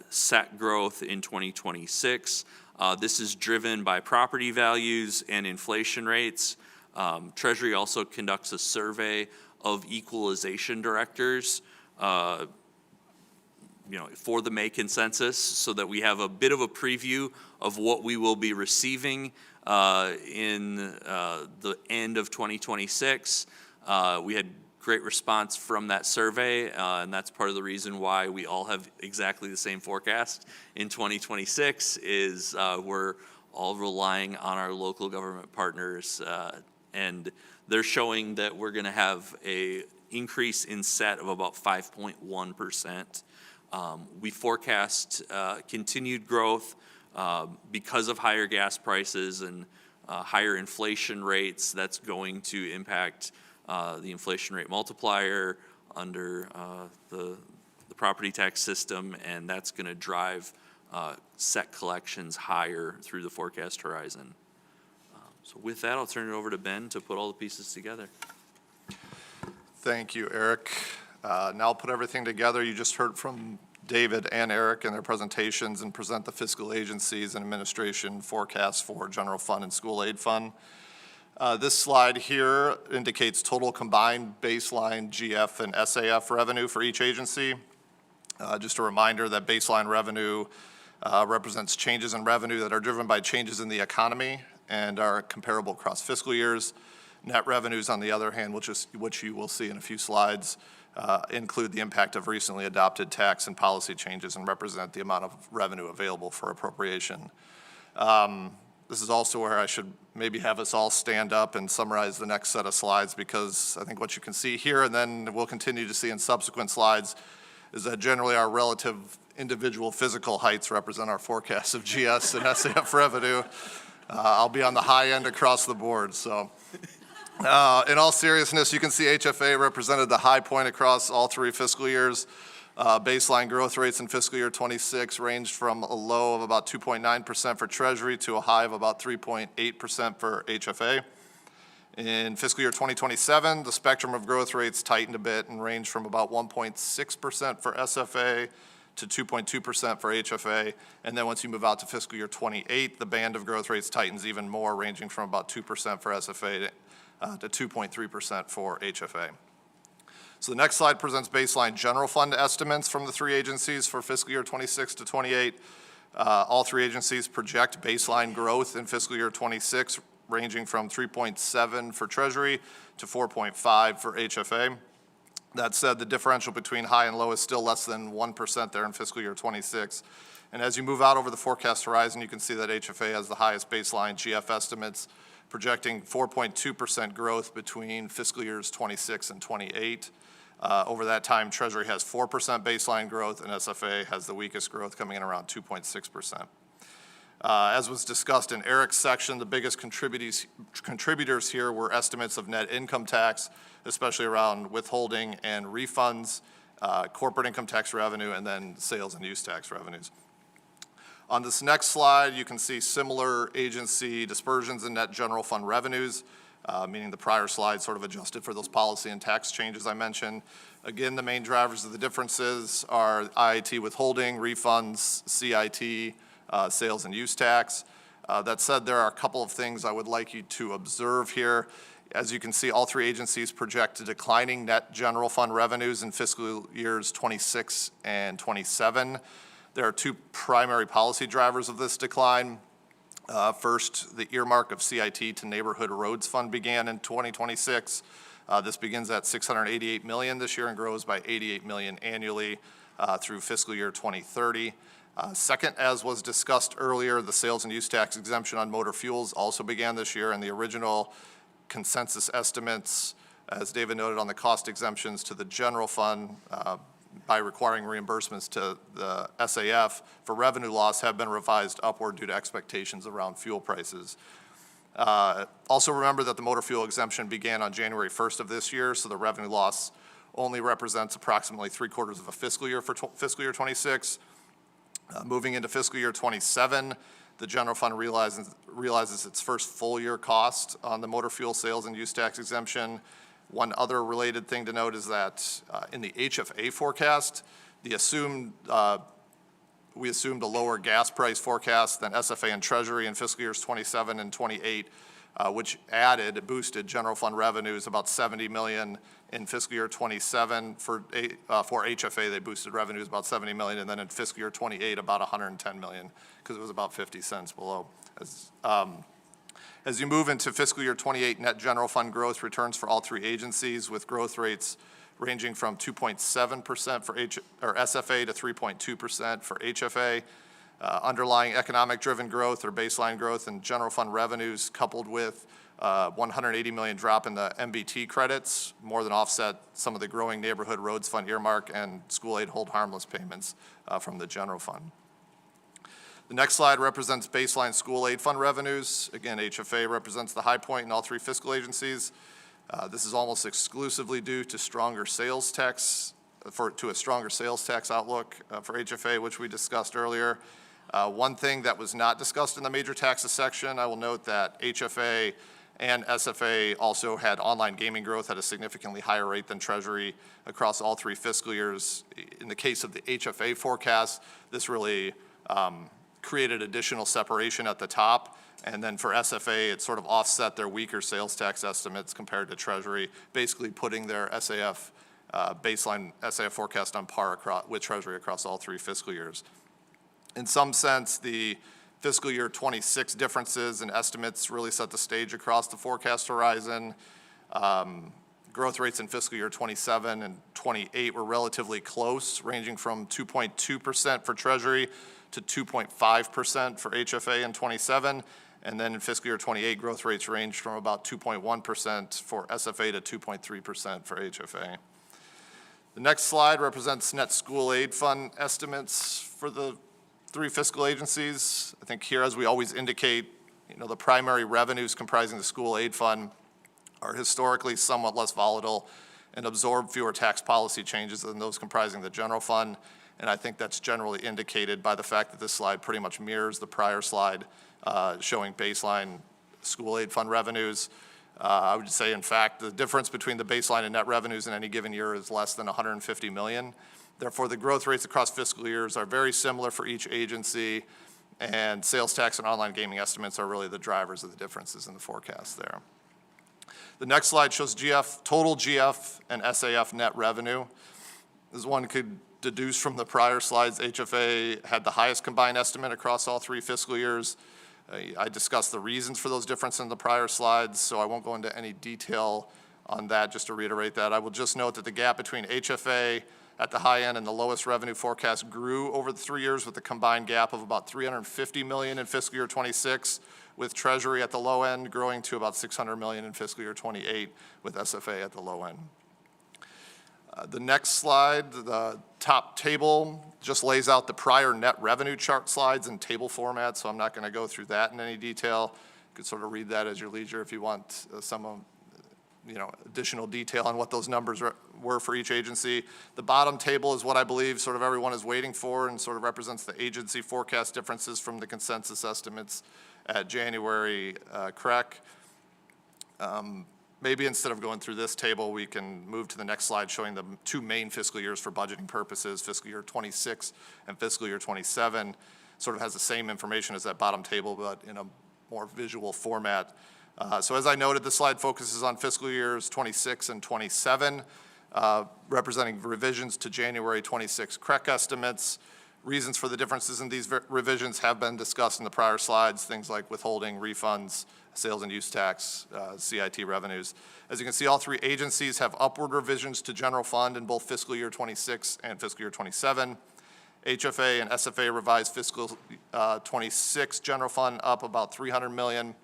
set growth in 2026. This is driven by property values and inflation rates. Treasury also conducts a survey of equalization directors for the May consensus, so that we have a bit of a preview of what we will be receiving in the end of 2026. We had great response from that survey, and that's part of the reason why we all have exactly the same forecast in 2026, is we're all relying on our local government partners, and they're showing that we're going to have a increase in set of about 5.1%. We forecast continued growth because of higher gas prices and higher inflation rates. That's going to impact the inflation rate multiplier under the property tax system, and that's going to drive set collections higher through the forecast horizon. So with that, I'll turn it over to Ben to put all the pieces together. Thank you, Eric. Now I'll put everything together. You just heard from David and Eric in their presentations and present the fiscal agencies and administration forecasts for general fund and school aid fund. This slide here indicates total combined baseline GF and SAF revenue for each agency. Just a reminder that baseline revenue represents changes in revenue that are driven by changes in the economy and are comparable across fiscal years. Net revenues, on the other hand, which you will see in a few slides, include the impact of recently adopted tax and policy changes and represent the amount of revenue available for appropriation. This is also where I should maybe have us all stand up and summarize the next set of slides, because I think what you can see here, and then we'll continue to see in subsequent slides, is that generally our relative individual physical heights represent our forecasts of GS and SAF revenue. I'll be on the high end across the board, so. In all seriousness, you can see HFA represented the high point across all 3 fiscal years. Baseline growth rates in fiscal year 26 ranged from a low of about 2.9% for Treasury to a high of about 3.8% for HFA. In fiscal year 2027, the spectrum of growth rates tightened a bit and ranged from about 1.6% for SFA to 2.2% for HFA. And then once you move out to fiscal year 28, the band of growth rates tightens even more, ranging from about 2% for SFA to 2.3% for HFA. So the next slide presents baseline general fund estimates from the 3 agencies for fiscal year 26 to 28. All three agencies project baseline growth in fiscal year '26, ranging from 3.7 for Treasury to 4.5 for HFA. That said, the differential between high and low is still less than 1% there in fiscal year '26. And as you move out over the forecast horizon, you can see that HFA has the highest baseline GF estimates, projecting 4.2% growth between fiscal years '26 and '28. Over that time, Treasury has 4% baseline growth, and SFA has the weakest growth, coming in around 2.6%. As was discussed in Eric's section, the biggest contributors here were estimates of net income tax, especially around withholding and refunds, corporate income tax revenue, and then sales and use tax revenues. On this next slide, you can see similar agency dispersions in net general fund revenues, meaning the prior slide sort of adjusted for those policy and tax changes I mentioned. Again, the main drivers of the differences are IIT withholding, refunds, CIT, sales and use tax. That said, there are a couple of things I would like you to observe here. As you can see, all three agencies project declining net general fund revenues in fiscal years '26 and '27. There are two primary policy drivers of this decline. First, the earmark of CIT to Neighborhood Roads Fund began in 2026. This begins at $688 million this year and grows by $88 million annually through fiscal year 2030. Second, as was discussed earlier, the sales and use tax exemption on motor fuels also began this year, and the original consensus estimates, as David noted, on the cost exemptions to the general fund by requiring reimbursements to the SAF for revenue loss have been revised upward due to expectations around fuel prices. Also remember that the motor fuel exemption began on January 1st of this year, so the revenue loss only represents approximately 3/4 of a fiscal year for fiscal year '26. Moving into fiscal year '27, the general fund realizes its first full year cost on the motor fuel sales and use tax exemption. One other related thing to note is that in the HFA forecast, we assumed a lower gas price forecast than SFA and Treasury in fiscal years '27 and '28, which boosted general fund revenues about $70 million in fiscal year '27. For HFA, they boosted revenues about $70 million, and then in fiscal year '28, about $110 million, because it was about 50 cents below. As you move into fiscal year '28, net general fund growth returns for all three agencies, with growth rates ranging from 2.7% for SFA to 3.2% for HFA. Underlying economic-driven growth or baseline growth in general fund revenues, coupled with $180 million drop in the MBT credits, more than offset some of the growing Neighborhood Roads Fund earmark and school aid hold harmless payments from the general fund. The next slide represents baseline school aid fund revenues. Again, HFA represents the high point in all three fiscal agencies. This is almost exclusively due to a stronger sales tax outlook for HFA, which we discussed earlier. One thing that was not discussed in the major taxes section, I will note that HFA and SFA also had online gaming growth at a significantly higher rate than Treasury across all three fiscal years. In the case of the HFA forecast, this really created additional separation at the top. And then for SFA, it sort of offset their weaker sales tax estimates compared to Treasury, basically putting their SAF baseline SAF forecast on par with Treasury across all three fiscal years. In some sense, the fiscal year '26 differences and estimates really set the stage across the forecast horizon. Growth rates in fiscal year '27 and '28 were relatively close, ranging from 2.2% for Treasury to 2.5% for HFA in '27. And then in fiscal year '28, growth rates ranged from about 2.1% for SFA to 2.3% for HFA. The next slide represents net school aid fund estimates for the three fiscal agencies. I think here, as we always indicate, the primary revenues comprising the school aid fund are historically somewhat less volatile and absorb fewer tax policy changes than those comprising the general fund. And I think that's generally indicated by the fact that this slide pretty much mirrors the prior slide showing baseline school aid fund revenues. I would say, in fact, the difference between the baseline and net revenues in any given year is less than $150 million. Therefore, the growth rates across fiscal years are very similar for each agency, and sales tax and online gaming estimates are really the drivers of the differences in the forecast there. The next slide shows total GF and SAF net revenue. As one could deduced from the prior slides, HFA had the highest combined estimate across all 3 fiscal years. I discussed the reasons for those differences in the prior slides, so I won't go into any detail on that. Just to reiterate that, I will just note that the gap between HFA at the high end and the lowest revenue forecast grew over the 3 years, with a combined gap of about $350 million in fiscal year 26, with Treasury at the low end growing to about $600 million in fiscal year 28, with SFA at the low end. The next slide, the top table, just lays out the prior net revenue chart slides in table format, so I'm not going to go through that in any detail. You could sort of read that at your leisure if you want some additional detail on what those numbers were for each agency. The bottom table is what I believe sort of everyone is waiting for and sort of represents the agency forecast differences from the consensus estimates at January CREC. Maybe instead of going through this table, we can move to the next slide showing the 2 main fiscal years for budgeting purposes, fiscal year 26 and fiscal year 27. Sort of has the same information as that bottom table, but in a more visual format. So as I noted, this slide focuses on fiscal years 26 and 27, representing revisions to January 26 CREC estimates. Reasons for the differences in these revisions have been discussed in the prior slides, things like withholding, refunds, sales and use tax, CIT revenues. As you can see, all 3 agencies have upward revisions to general fund in both fiscal year 26 and fiscal year 27. HFA and SFA revised fiscal 26 general fund up about $300 million,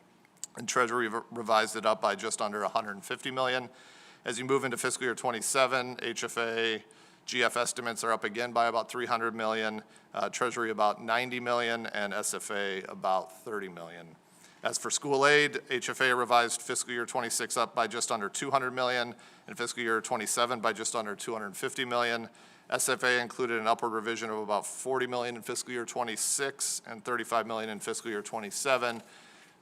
and Treasury revised it up by just under $150 million. As you move into fiscal year 27, HFA, GF estimates are up again by about $300 million, Treasury about $90 million, and SFA about $30 million. As for school aid, HFA revised fiscal year 26 up by just under $200 million, and fiscal year 27 by just under $250 million. SFA included an upward revision of about $40 million in fiscal year 26 and $35 million in fiscal year 27.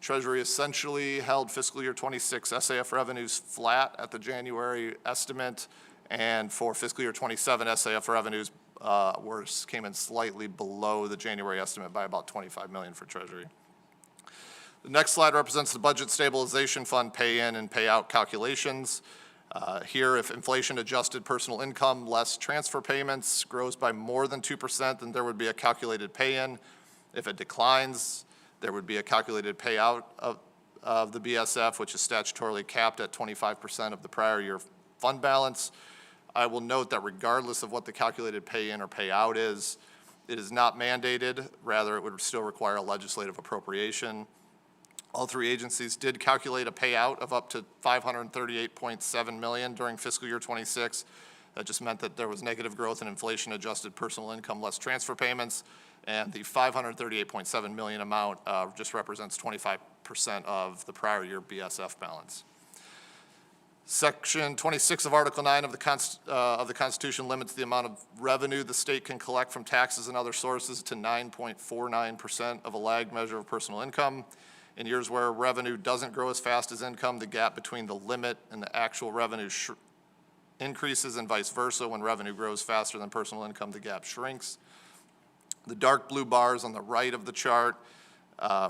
Treasury essentially held fiscal year 26 SAF revenues flat at the January estimate, and for fiscal year 27, SAF revenues came in slightly below the January estimate by about $25 million for Treasury. The next slide represents the Budget Stabilization Fund pay-in and pay-out calculations. Here, if inflation-adjusted personal income less transfer payments grows by more than 2%, then there would be a calculated pay-in. If it declines, there would be a calculated payout of the BSF, which is statutorily capped at 25% of the prior year fund balance. I will note that regardless of what the calculated pay-in or payout is, it is not mandated. Rather, it would still require a legislative appropriation. All 3 agencies did calculate a payout of up to $538.7 million during fiscal year 26. That just meant that there was negative growth in inflation-adjusted personal income less transfer payments, and the $538.7 million amount just represents 25% of the prior year BSF balance. Section 26 of Article 9 of the Constitution limits the amount of revenue the state can collect from taxes and other sources to 9.49% of a lagged measure of personal income. In years where revenue doesn't grow as fast as income, the gap between the limit and the actual revenue increases, and vice versa. When revenue grows faster than personal income, the gap shrinks. The dark blue bars on the right of the chart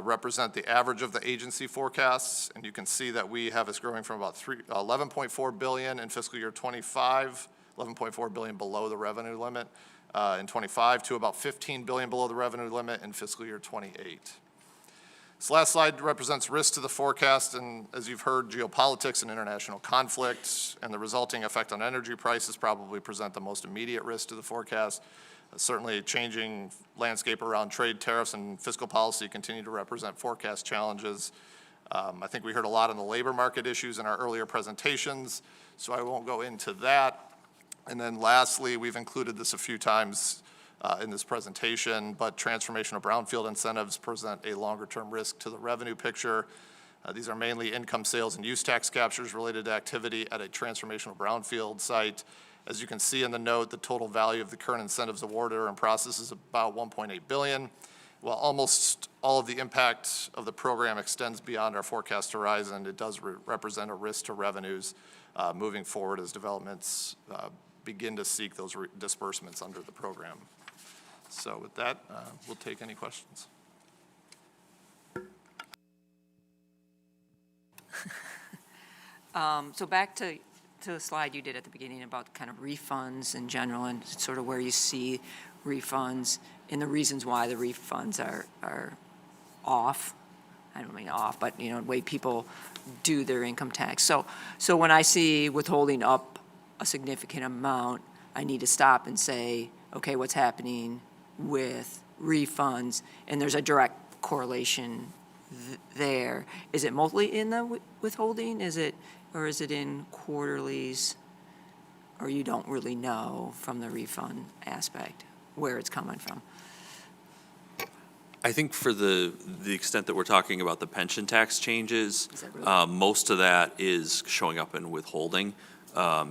represent the average of the agency forecasts, and you can see that we have us growing from about $11.4 billion in fiscal year 25, $11.4 billion below the revenue limit in 25, to about $15 billion below the revenue limit in fiscal year 28. This last slide represents risk to the forecast, and as you've heard, geopolitics and international conflicts and the resulting effect on energy prices probably present the most immediate risk to the forecast. Certainly, changing landscape around trade, tariffs, and fiscal policy continue to represent forecast challenges. I think we heard a lot on the labor market issues in our earlier presentations, so I won't go into that. And then lastly, we've included this a few times in this presentation, but transformational brownfield incentives present a longer-term risk to the revenue picture. These are mainly income sales and use tax captures related to activity at a transformational brownfield site. As you can see in the note, the total value of the current incentives awarded or in process is about $1.8 billion. While almost all of the impact of the program extends beyond our forecast horizon, it does represent a risk to revenues moving forward as developments begin to seek those disbursements under the program. So with that, we'll take any questions. So back to to the slide you did at the beginning about kind of refunds in general and sort of where you see refunds and the reasons why the refunds are off. I don't mean off, but, the way people do their income tax. So when I see withholding up a significant amount, I need to stop and say, okay, what's happening with refunds? And there's a direct correlation there. Is it mostly in the withholding? Or is it in quarterlies? Or you don't really know from the refund aspect where it's coming from? I think for the extent that we're talking about the pension tax changes, Is that really- most of that is showing up in withholding,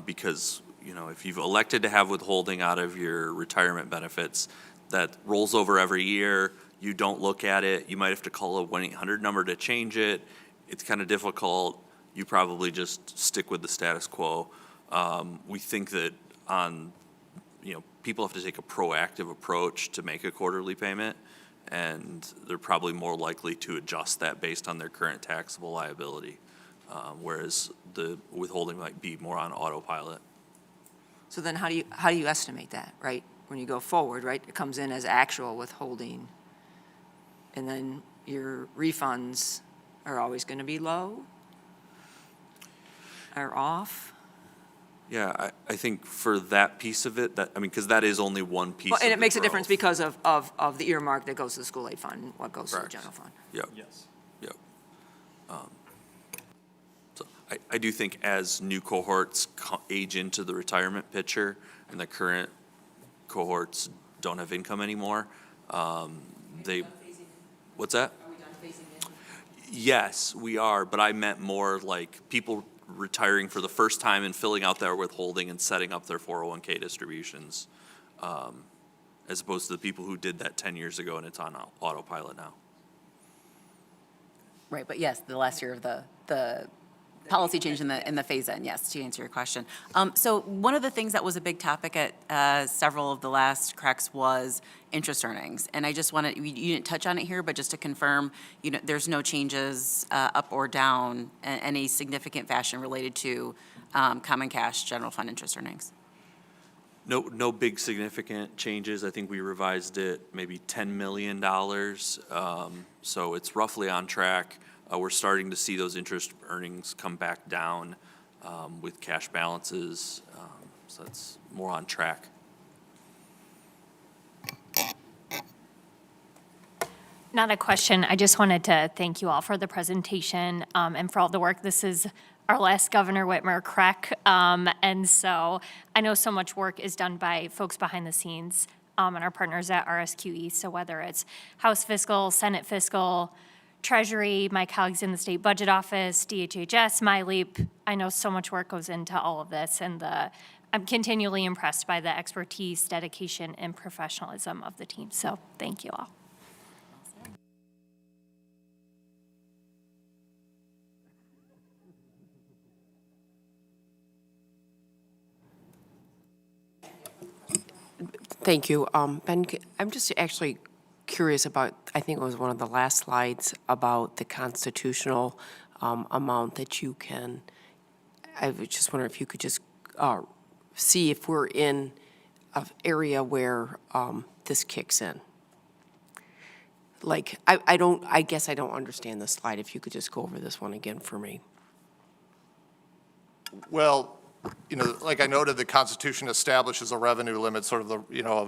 because, if you've elected to have withholding out of your retirement benefits, that rolls over every year, you don't look at it, you might have to call a 1-800 number to change it, it's kind of difficult, you probably just stick with the status quo. We think that people have to take a proactive approach to make a quarterly payment, and they're probably more likely to adjust that based on their current taxable liability, whereas the withholding might be more on autopilot. So then how do you estimate that, right? When you go forward, right? It comes in as actual withholding, and then your refunds are always going to be low or off? Yeah, I think for that piece of it, because that is only one piece Well, of and the it makes a difference growth. because of the earmark that goes to the school aid fund and what goes to the Correct. general fund. Yep. Yes. Yep. So I do think as new cohorts age into the retirement picture and the current cohorts don't have income anymore, what's that? Are we done phasing in? Yes, we are, but I meant more like people retiring for the first time and filling out their withholding and setting up their 401k distributions, as opposed to the people who did that 10 years ago and it's on autopilot now. Right, but yes, the last year of the policy change in the phase-in, yes, to answer your question. So one of the things that was a big topic at several of the last CRECs was interest earnings. And I just wanted, you didn't touch on it here, but just to confirm, there's no changes up or down in any significant fashion related to common cash general fund interest earnings. No big significant changes. I think we revised it maybe $10 million. So it's roughly on track. We're starting to see those interest earnings come back down with cash balances. So it's more on track. Not a question. I just wanted to thank you all for the presentation and for all the work. This is our last Governor Whitmer CREC. And so I know so much work is done by folks behind the scenes and our partners at RSQE. So whether it's House Fiscal, Senate Fiscal, Treasury, my colleagues in the State Budget Office, DHHS, MyLeap, I know so much work goes into all of this. And I'm continually impressed by the expertise, dedication, and professionalism of the team. So thank you all. Thank you. Ben, I'm just actually curious about, I think it was one of the last slides about the constitutional amount that you can, I was just wondering if you could just see if we're in an area where this kicks in. Like, I guess I don't understand this slide. If you could just go over this one again for me. Well, like I noted, the Constitution establishes a revenue limit, sort of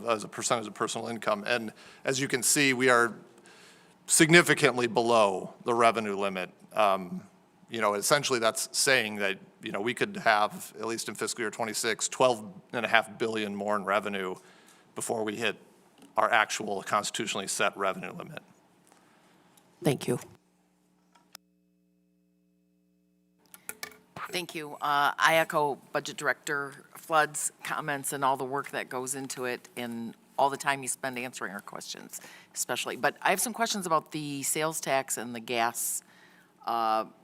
as a percentage of personal income. And as you can see, we are significantly below the revenue limit. Essentially that's saying that, we could have, at least in fiscal year 26, $12.5 billion more in revenue before we hit our actual constitutionally set revenue limit. Thank you. Thank you. I echo Budget Director Flood's comments and all the work that goes into it and all the time you spend answering our questions, especially. But I have some questions about the sales tax and the gas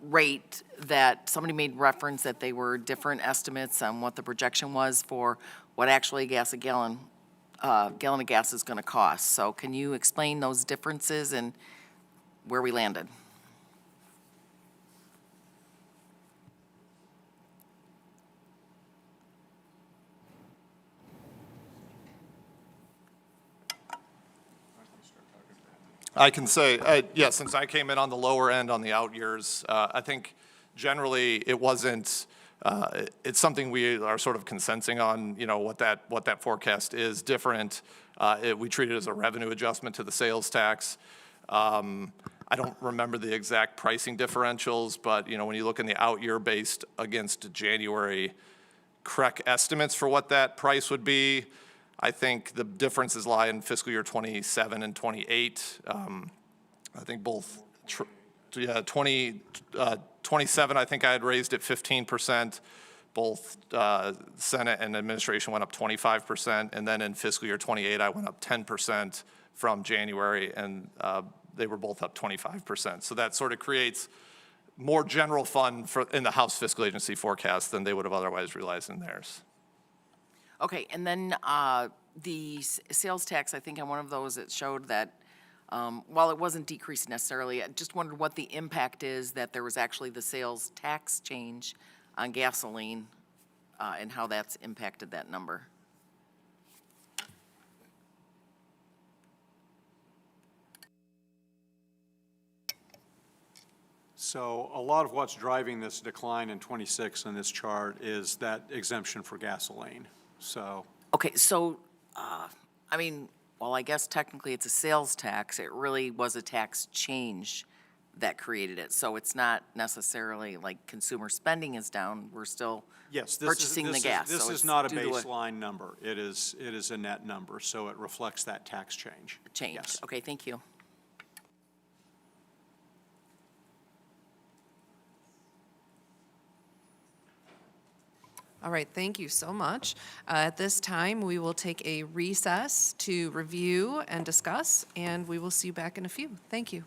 rate that somebody made reference that they were different estimates on what the projection was for what actually a gallon of gas is going to cost. So can you explain those differences and where we landed? I can say, yeah, since I came in on the lower end on the out years, I think generally it wasn't, it's something we are sort of consenting on, you know, what that forecast is different. We treat it as a revenue adjustment to the sales tax. I don't remember the exact pricing differentials, but, you know, when you look in the out year based against January, correct estimates for what that price would be, I think the differences lie in fiscal year 27 and 28. I think both, 27, I think I had raised it 15%. Both Senate and administration went up 25%. And then in fiscal year 28, I went up 10% from January, and they were both up 25%. So that sort of creates more general fund in the House Fiscal Agency forecast than they would have otherwise realized in theirs. Okay, and then the sales tax, I think on one of those, it showed that while it wasn't decreased necessarily, I just wondered what the impact is that there was actually the sales tax change on gasoline and how that's impacted that number. So a lot of what's driving this decline in 26 in this chart is that exemption for gasoline. So. Okay, so, I mean, well, I guess technically it's a sales tax. It really was a tax change that created it. So it's not necessarily like consumer spending is down. We're still purchasing the gas. This so is it's not a due to baseline number. It is a net number, so it reflects that tax change. change. Yes. Okay, thank you. All right, thank you so much. At this time, we will take a recess to review and discuss, and we will see you back in a few. Thank you.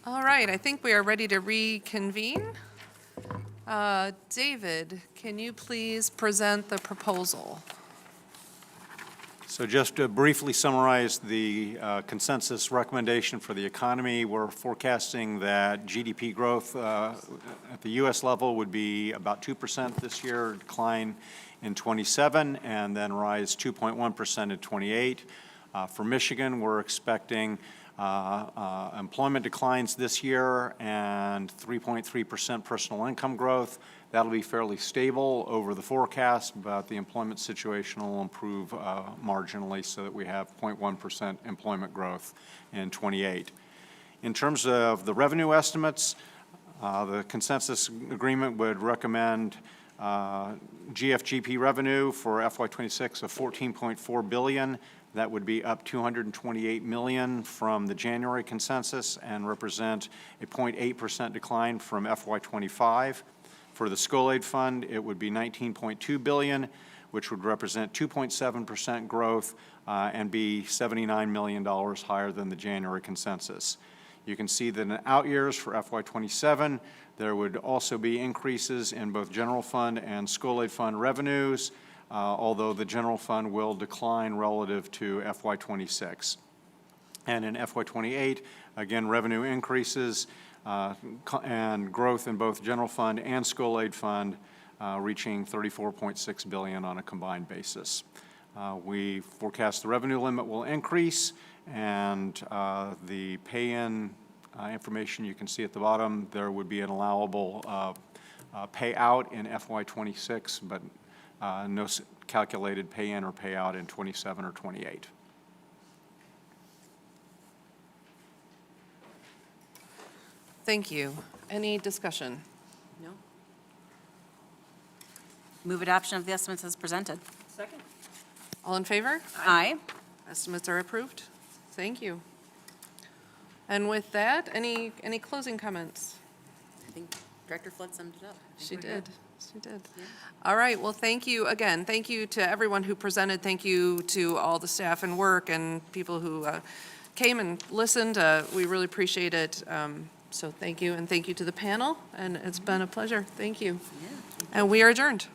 All right, I think we are ready to reconvene. David, can you please present the proposal? So just to briefly summarize the consensus recommendation for the economy, we're forecasting that GDP growth at the U.S. level would be about 2% this year, decline in 27, and then rise 2.1% in 28. For Michigan, we're expecting employment declines this year and 3.3% personal income growth. That'll be fairly stable over the forecast, but the employment situation will improve marginally so that we have 0.1% employment growth in 28. In terms of the revenue estimates, the consensus agreement would recommend GFGP revenue for FY26 of $14.4 billion. That would be up $228 million from the January consensus and represent a 0.8% decline from FY25. For the school aid fund, it would be $19.2 billion, which would represent 2.7% growth and be $79 million higher than the January consensus. You can see that in out years for FY27, there would also be increases in both general fund and school aid fund revenues, although the general fund will decline relative to FY26. And in FY28, again, revenue increases and growth in both general fund and school aid fund, reaching $34.6 billion on a combined basis. We forecast the revenue limit will increase, and the pay-in information you can see at the bottom, there would be an allowable payout in FY26, but no calculated pay-in or payout in 27 or 28. Thank you. Any discussion? No. Move adoption of the estimates as presented. Second. All in favor? Aye. Estimates are approved. Thank you. And with that, any closing comments? I think Director Flood summed it up. She did. She did. All right. Well, thank you again. Thank you to everyone who presented. Thank you to all the staff and work and people who came and listened. We really appreciate it. So thank you, and thank you to the panel. And it's been a pleasure. Thank you. Yeah. And we are adjourned.